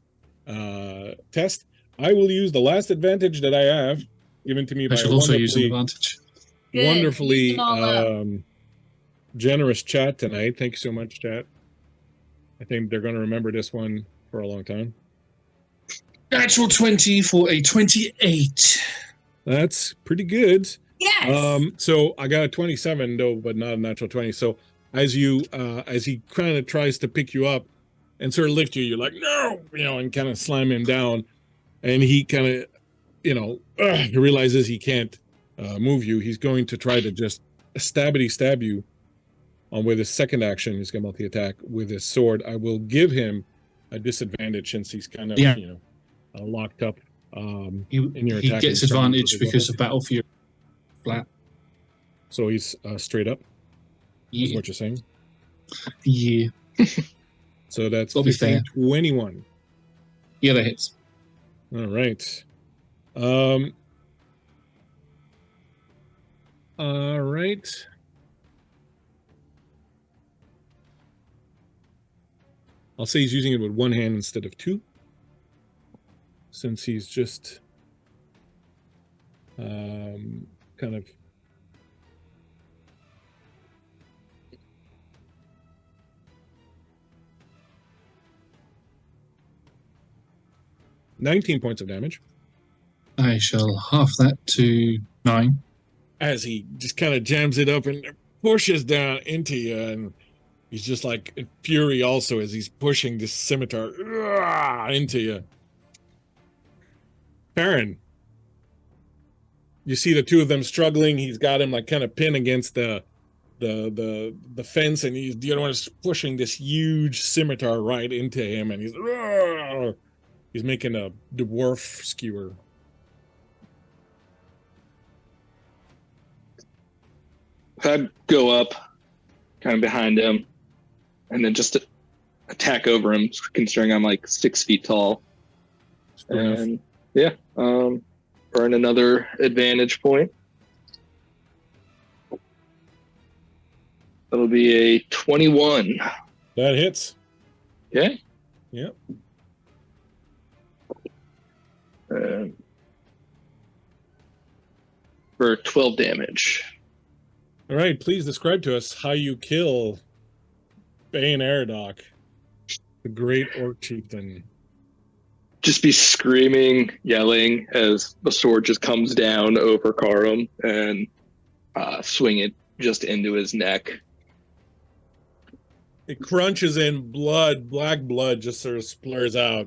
test. I will use the last advantage that I have given to me by I shall also use an advantage. Good. Use Wonderfully them all up. generous chat tonight. Thank you so much, chat. I think they're going to remember this one for a long time. Natural 20 for a 28. That's pretty good. Yes. So I got a 27 though, but not a natural 20. So as he kind of tries to pick you up and sort of lift you, you're like, no, and kind of slam him down. And he kind of, he realizes he can't move you. He's going to try to just stab you with his second action. He's going to multi-attack with his sword. I will give him a disadvantage since he's kind of, locked up in your attack. He gets advantage because of Battlefield flat. So he's straight up, is what you're saying? Yeah. So that's 21. Yeah, that hits. All right. All right. I'll say he's using it with one hand instead of two, since he's just kind of $19 points of damage. I shall half that to 9. As he just kind of jams it up and pushes down into you, and he's just like in fury also as he's pushing this scimitar into you. Faron, you see the two of them struggling. He's got him like kind of pinned against the fence, and the other one is pushing this huge scimitar right into him, and he's making a dwarf skewer. I'd go up, kind of behind him, and then just attack over him, considering I'm like 6 feet tall. And earn another advantage point. That'll be a 21. That hits. Okay. Yep. For 12 damage. All right, please describe to us how you kill Bane Aradok, the great orc chieftain. Just be screaming, yelling as the sword just comes down over Karum and swing it just into his neck. It crunches in blood, black blood just sort of splurs out.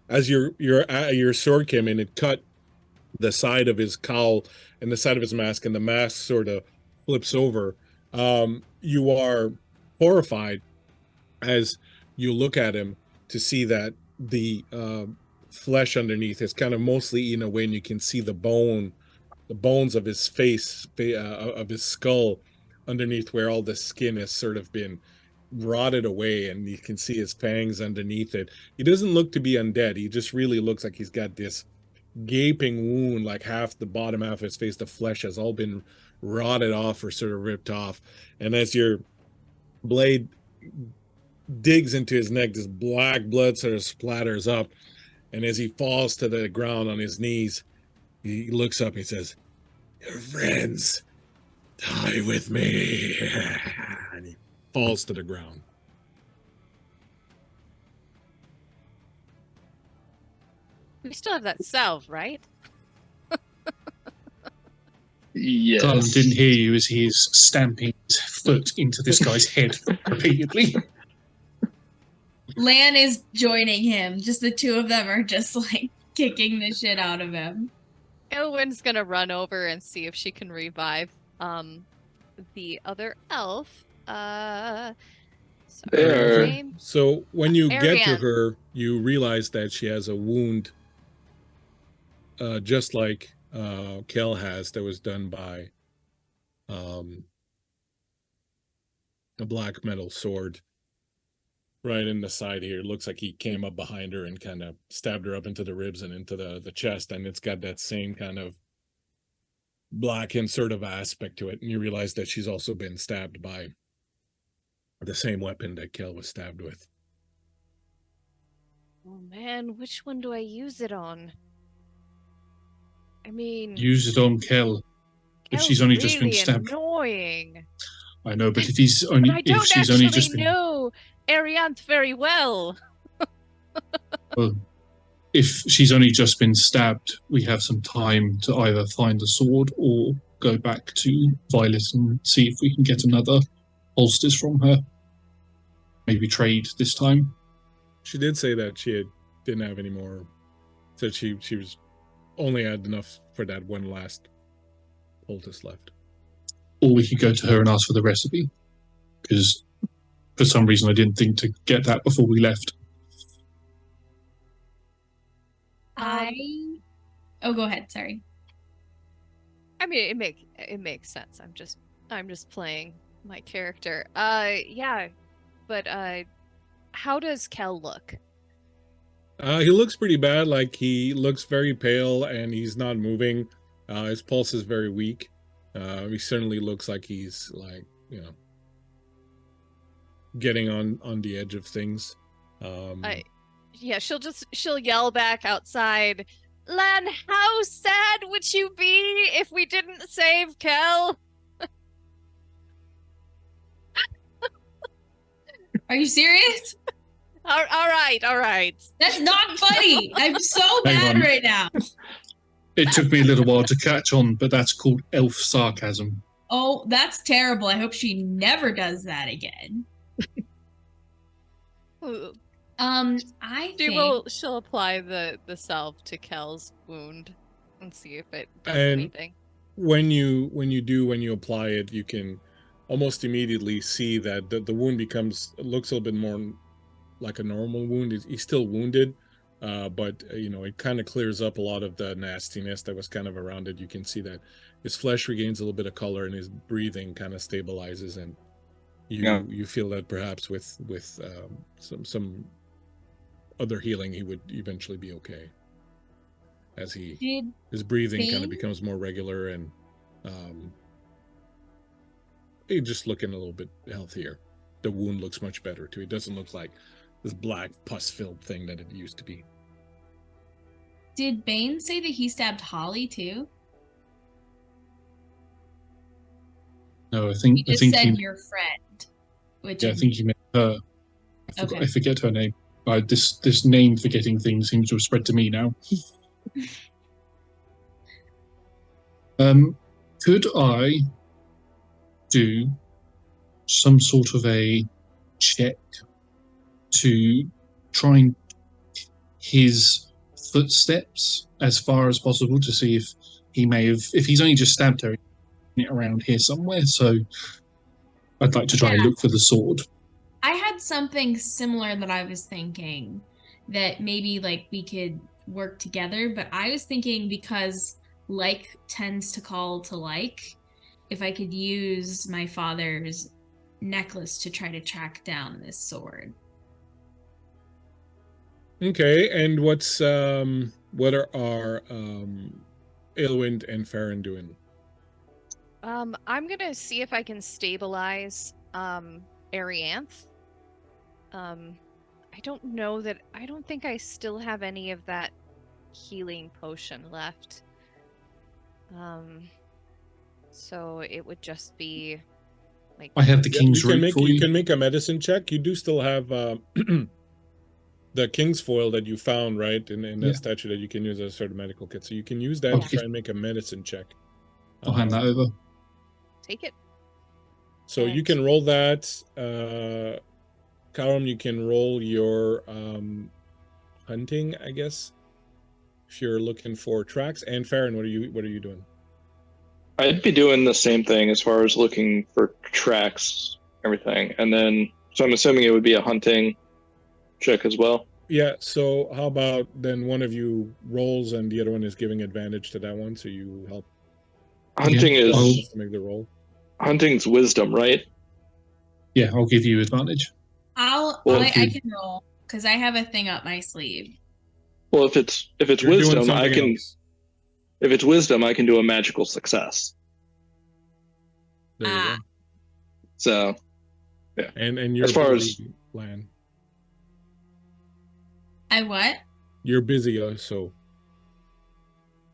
As your sword came in, it cut the side of his cowl and the side of his mask, and the mask sort of flips over. You are horrified as you look at him to see that the flesh underneath is kind of mostly eaten away, and you can see the bones of his face, of his skull underneath, where all the skin has sort of been rotted away, and you can see his fangs underneath it. He doesn't look to be undead. He just really looks like he's got this gaping wound, like half the bottom half of his face, the flesh has all been rotted off or sort of ripped off. And as your blade digs into his neck, this black blood sort of splatters up, and as he falls to the ground on his knees, he looks up and he says, "Your friends, die with me." And he falls to the ground. We still have that salve, right? Yes. Colin didn't hear you as he is stamping his foot into this guy's head repeatedly. Lan is joining him. Just the two of them are just like kicking the shit out of him. Elwyn's gonna run over and see if she can revive the other elf. Sorry, There. her name. So when you get to Ariane. her, you realize that she has a wound, just like Kel has, that was done by a black metal sword right in the side here. It looks like he came up behind her and kind of stabbed her up into the ribs and into the chest, and it's got that same kind of blackened sort of aspect to it. And you realize that she's also been stabbed by the same weapon that Kel was stabbed with. Oh man, which one do I use it on? I mean, Use it on Kel. If she's Kel's only just been really stabbed. annoying. I know, but if he's But only I if don't she's only actually just been know Arianth very well. well, if she's only just been stabbed, we have some time to either find the sword or go back to Violet and see if we can get another holsters from her. Maybe trade this time. She did say that didn't have any more. Said she was only had enough for that one last poultice left. Or we could go to her and ask for the recipe. Because for some reason I didn't think to get that before we left. Oh, go ahead. Sorry. I mean, it makes sense. I'm just playing my character. Yeah, but how does Kel look? He looks pretty bad. Like, he looks very pale and he's not moving. His pulse is very weak. He certainly looks like he's, like, you know, getting on the edge of things. Yeah, she'll yell back outside, Lan, how sad would you be if we didn't save Kel? Are you serious? All right. That's not funny. I'm so Hang mad on. right now. It took me a little while to catch on, but that's called elf sarcasm. Oh, that's terrible. I hope she never does that again. I think She'll apply the salve to Kel's wound and see if it does And- anything. When you apply it, you can almost immediately see that the wound looks a little bit more like a normal wound. He's still wounded, but you know, it kind of clears up a lot of the nastiness that was kind of around it. You can see that his flesh regains a little bit of color and his breathing kind of stabilizes, and you feel that perhaps with some other healing he would eventually be okay, as his breathing kind of becomes more regular, and he's just looking a little bit healthier. The wound looks much better too. It doesn't look like this black pus-filled thing that it used to be. Did Bane say that he stabbed Holly too? No, I think He just he said your friend. Which I think he meant her. Okay. I forget her name. This name forgetting thing seems to have spread to me now. Could I do some sort of a check to try and his footsteps as far as possible to see if he may have, if he's only just stabbed her around here somewhere? So I'd like to try and look for the sword. I had something similar that I was thinking that maybe like we could work together, but I was thinking because like tends to call to like, if I could use my father's necklace to try to track down this sword. Okay, and what are our Aelwind and Faron doing? I'm gonna see if I can stabilize Arianth. I don't think I still have any of that healing potion left. So it would just be like I have the king's root for you you. can make a medicine check. You do still have the king's foil that you found, right, in the statue that you can use as a sort of medical kit. So you can use that to Okay. try and make a medicine check. I'll hand that over. take it. So you can roll that. Callum, you can roll your hunting, I guess, if you're looking for tracks. And Faron, what are you doing? I'd be doing the same thing as far as looking for tracks, everything, and then so I'm assuming it would be a hunting check as well. Yeah, so how about then one of you rolls and the other one is giving advantage to that one, so you help Hunting Yeah, is I'll- to make the roll. hunting's wisdom, right? Yeah, I'll give you advantage. Well, I okay. can roll because I have a thing up my sleeve. Well, if it's You're doing wisdom, I something can. else. If it's wisdom, I can do a magical success. There you Ah. go. So And you're As far busy, Lan. I what? You're busy, so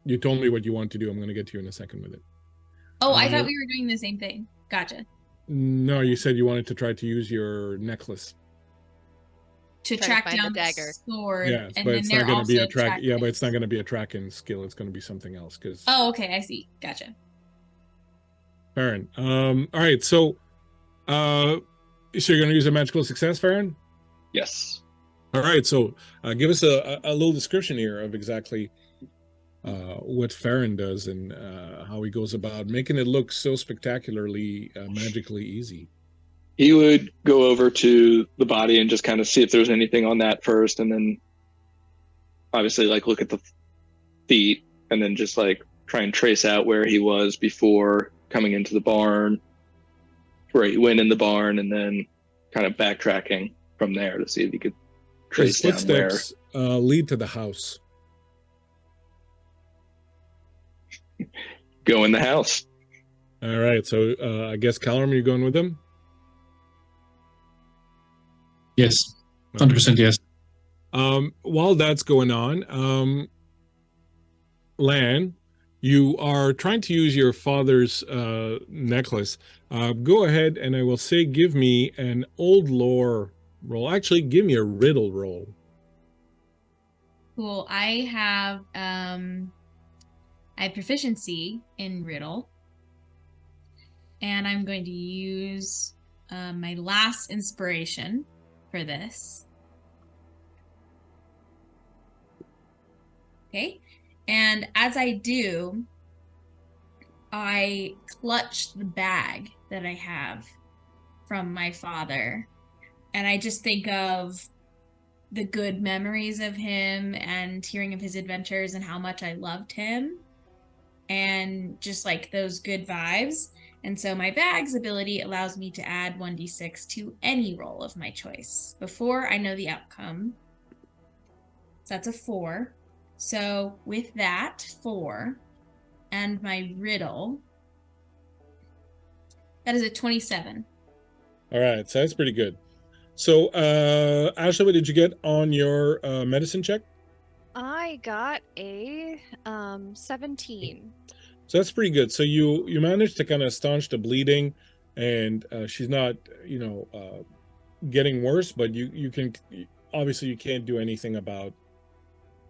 you told me what you want to do. I'm going to get to you in a second with it. Oh, I thought Uh, we were doing the same thing. Gotcha. No, you said you wanted to try to use your necklace. To Try to track find the down the dagger. sword, Yes, and but then it's they're not going to be also a track. Yeah, but tracking it's not it. going to be a tracking skill. It's going to be something else. Because Oh, okay, I see. Gotcha. Faron. All right. So you're going to use a magical success, Faron? yes, All right. So give us a little description here of exactly what Faron does and how he goes about making it look so spectacularly magically easy. he would go over to the body and just kind of see if there's anything on that first, and then obviously like look at the feet, and then just like try and trace out where he was before coming into the barn, where he went in the barn, and then kind of backtracking from there to see if he could His trace down where. footsteps lead to the house. Go in the house. All right. So I guess Callum, you're going with them? Yes, 100% yes. While that's going on, Lan, you are trying to use your father's necklace. Go ahead and I will say give me an old lore roll. Actually, give me a riddle roll. Cool. I have proficiency in riddle, and I'm going to use my last inspiration for this. Okay, and as I do, I clutch the bag that I have from my father, and I just think of the good memories of him and hearing of his adventures and how much I loved him and just like those good vibes. And so my bag's ability allows me to add 1d6 to any roll of my choice before I know the outcome. So that's a 4. So with that 4 and my riddle, that is a 27. All right. So that's pretty good. So, Ashley, what did you get on your medicine check? I got a 17. So that's pretty good. So you managed to kind of staunch the bleeding, and she's not, getting worse. But you can obviously you can't do anything about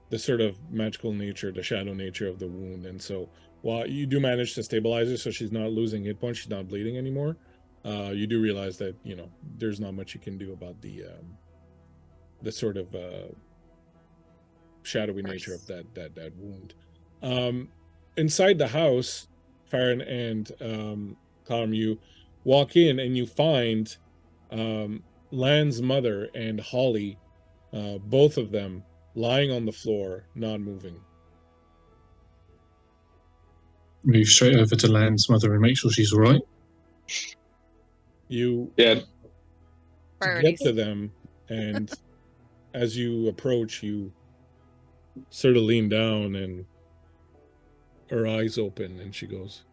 the sort of magical nature, the shadow nature of the wound. And so while you do manage to stabilize her, so she's not losing hit points, she's not bleeding anymore. You do realize that there's not much you can do about the sort of shadowy nature of that wound. Inside the house, Faron and Callum, you walk in and you find Lan's mother and Holly, both of them lying on the floor, not moving. Move straight over to Lan's mother and make sure she's all right. You Yeah. get to them, and as you approach, you sort of lean down, and her eyes open, and she goes,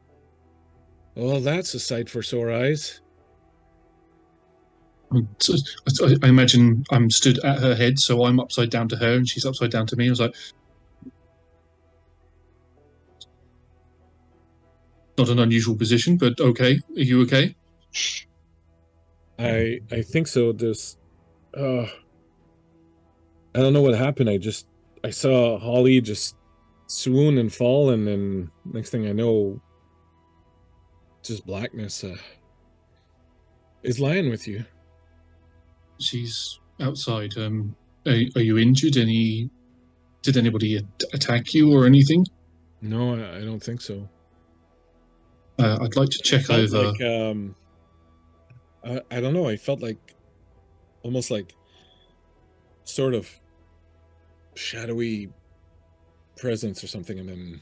"Well, that's a sight for sore eyes." So, I imagine I'm stood at her head, so I'm upside down to her and she's upside down to me. I was like, not an unusual position, but okay. Are you okay? I think so. I don't know what happened. I saw Holly just swoon and fall, and then next thing I know, just blackness. Is Lion with you? She's outside. Are you injured? Did anybody attack you or anything? No, I don't think so. I'd like to check Felt over. like I don't know. I felt like almost like sort of shadowy presence or something, and then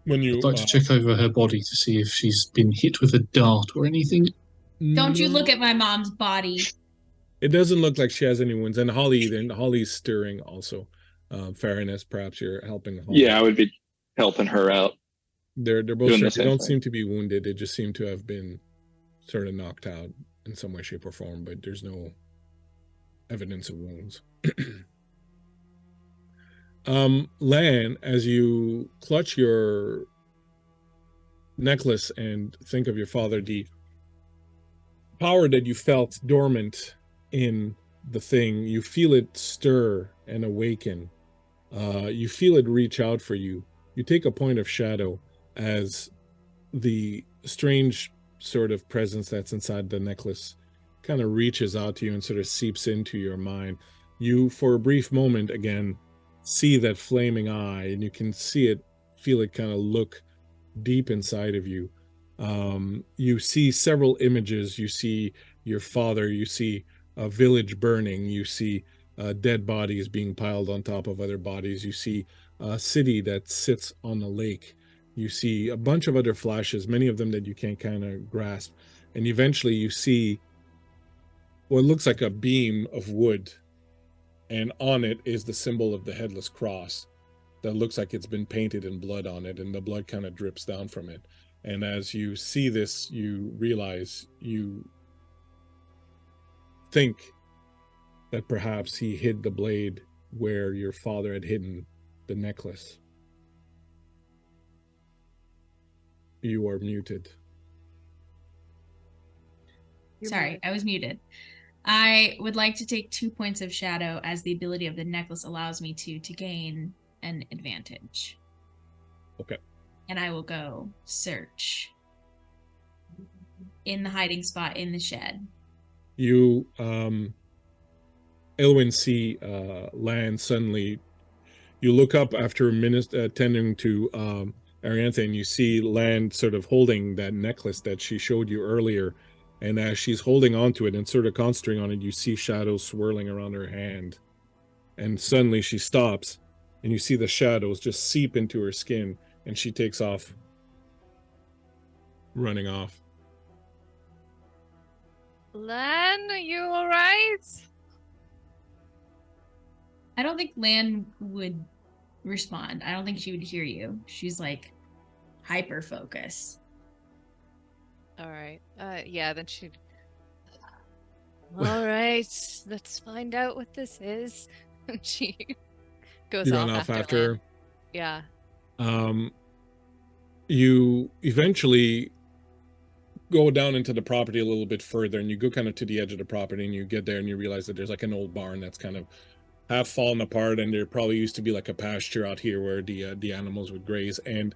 when you I'd like to check over her body to see if she's been hit with a dart or anything. Don't you look No, at my mom's body. it doesn't look like she has any wounds, and Holly, then Holly's stirring also. Fairness, perhaps you're helping Holly. Yeah, I would be helping her out. They're both Doing the stirring. They same don't thing. seem to be wounded. They just seem to have been sort of knocked out in some way, shape, or form, but there's no evidence of wounds. Lan, as you clutch your necklace and think of your father, the power that you felt dormant in the thing, you feel it stir and awaken. You feel it reach out for you. You take a point of shadow as the strange sort of presence that's inside the necklace kind of reaches out to you and sort of seeps into your mind. You, for a brief moment, again, see that flaming eye, and you can see it, feel it kind of look deep inside of you. You see several images. You see your father. You see a village burning. You see dead bodies being piled on top of other bodies. You see a city that sits on a lake. You see a bunch of other flashes, many of them that you can't kind of grasp. And eventually you see what looks like a beam of wood, and on it is the symbol of the headless cross that looks like it's been painted in blood on it, and the blood kind of drips down from it. And as you see this, you realize, you think that perhaps he hid the blade where your father had hidden the necklace. You are muted. Sorry, I was muted. I would like to take 2 points of shadow as the ability of the necklace allows me to gain an advantage. Okay. And I will go search in the hiding spot in the shed. You, Elwyn, see Lan suddenly. You look up after a minute attending to Arianthe, and you see Lan sort of holding that necklace that she showed you earlier. And as she's holding onto it and sort of concentrating on it, you see shadows swirling around her hand. And suddenly she stops, and you see the shadows just seep into her skin, and she takes off, running off. Lan, are you alright? I don't think Lan would respond. I don't think she would hear you. She's like hyper focus. Alright. Yeah, then she'd. Alright, let's find out what this is. She goes You off run off after after. Lan. Yeah. You eventually go down into the property a little bit further, and you go kind of to the edge of the property, and you get there and you realize that there's like an old barn that's kind of half fallen apart, and there probably used to be like a pasture out here where the animals would graze. And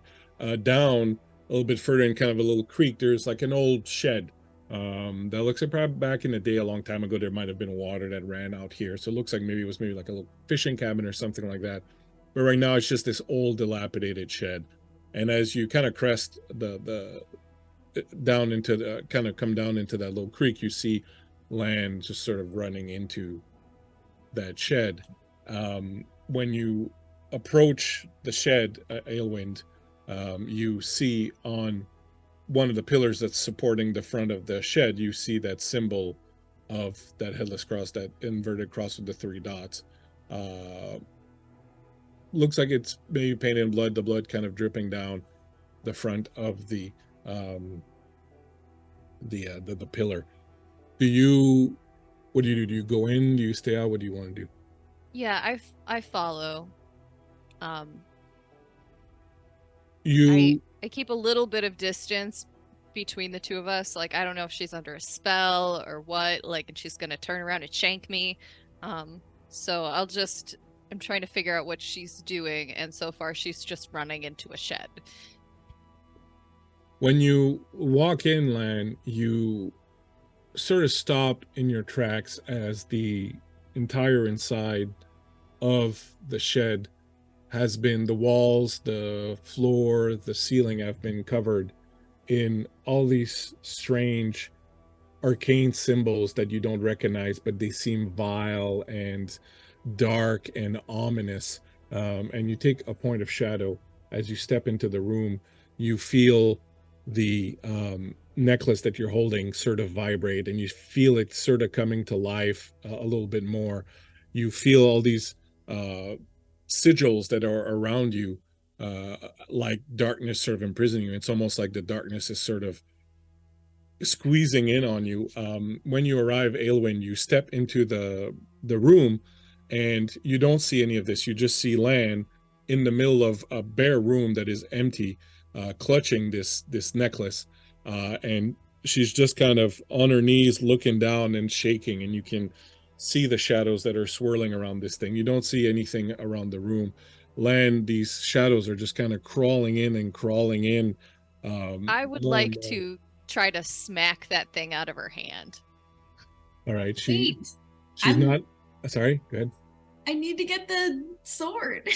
down a little bit further in kind of a little creek, there's like an old shed that looks like probably back in the day, a long time ago, there might have been water that ran out here, so it looks like maybe it was maybe like a little fishing cabin or something like that. But right now it's just this old dilapidated shed. And as you kind of crest the down into the kind of come down into that little creek, you see Lan just sort of running into that shed. When you approach the shed, Aelwind, you see on one of the pillars that's supporting the front of the shed, you see that symbol of that headless cross, that inverted cross with the 3 dots. Looks like it's maybe painted in blood, the blood kind of dripping down the front of the pillar. What do you do? Do you go in? Do you stay out? What do you want to do? Yeah, I follow. I keep a little bit of distance between the two of us. Like, I don't know if she's under a spell or what, like, and she's gonna turn around and shank me. So I'm trying to figure out what she's doing, and so far she's just running into a shed. When you walk in, Lan, you sort of stop in your tracks as the entire inside of the shed has been the walls, the floor, the ceiling have been covered in all these strange arcane symbols that you don't recognize, but they seem vile and dark and ominous. And you take a point of shadow as you step into the room. You feel the necklace that you're holding sort of vibrate, and you feel it sort of coming to life a little bit more. You feel all these sigils that are around you, like darkness sort of imprisoning you. It's almost like the darkness is sort of squeezing in on you. When you arrive, Aelwyn, you step into the room, and you don't see any of this. You just see Lan in the middle of a bare room that is empty, clutching this necklace, and she's just kind of on her knees, looking down and shaking. And you can see the shadows that are swirling around this thing. You don't see anything around the room. Lan, these shadows are just kind of crawling in and crawling in. I would more and like more. to try to smack that thing out of her hand. All right, Wait, she's I'm- not. Sorry, go ahead. I need to get the sword.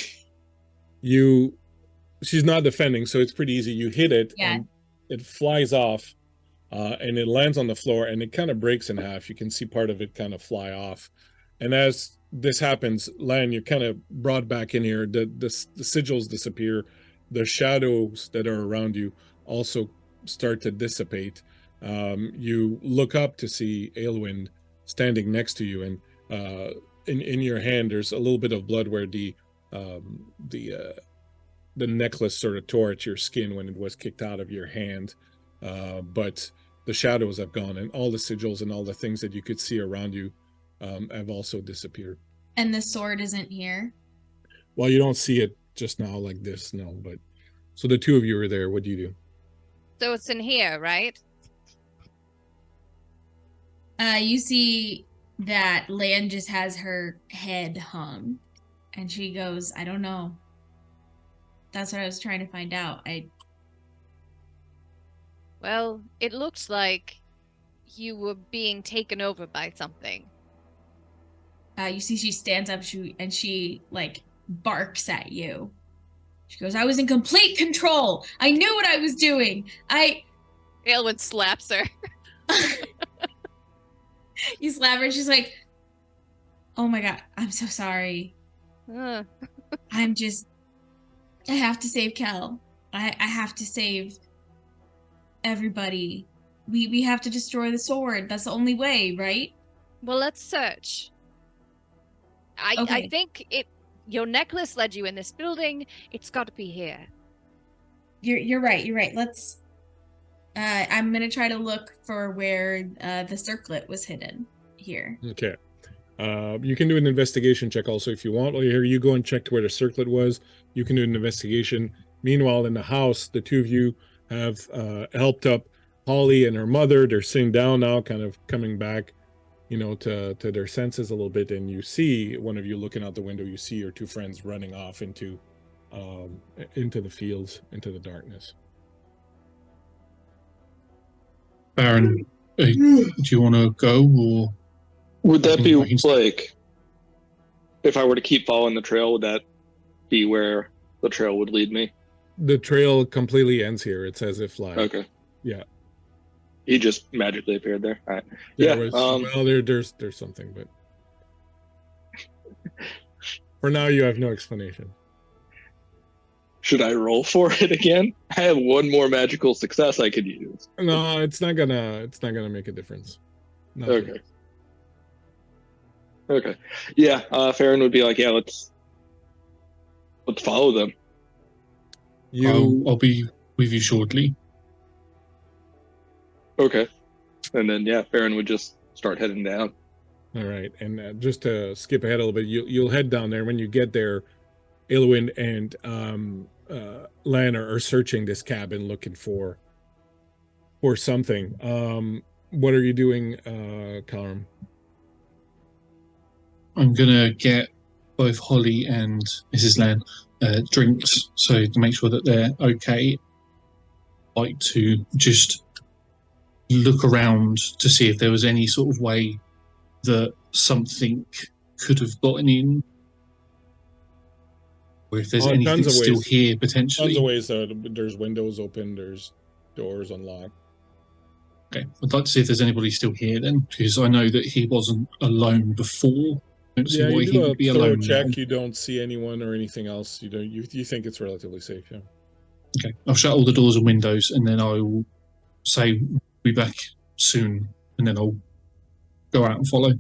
She's not defending, so it's pretty easy. You hit it, Yeah. and it flies off, and it lands on the floor, and it kind of breaks in half. You can see part of it kind of fly off. And as this happens, Lan, you're kind of brought back in here. The sigils disappear. The shadows that are around you also start to dissipate. You look up to see Aelwyn standing next to you, and in your hand there's a little bit of blood where the necklace sort of tore at your skin when it was kicked out of your hand, but the shadows have gone, and all the sigils and all the things that you could see around you have also disappeared. And the sword isn't here. Well, you don't see it just now like this, no, but so the two of you are there. What do you do? So it's in here, right? You see that Lan just has her head hung, and she goes, "I don't know." That's what I was trying to find out. Well, it looks like you were being taken over by something. You see, she stands up, and she like barks at you. She goes, "I was in complete control. I knew what I was doing. Aelwyn slaps her. You slap her. She's like, "Oh my god, I'm so sorry. Uh, I have to save Kel. I have to save everybody. We have to destroy the sword. That's the only way, right?" well, let's search. I Okay. think your necklace led you in this building. It's got to be here. You're right. You're right. Let's. I'm gonna try to look for where the circlet was hidden here. Okay. You can do an investigation check also if you want. While you're here, you go and check to where the circlet was. You can do an investigation. Meanwhile, in the house, the two of you have helped up Holly and her mother. They're sitting down now, kind of coming back, to their senses a little bit. And you see one of you looking out the window. You see your two friends running off into the fields, into the darkness. Faron, do you want to go, or Would that be I can- like, if I were to keep following the trail, would that be where the trail would lead me? The trail completely ends here. It's as if like Okay. Yeah. He just magically appeared there. All right. there Yeah, was, um, well, there's something, but for now you have no explanation. Should I roll for it again? I have one more magical success I could use. No, it's not gonna make a difference. Not for Okay. Okay. Yeah, Farron would be like, yeah, let's follow them. you. I'll be with you shortly. Okay. And then, yeah, Farron would just start heading down. All right, and just to skip ahead a little bit, you'll head down there. When you get there, Aelwyn and Lan are searching this cabin, looking for something. What are you doing, Callum? I'm gonna get both Holly and Mrs. Lan drinks, so to make sure that they're okay. Like to just look around to see if there was any sort of way that something could have gotten in. Or if there's Oh, anything tons of still ways. here, Tons potentially. of ways. There's windows open. There's doors unlocked. Okay, I'd like to see if there's anybody still here then, because I know that he wasn't alone before. I don't see Yeah, why you he do would a be thorough alone check. now. You don't see anyone or anything else. You think it's relatively safe. Yeah. Okay, I'll shut all the doors and windows, and then I'll say we'll be back soon, and then I'll go out and follow.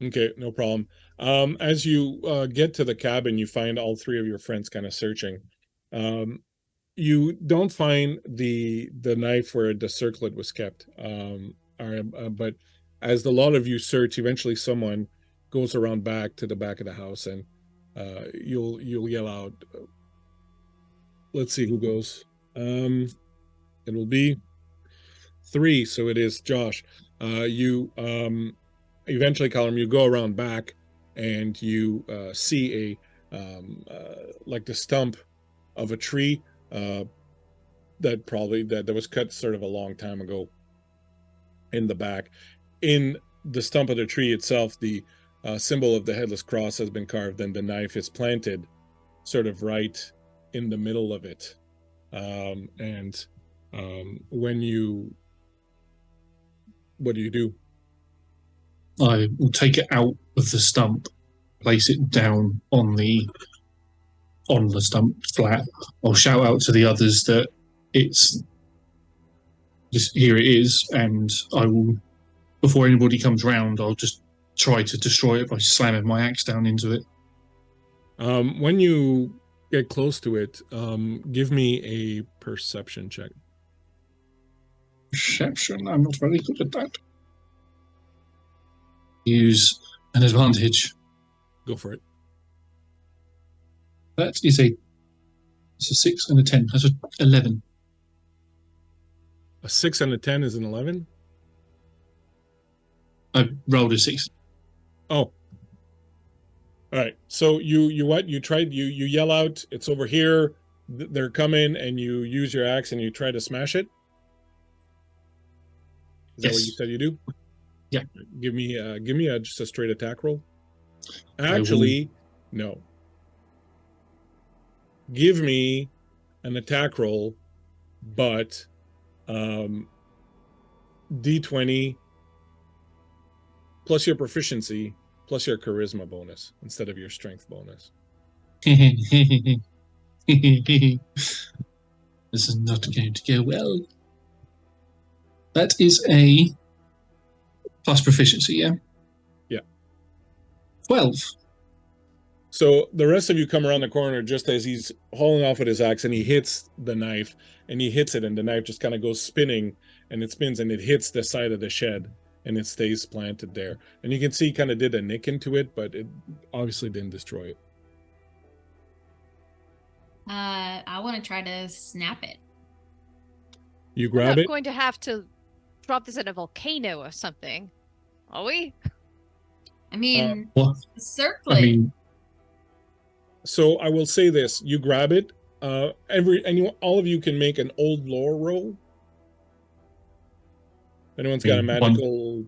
Okay, no problem. As you get to the cabin, you find all three of your friends kind of searching. You don't find the knife where the circlet was kept. But as the lot of you search, eventually someone goes around back to the back of the house, and you'll yell out. Let's see who goes. It will be 3, so it is Josh. You eventually, Colin, you go around back, and you see like the stump of a tree that was cut sort of a long time ago in the back. In the stump of the tree itself, the symbol of the headless cross has been carved, and the knife is planted sort of right in the middle of it. What do you do? I will take it out of the stump, place it down on the stump flat. I'll shout out to the others that it's just here it is, and I will, before anybody comes round, I'll just try to destroy it by slamming my axe down into it. When you get close to it, give me a perception check. Perception, I'm not very good at that. Use an advantage. Go for it. That is a 6 and a 10. That's an 11. A 6 and a 10 is an 11? I rolled a 6. Oh. All right. So you yell out, it's over here, they're coming, and you use your axe and you try to smash it? Is that what you said you do? Yeah. Give me just a straight attack roll. Actually, no. Give me an attack roll, but D20 plus your proficiency plus your charisma bonus instead of your strength bonus. This is not going to go well. That is a plus proficiency, yeah? Yeah. 12. So the rest of you come around the corner just as he's hauling off with his axe, and he hits the knife, and he hits it, and the knife just kind of goes spinning, and it spins, and it hits the side of the shed, and it stays planted there. And you can see he kind of did a nick into it, but it obviously didn't destroy it. I want to try to snap it. You We're grab not it. going to have to drop this in a volcano or something, are we? I mean, What? circlet. I mean, So I will say this: you grab it. All of you can make an old lore roll. If anyone's got a magical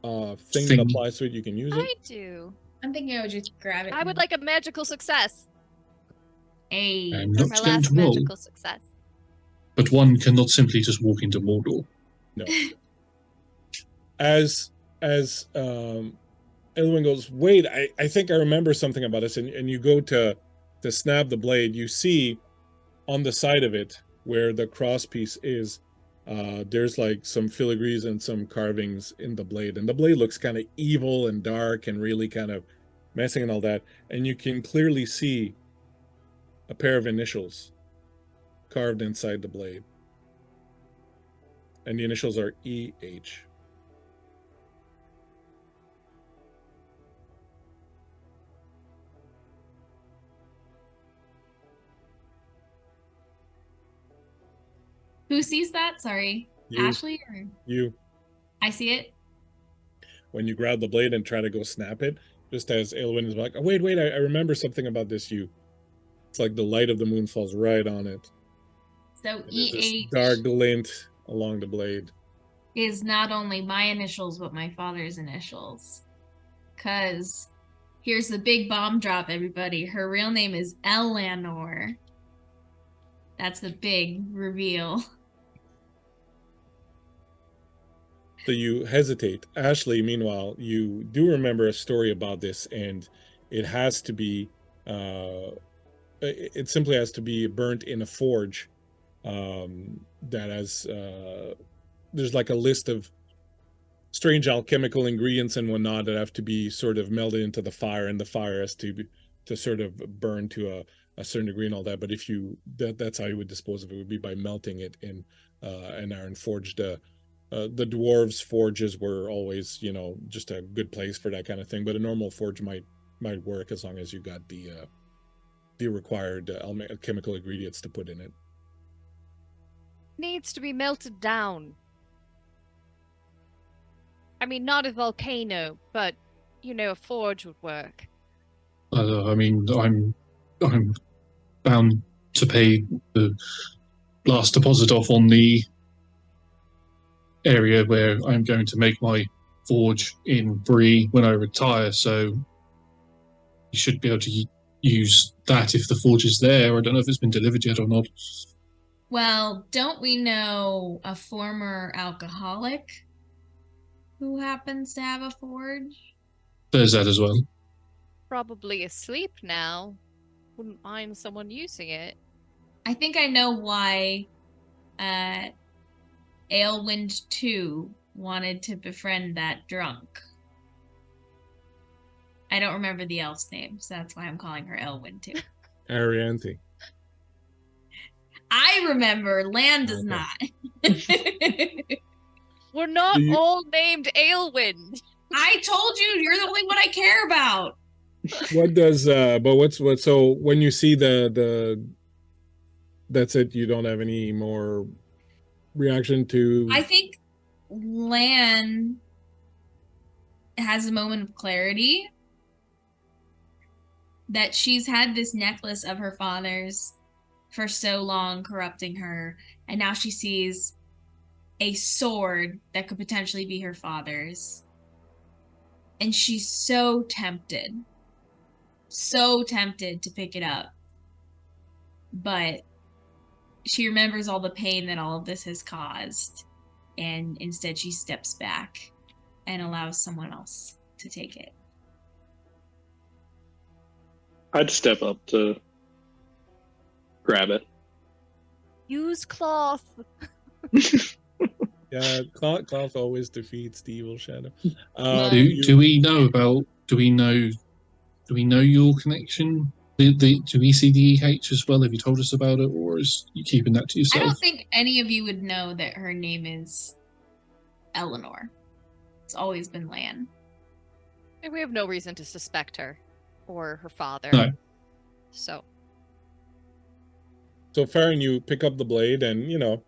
thing that applies to it, you can use it. I do. I'm thinking I would just grab it. I would like a magical success. I'm For not my going last to roll, magical success. but one cannot simply just walk into Mordor. No. As Elwyn goes, wait, I think I remember something about this, and you go to snap the blade. You see on the side of it where the cross piece is, there's like some filigrees and some carvings in the blade, and the blade looks kind of evil and dark and really kind of messing and all that, and you can clearly see a pair of initials carved inside the blade, and the initials are EH. Who sees that? Sorry. You. Ashley or You. I see it. When you grab the blade and try to go snap it, just as Aelwyn is like, oh, wait, I remember something about this. It's like the light of the moon falls right on it. So There's this EH dark glint along the blade. is not only my initials, but my father's initials. Because Here's the big bomb drop, everybody. Her real name is Eleanor. That's the big reveal. So you hesitate. Ashley, meanwhile, you do remember a story about this, and it has to be, it simply has to be burnt in a forge that has, there's like a list of strange alchemical ingredients and whatnot that have to be sort of melded into the fire, and the fire has to sort of burn to a certain degree and all that. But if you, that's how you would dispose of it, would be by melting it in an iron forge. The dwarves' forges were always, you know, just a good place for that kind of thing. But a normal forge might work as long as you got the required chemical ingredients to put in it. Needs to be melted down. I mean, not a volcano, but, you know, a forge would work. I mean, I'm bound to pay the last deposit off on the area where I'm going to make my forge in Bree when I retire, so you should be able to use that if the forge is there. I don't know if it's been delivered yet or not. Well, don't we know a former alcoholic who happens to have a forge? There's that as well. Probably asleep now. Wouldn't mind someone using it. I think I know why Aelwind 2 wanted to befriend that drunk. I don't remember the elf's name, so that's why I'm calling her Aelwind 2. Arianthe. I remember, Lan does Okay. not. We're not Do you- all named Aelwind. I told you, you're the only one I care about. What does but what's so when you see the that's it, you don't have any more reaction to I think Lan has a moment of clarity that she's had this necklace of her father's for so long, corrupting her, and now she sees a sword that could potentially be her father's, and she's so tempted to pick it up, but she remembers all the pain that all of this has caused, and instead she steps back and allows someone else to take it. I'd step up to grab it. Use cloth. yeah, cloth always defeats the evil shadow. Do we know your connection? Do we see the EH as well? Have you told us about it, or is you keeping that to I yourself? don't think any of you would know that her name is Eleanor. It's always been Lan. We have no reason to suspect her or her father. No. So Faron, you pick up the blade, and you know,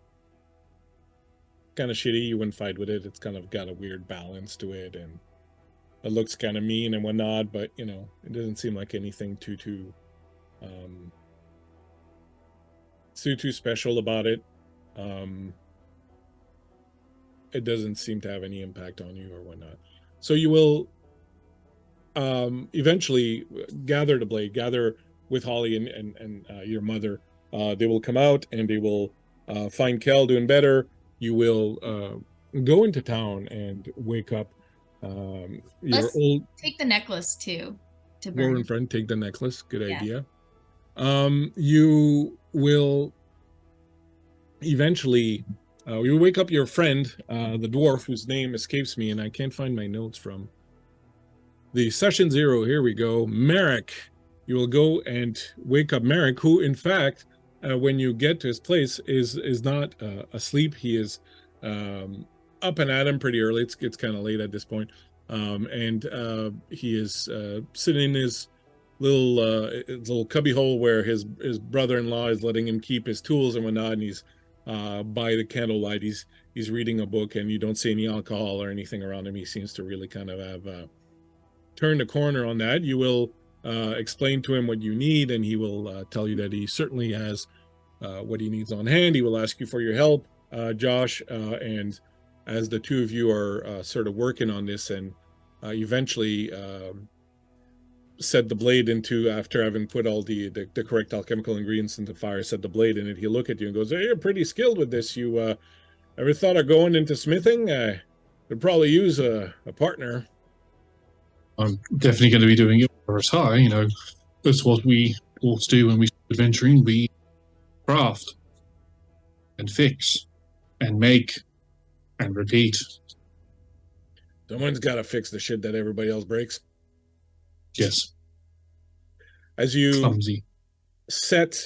kind of shitty. You wouldn't fight with it. It's kind of got a weird balance to it, and it looks kind of mean and whatnot. But you know, it doesn't seem like anything too special about it. It doesn't seem to have any impact on you or whatnot. So you will eventually gather the blade, gather with Holly and your mother. They will come out and they will find Kel doing better. You will go into town and wake up your Let's old take the necklace too to go in burn. front, take the necklace. Good Yeah. idea. You will eventually you wake up your friend, the dwarf whose name escapes me, and I can't find my notes from the session 0. Here we go. Merrick. You will go and wake up Merrick, who in fact, when you get to his place, is not asleep. He is up and at him pretty early. It's kind of late at this point. And he is sitting in his little cubby hole where his brother-in-law is letting him keep his tools and whatnot, and he's by the candlelight. He's reading a book, and you don't see any alcohol or anything around him. He seems to really kind of have turned a corner on that. You will explain to him what you need, and he will tell you that he certainly has what he needs on hand. He will ask you for your help, Josh, and as the two of you are sort of working on this, and eventually set the blade into, after having put all the correct alchemical ingredients into fire, set the blade in it, he'll look at you and goes, hey, you're pretty skilled with this. You ever thought of going into smithing? Could probably use a partner. I'm definitely going to be doing it for us high. You know, that's what we dwarves do when we start adventuring. We craft and fix and make and repeat. Someone's got to fix the shit that everybody else breaks. Yes. As you Clumsy. set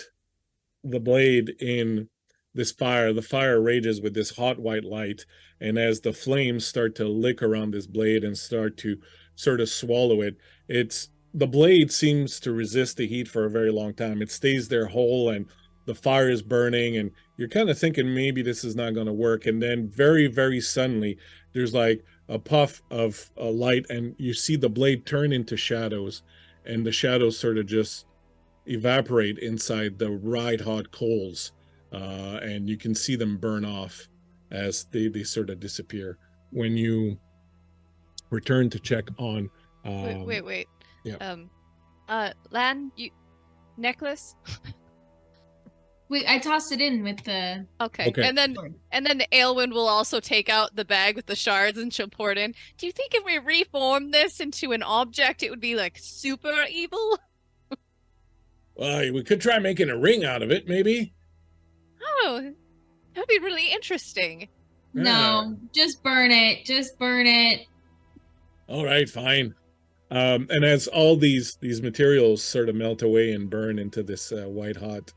the blade in this fire, the fire rages with this hot white light, and as the flames start to lick around this blade and start to sort of swallow it, the blade seems to resist the heat for a very long time. It stays there whole, and the fire is burning, and you're kind of thinking maybe this is not going to work, and then very, very suddenly there's like a puff of light, and you see the blade turn into shadows, and the shadows sort of just evaporate inside the ride hot coals, and you can see them burn off as they sort of disappear. When you return to check on Wait. yeah. Lan, you necklace? Wait, I tossed it in with the. Okay. And then Aelwyn will also take out the bag with the shards and she'll pour it in. Do you think if we reform this into an object, it would be like super evil? Well, we could try making a ring out of it, maybe. Oh, that'd be really interesting. No, just burn it. Just burn it. All right, fine. And as all these materials sort of melt away and burn into this white hot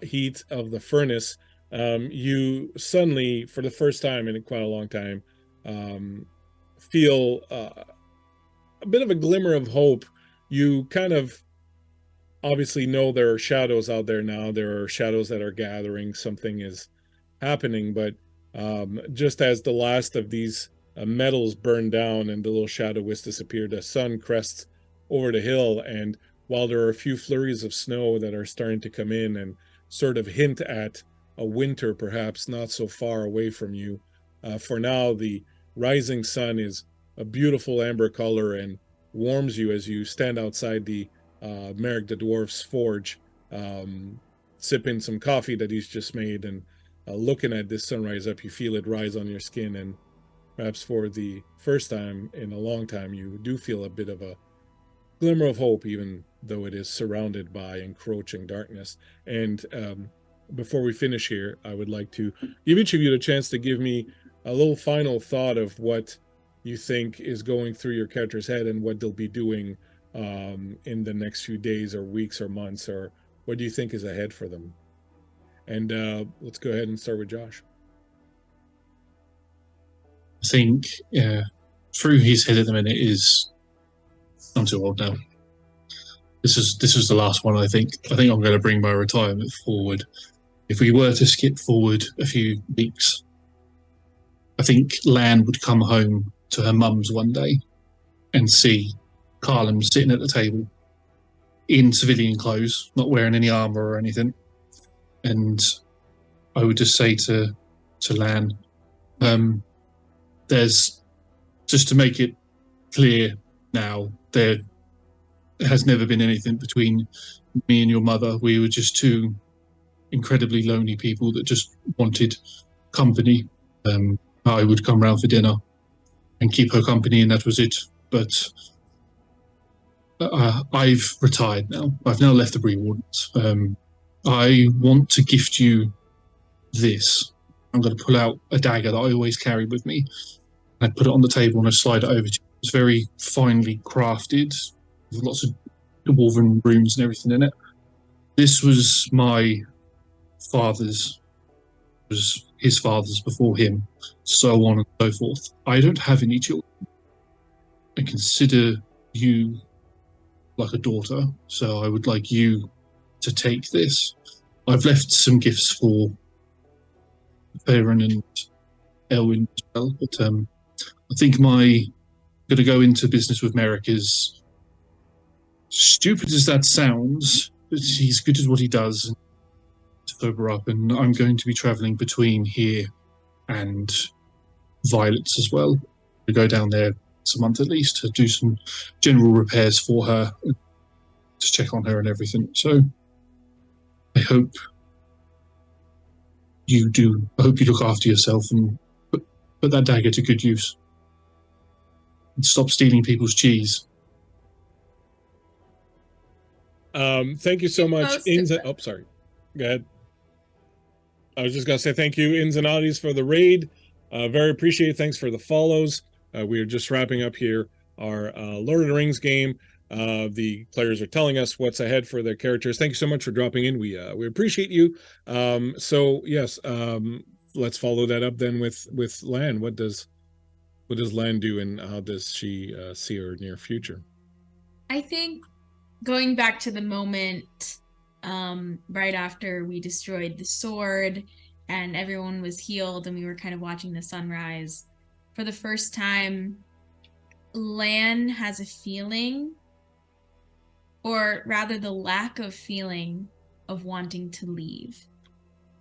heat of the furnace, you suddenly, for the first time in quite a long time, feel a bit of a glimmer of hope. You kind of obviously know there are shadows out there now. There are shadows that are gathering. Something is happening, but just as the last of these metals burn down and the little shadow wisps disappear, the sun crests over the hill, and while there are a few flurries of snow that are starting to come in and sort of hint at a winter perhaps not so far away from you, for now the rising sun is a beautiful amber color and warms you as you stand outside the Merrick the Dwarf's forge, sipping some coffee that he's just made, and looking at this sunrise up. You feel it rise on your skin, and perhaps for the first time in a long time you do feel a bit of a glimmer of hope, even though it is surrounded by encroaching darkness. And before we finish here, I would like to give each of you the chance to give me a little final thought of what you think is going through your character's head and what they'll be doing in the next few days or weeks or months, or what do you think is ahead for them? And let's go ahead and start with Josh. I think through his head at the minute is, I'm too old now. This was the last one. I think I'm going to bring my retirement forward. If we were to skip forward a few weeks, I think Lan would come home to her mum's one day and see Carlum sitting at the table in civilian clothes, not wearing any armor or anything. And I would just say to Lan, there's, just to make it clear now, there has never been anything between me and your mother. We were just two incredibly lonely people that just wanted company. I would come round for dinner and keep her company, and that was it. But I've retired now. I've now left the Bree Wardens. I want to gift you this. I'm going to pull out a dagger that I always carry with me. I put it on the table and I slide it over to you. It's very finely crafted, with lots of dwarven runes and everything in it. This was my father's, was his father's before him, so on and so forth. I don't have any children. I consider you like a daughter, so I would like you to take this. I've left some gifts for Faron and Elwyn as well, but I think my going to go into business with Merrick is, stupid as that sounds, but he's good at what he does to sober up, and I'm going to be travelling between here and Violet's as well. We go down there once a month at least to do some general repairs for her, just check on her and everything. So I hope you do. I hope you look after yourself and put that dagger to good use. And stop stealing people's cheese. Thank you so much. Oh, sorry. Go ahead. I was just gonna say thank you, Ins and Oddies, for the raid. Very appreciated. Thanks for the follows. We are just wrapping up here our Lord of the Rings game. The players are telling us what's ahead for their characters. Thank you so much for dropping in. We appreciate you. So yes, let's follow that up then with Lan. What does Lan do, and how does she see her near future? I think going back to the moment right after we destroyed the sword and everyone was healed and we were kind of watching the sunrise, for the first time, Lan has a feeling, or rather the lack of feeling, of wanting to leave.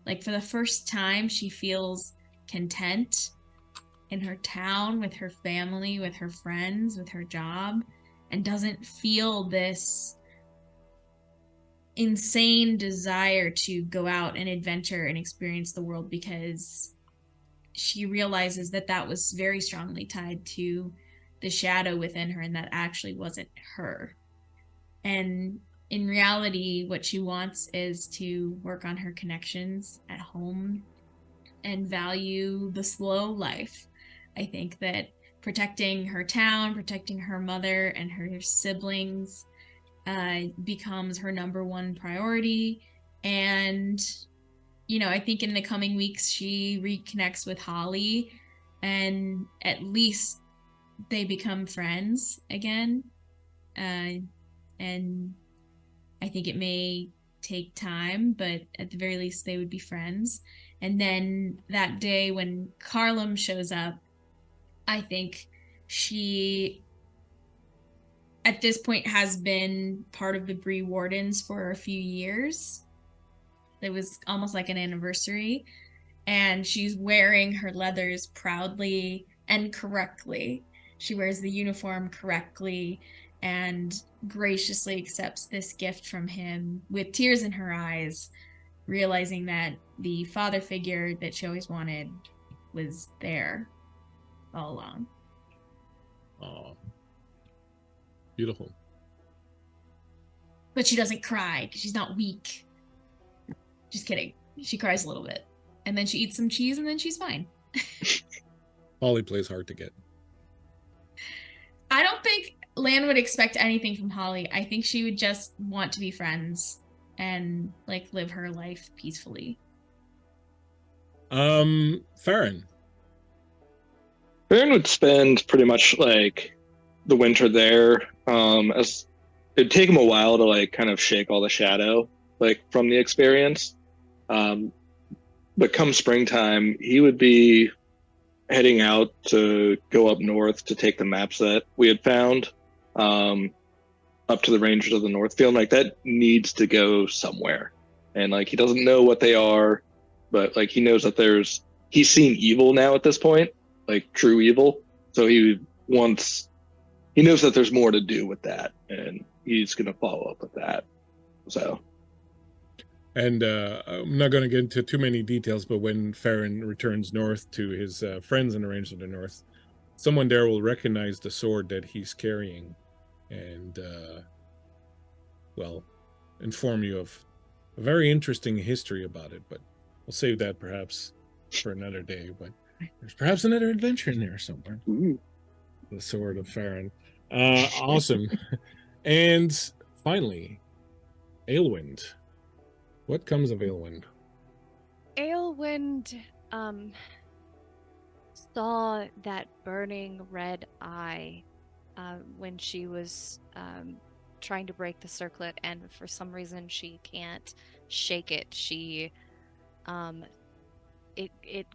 Like, for the first time, she feels content in her town, with her family, with her friends, with her job, and doesn't feel this insane desire to go out and adventure and experience the world, because she realizes that that was very strongly tied to the shadow within her and that actually wasn't her. And in reality, what she wants is to work on her connections at home and value the slow life. I think that protecting her town, protecting her mother and her siblings becomes her number one priority. And, you know, I think in the coming weeks, she reconnects with Holly and at least they become friends again. And I think it may take time, but at the very least, they would be friends. And then that day when Carlum shows up, I think she, at this point, has been part of the Bree Wardens for a few years. It was almost like an anniversary. And she's wearing her leathers proudly and correctly. She wears the uniform correctly and graciously accepts this gift from him with tears in her eyes, realizing that the father figure that she always wanted was there all along. Oh, beautiful. But she doesn't cry because she's not weak. Just kidding. She cries a little bit. And then she eats some cheese and then she's fine. Holly plays hard to get. I don't think Lan would expect anything from Holly. I think she would just want to be friends and like live her life peacefully. Farron. Farron would spend pretty much like the winter there. As it'd take him a while to like kind of shake all the shadow like from the experience. But come springtime, he would be heading out to go up north to take the maps that we had found up to the Rangers of the North, feeling like that needs to go somewhere. And like he doesn't know what they are, but like he knows that he's seen evil now at this point, like true evil. So he knows that there's more to do with that, and he's gonna follow up with that. So. And I'm not going to get into too many details, but when Farron returns north to his friends in the Rangers of the North, someone there will recognize the sword that he's carrying and, well, inform you of a very interesting history about it. But we'll save that perhaps for another day. But there's perhaps another adventure in there somewhere. Ooh. The sword of Farron. Awesome. And finally, Aelwind. What comes of Aelwind? Aelwind saw that burning red eye when she was trying to break the circlet, and for some reason she can't shake it. She it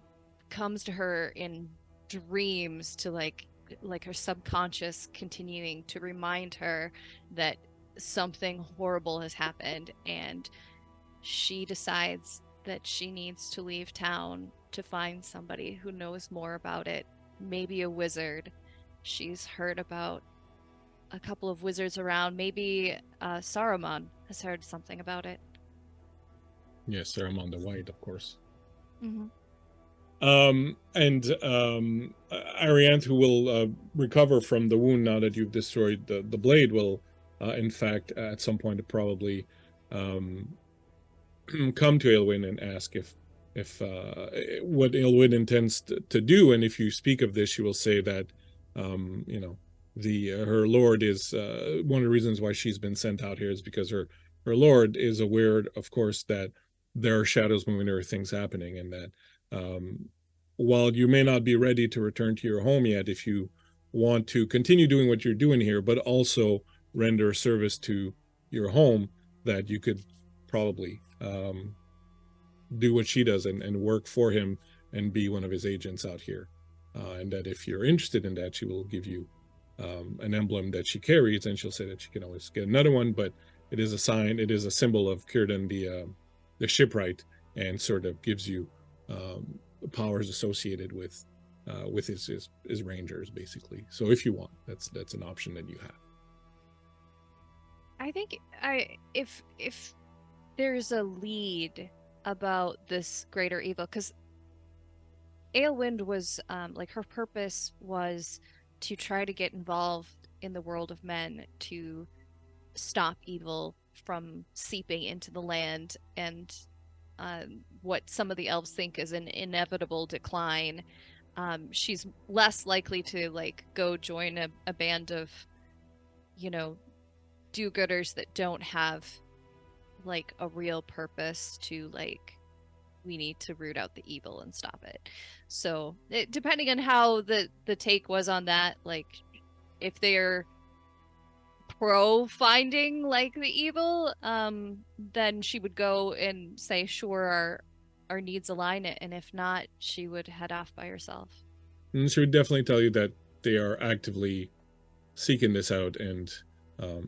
comes to her in dreams, to like her subconscious continuing to remind her that something horrible has happened, and she decides that she needs to leave town to find somebody who knows more about it, maybe a wizard, she's heard about a couple of wizards around. Maybe Saruman has heard something about it. Yes, Saruman the White, of course. Mm-hmm. Arianthe, who will recover from the wound now that you've destroyed the blade, will in fact at some point probably come to Aelwyn and ask if what Aelwyn intends to do, and if you speak of this, she will say that you know, the her lord is one of the reasons why she's been sent out here is because her lord is aware, of course, that there are shadows moving, there are things happening, and that while you may not be ready to return to your home yet, if you want to continue doing what you're doing here, but also render service to your home, that you could probably do what she does and work for him and be one of his agents out here. And that if you're interested in that, she will give you an emblem that she carries, and she'll say that she can always get another one, but it is a sign, it is a symbol of Círdan the shipwright, and sort of gives you powers associated with his rangers, basically. So if you want, that's an option that you have. I think if there's a lead about this greater evil, because Aelwind was like, her purpose was to try to get involved in the world of men to stop evil from seeping into the land, and what some of the elves think is an inevitable decline. She's less likely to like go join a band of, you know, do-gooders that don't have like a real purpose to like, we need to root out the evil and stop it. So depending on how the take was on that, like if they're pro finding like the evil, then she would go and say, sure, our needs align it, and if not, she would head off by herself. And she would definitely tell you that they are actively seeking this out, and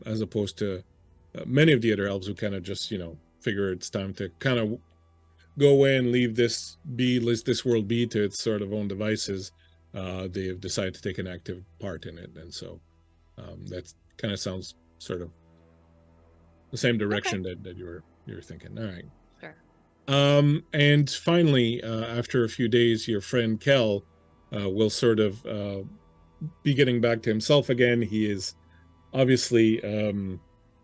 as opposed to many of the other elves who kind of just, you know, figure it's time to kind of go away and leave this world be to its sort of own devices, they have decided to take an active part in it, and so that kind of sounds sort of the same direction that you were thinking. All right. Sure. And finally, after a few days, your friend Kel will sort of be getting back to himself again. He is obviously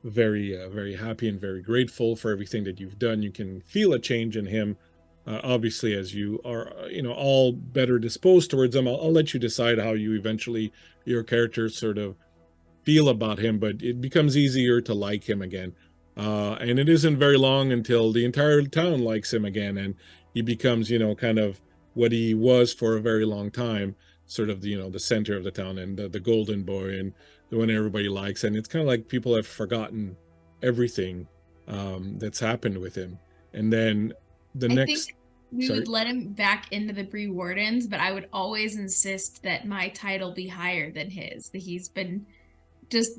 very happy and very grateful for everything that you've done. You can feel a change in him, obviously, as you are, you know, all better disposed towards him. I'll let you decide how you eventually, your character sort of feel about him, but it becomes easier to like him again. And it isn't very long until the entire town likes him again, and he becomes, you know, kind of what he was for a very long time, sort of the, you know, the center of the town, and the golden boy, and the one everybody likes. And it's kind of like people have forgotten everything that's happened with him. And then the I next think we would let him back into the Bree Wardens, but I would always insist that my title be higher than his, that he's been just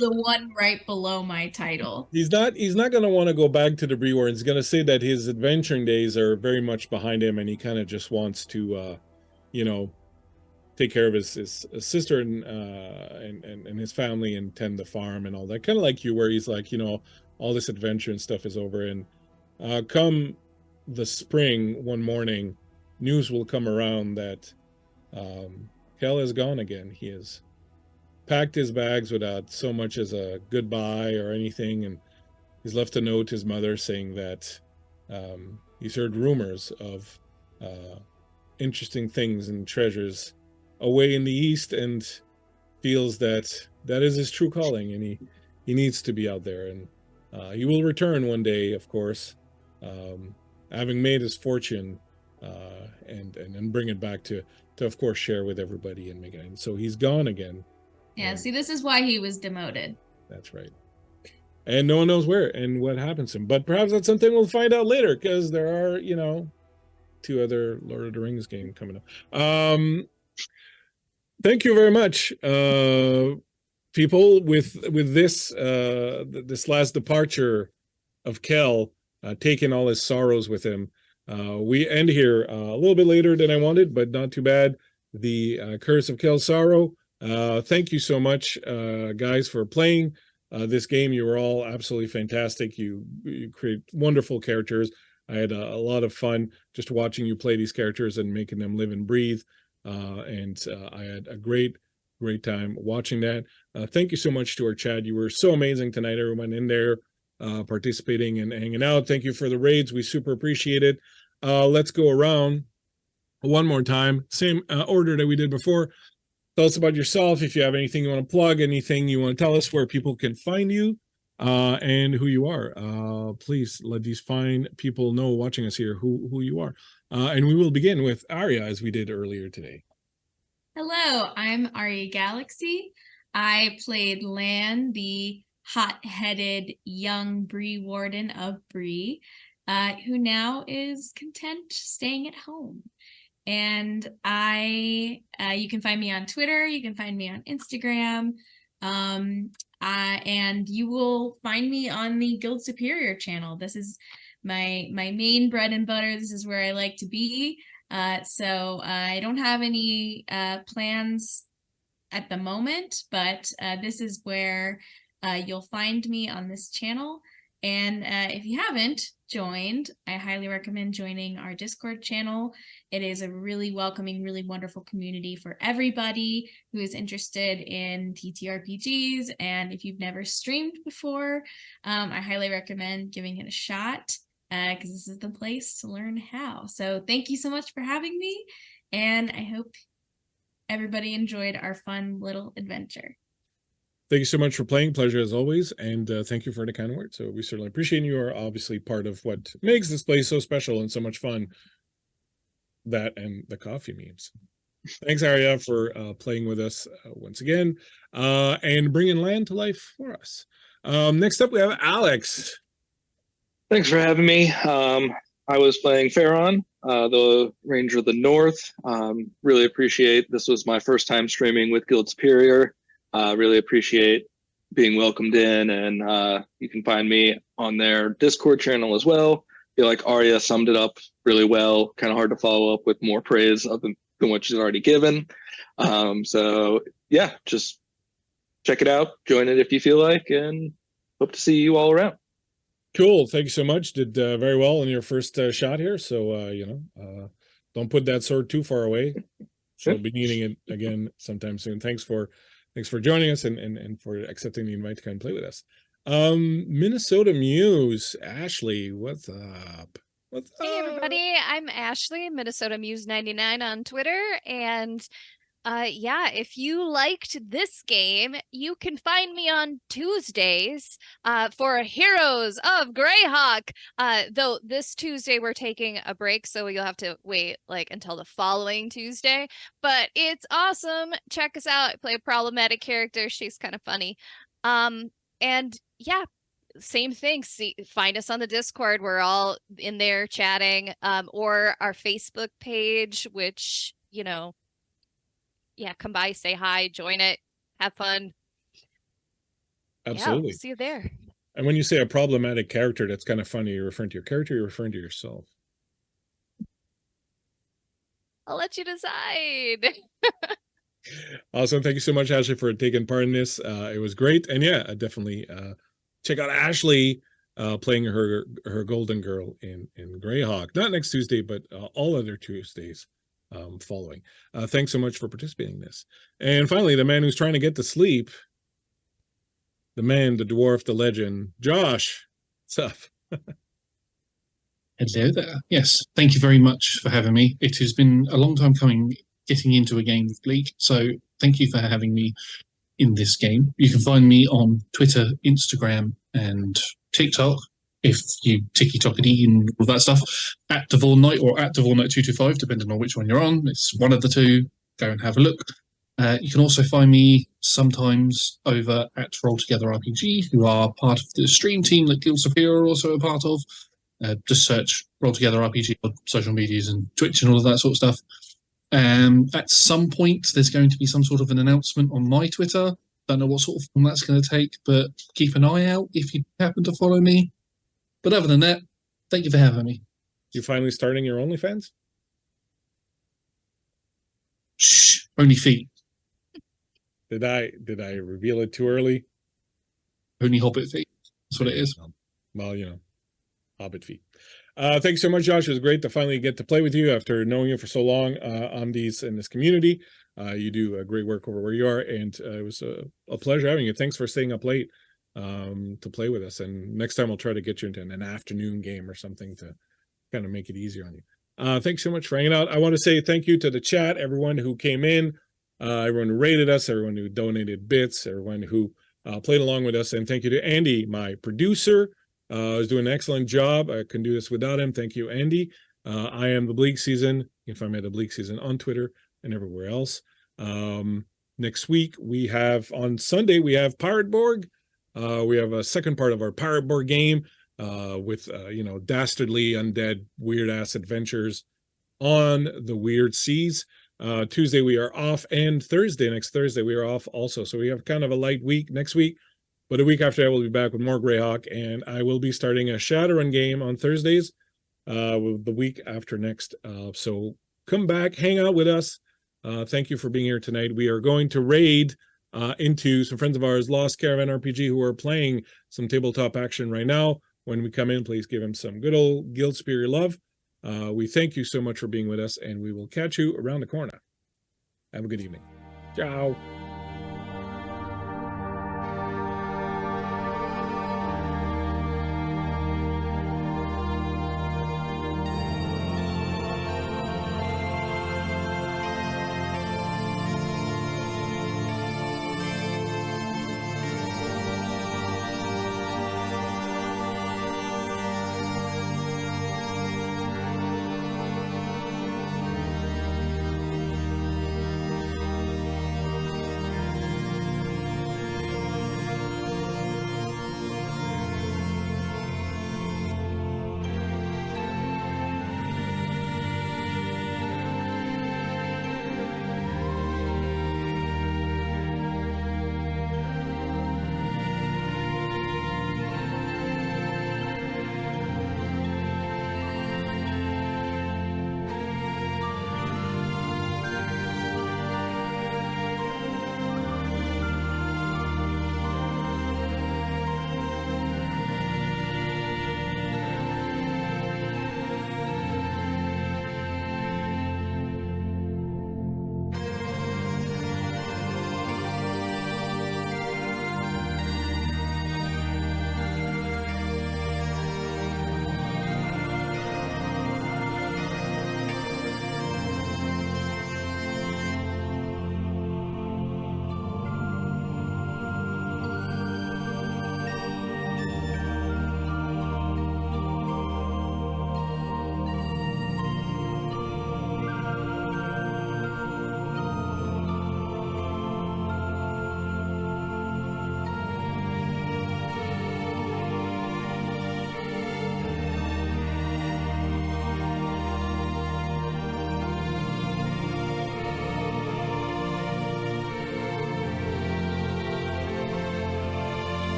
the one right below my title. He's not going to want to go back to the Bree Wardens. He's going to say that his adventuring days are very much behind him, and he kind of just wants to you know, take care of his sister and his family, and tend the farm and all that, kind of like you, where he's like, you know, all this adventure and stuff is over. And come the spring, one morning, news will come around that Kel is gone again. He has packed his bags without so much as a goodbye or anything, and he's left a note to his mother saying that he's heard rumors of interesting things and treasures away in the east, and feels that that is his true calling, and he needs to be out there, and he will return one day, of course, having made his fortune, and bring it back to of course share with everybody and make it. And so he's gone again. Yeah, see, this is why he was demoted. That's right. And no one knows where and what happens to him. But perhaps that's something we'll find out later, because there are, you know, 2 other Lord of the Rings game coming up. Thank you very much, people. With this this last departure of Kel, taking all his sorrows with him, we end here a little bit later than I wanted, but not too bad. The Curse of Kel's Sorrow Thank you so much, guys, for playing this game. You were all absolutely fantastic. You create wonderful characters. I had a lot of fun just watching you play these characters and making them live and breathe. And I had a great time watching that. Thank you so much to our chat. You were so amazing tonight, everyone in there participating and hanging out. Thank you for the raids. We super appreciate it. Let's go around one more time. Same order that we did before. Tell us about yourself. If you have anything you want to plug, anything you want to tell us, where people can find you, and who you are. Please let these fine people know watching us here who you are. And we will begin with Arya, as we did earlier today. Hello, I'm Arya Galaxy. I played Lan, the hot-headed young Bree Warden of Bree, who now is content staying at home. And you can find me on Twitter, you can find me on Instagram, and you will find me on the Guild Superior channel. This is my main bread and butter. This is where I like to be. So I don't have any plans at the moment, but this is where you'll find me on this channel. And if you haven't joined, I highly recommend joining our Discord channel. It is a really welcoming, really wonderful community for everybody who is interested in TTRPGs. And if you've never streamed before, I highly recommend giving it a shot because this is the place to learn how. So thank you so much for having me. And I hope everybody enjoyed our fun little adventure. Thank you so much for playing. Pleasure as always. And thank you for the kind words. So we certainly appreciate you. Are obviously part of what makes this place so special and so much fun. That and the coffee memes. Thanks, Arya, for playing with us once again and bringing Lan to life for us. Next up, we have Alex. Thanks for having me. I was playing Faron, the Ranger of the North. Really appreciate this was my first time streaming with Guild Superior. Really appreciate being welcomed in, and you can find me on their Discord channel as well. I feel like Arya summed it up really well. Kind of hard to follow up with more praise than what she's already given. So yeah, just check it out, join it if you feel like, and hope to see you all around. Cool. Thank you so much. Did very well in your first shot here. So, don't put that sword too far away. She'll be needing it again sometime soon. Thanks for joining us and for accepting the invite to come and play with us. Minnesota Muse, Ashley, what's up? Hey everybody, I'm Ashley, Minnesota Muse 99 on Twitter, and yeah, if you liked this game, you can find me on Tuesdays for Heroes of Greyhawk. Though this Tuesday we're taking a break, so you'll have to wait like until the following Tuesday. But it's awesome. Check us out. I play a problematic character. She's kind of funny. And yeah, same thing. Find us on the Discord. We're all in there chatting. Or our Facebook page, which, yeah, come by, say hi, join it, have fun. Absolutely. Yeah, we'll see you there. And when you say a problematic character, that's kind of funny. You're referring to your character, you're referring to yourself. I'll let you decide. Awesome. Thank you so much, Ashley, for taking part in this. It was great. And yeah, definitely check out Ashley playing her golden girl in Greyhawk. Not next Tuesday, but all other Tuesdays following. Thanks so much for participating in this. And finally, the man who's trying to get to sleep, the man, the dwarf, the legend, Josh. What's up? Hello there. Yes, thank you very much for having me. It has been a long time coming getting into a game with Bleak, so thank you for having me in this game. You can find me on Twitter, Instagram, and TikTok, if you ticky-tockety and all that stuff, at Devon Knight or at Devon Knight 225, depending on which one you're on. It's one of the two. Go and have a look. You can also find me sometimes over at Roll Together RPG, who are part of the stream team that Guild Superior are also a part of. Just search Roll Together RPG on social medias and Twitch and all of that sort of stuff. At some point, there's going to be some sort of an announcement on my Twitter. Don't know what sort of form that's going to take, but keep an eye out if you happen to follow me. But other than that, thank you for having me. You finally starting your OnlyFans? Shh, only feet. Did I reveal it too early? Only Hobbit feet. That's what it is. Well, you know, Hobbit feet. Thanks so much, Josh. It was great to finally get to play with you after knowing you for so long on in this community. You do great work over where you are, and it was a pleasure having you. Thanks for staying up late to play with us. And next time we'll try to get you into an afternoon game or something to kind of make it easier on you. Thanks so much for hanging out. I want to say thank you to the chat, everyone who came in, everyone who rated us, everyone who donated bits, everyone who played along with us, and thank you to Andy, my producer. Is doing an excellent job. I couldn't do this without him. Thank you, Andy. I am the Bleakseason. You can find me at the Bleakseason on Twitter and everywhere else. Next week on Sunday we have Pirate Borg. We have a second part of our Pirate Borg game with dastardly undead weird ass adventures on the weird seas. Tuesday we are off, and next Thursday we are off also. So we have kind of a light week next week. But a week after that, we'll be back with more Greyhawk, and I will be starting a Shadowrun game on Thursdays the week after next. So come back, hang out with us. Thank you for being here tonight. We are going to raid into some friends of ours, Lost Caravan RPG, who are playing some tabletop action right now. When we come in, please give them some good old Guild Spear love. We thank you so much for being with us, and we will catch you around the corner. Have a good evening. Ciao.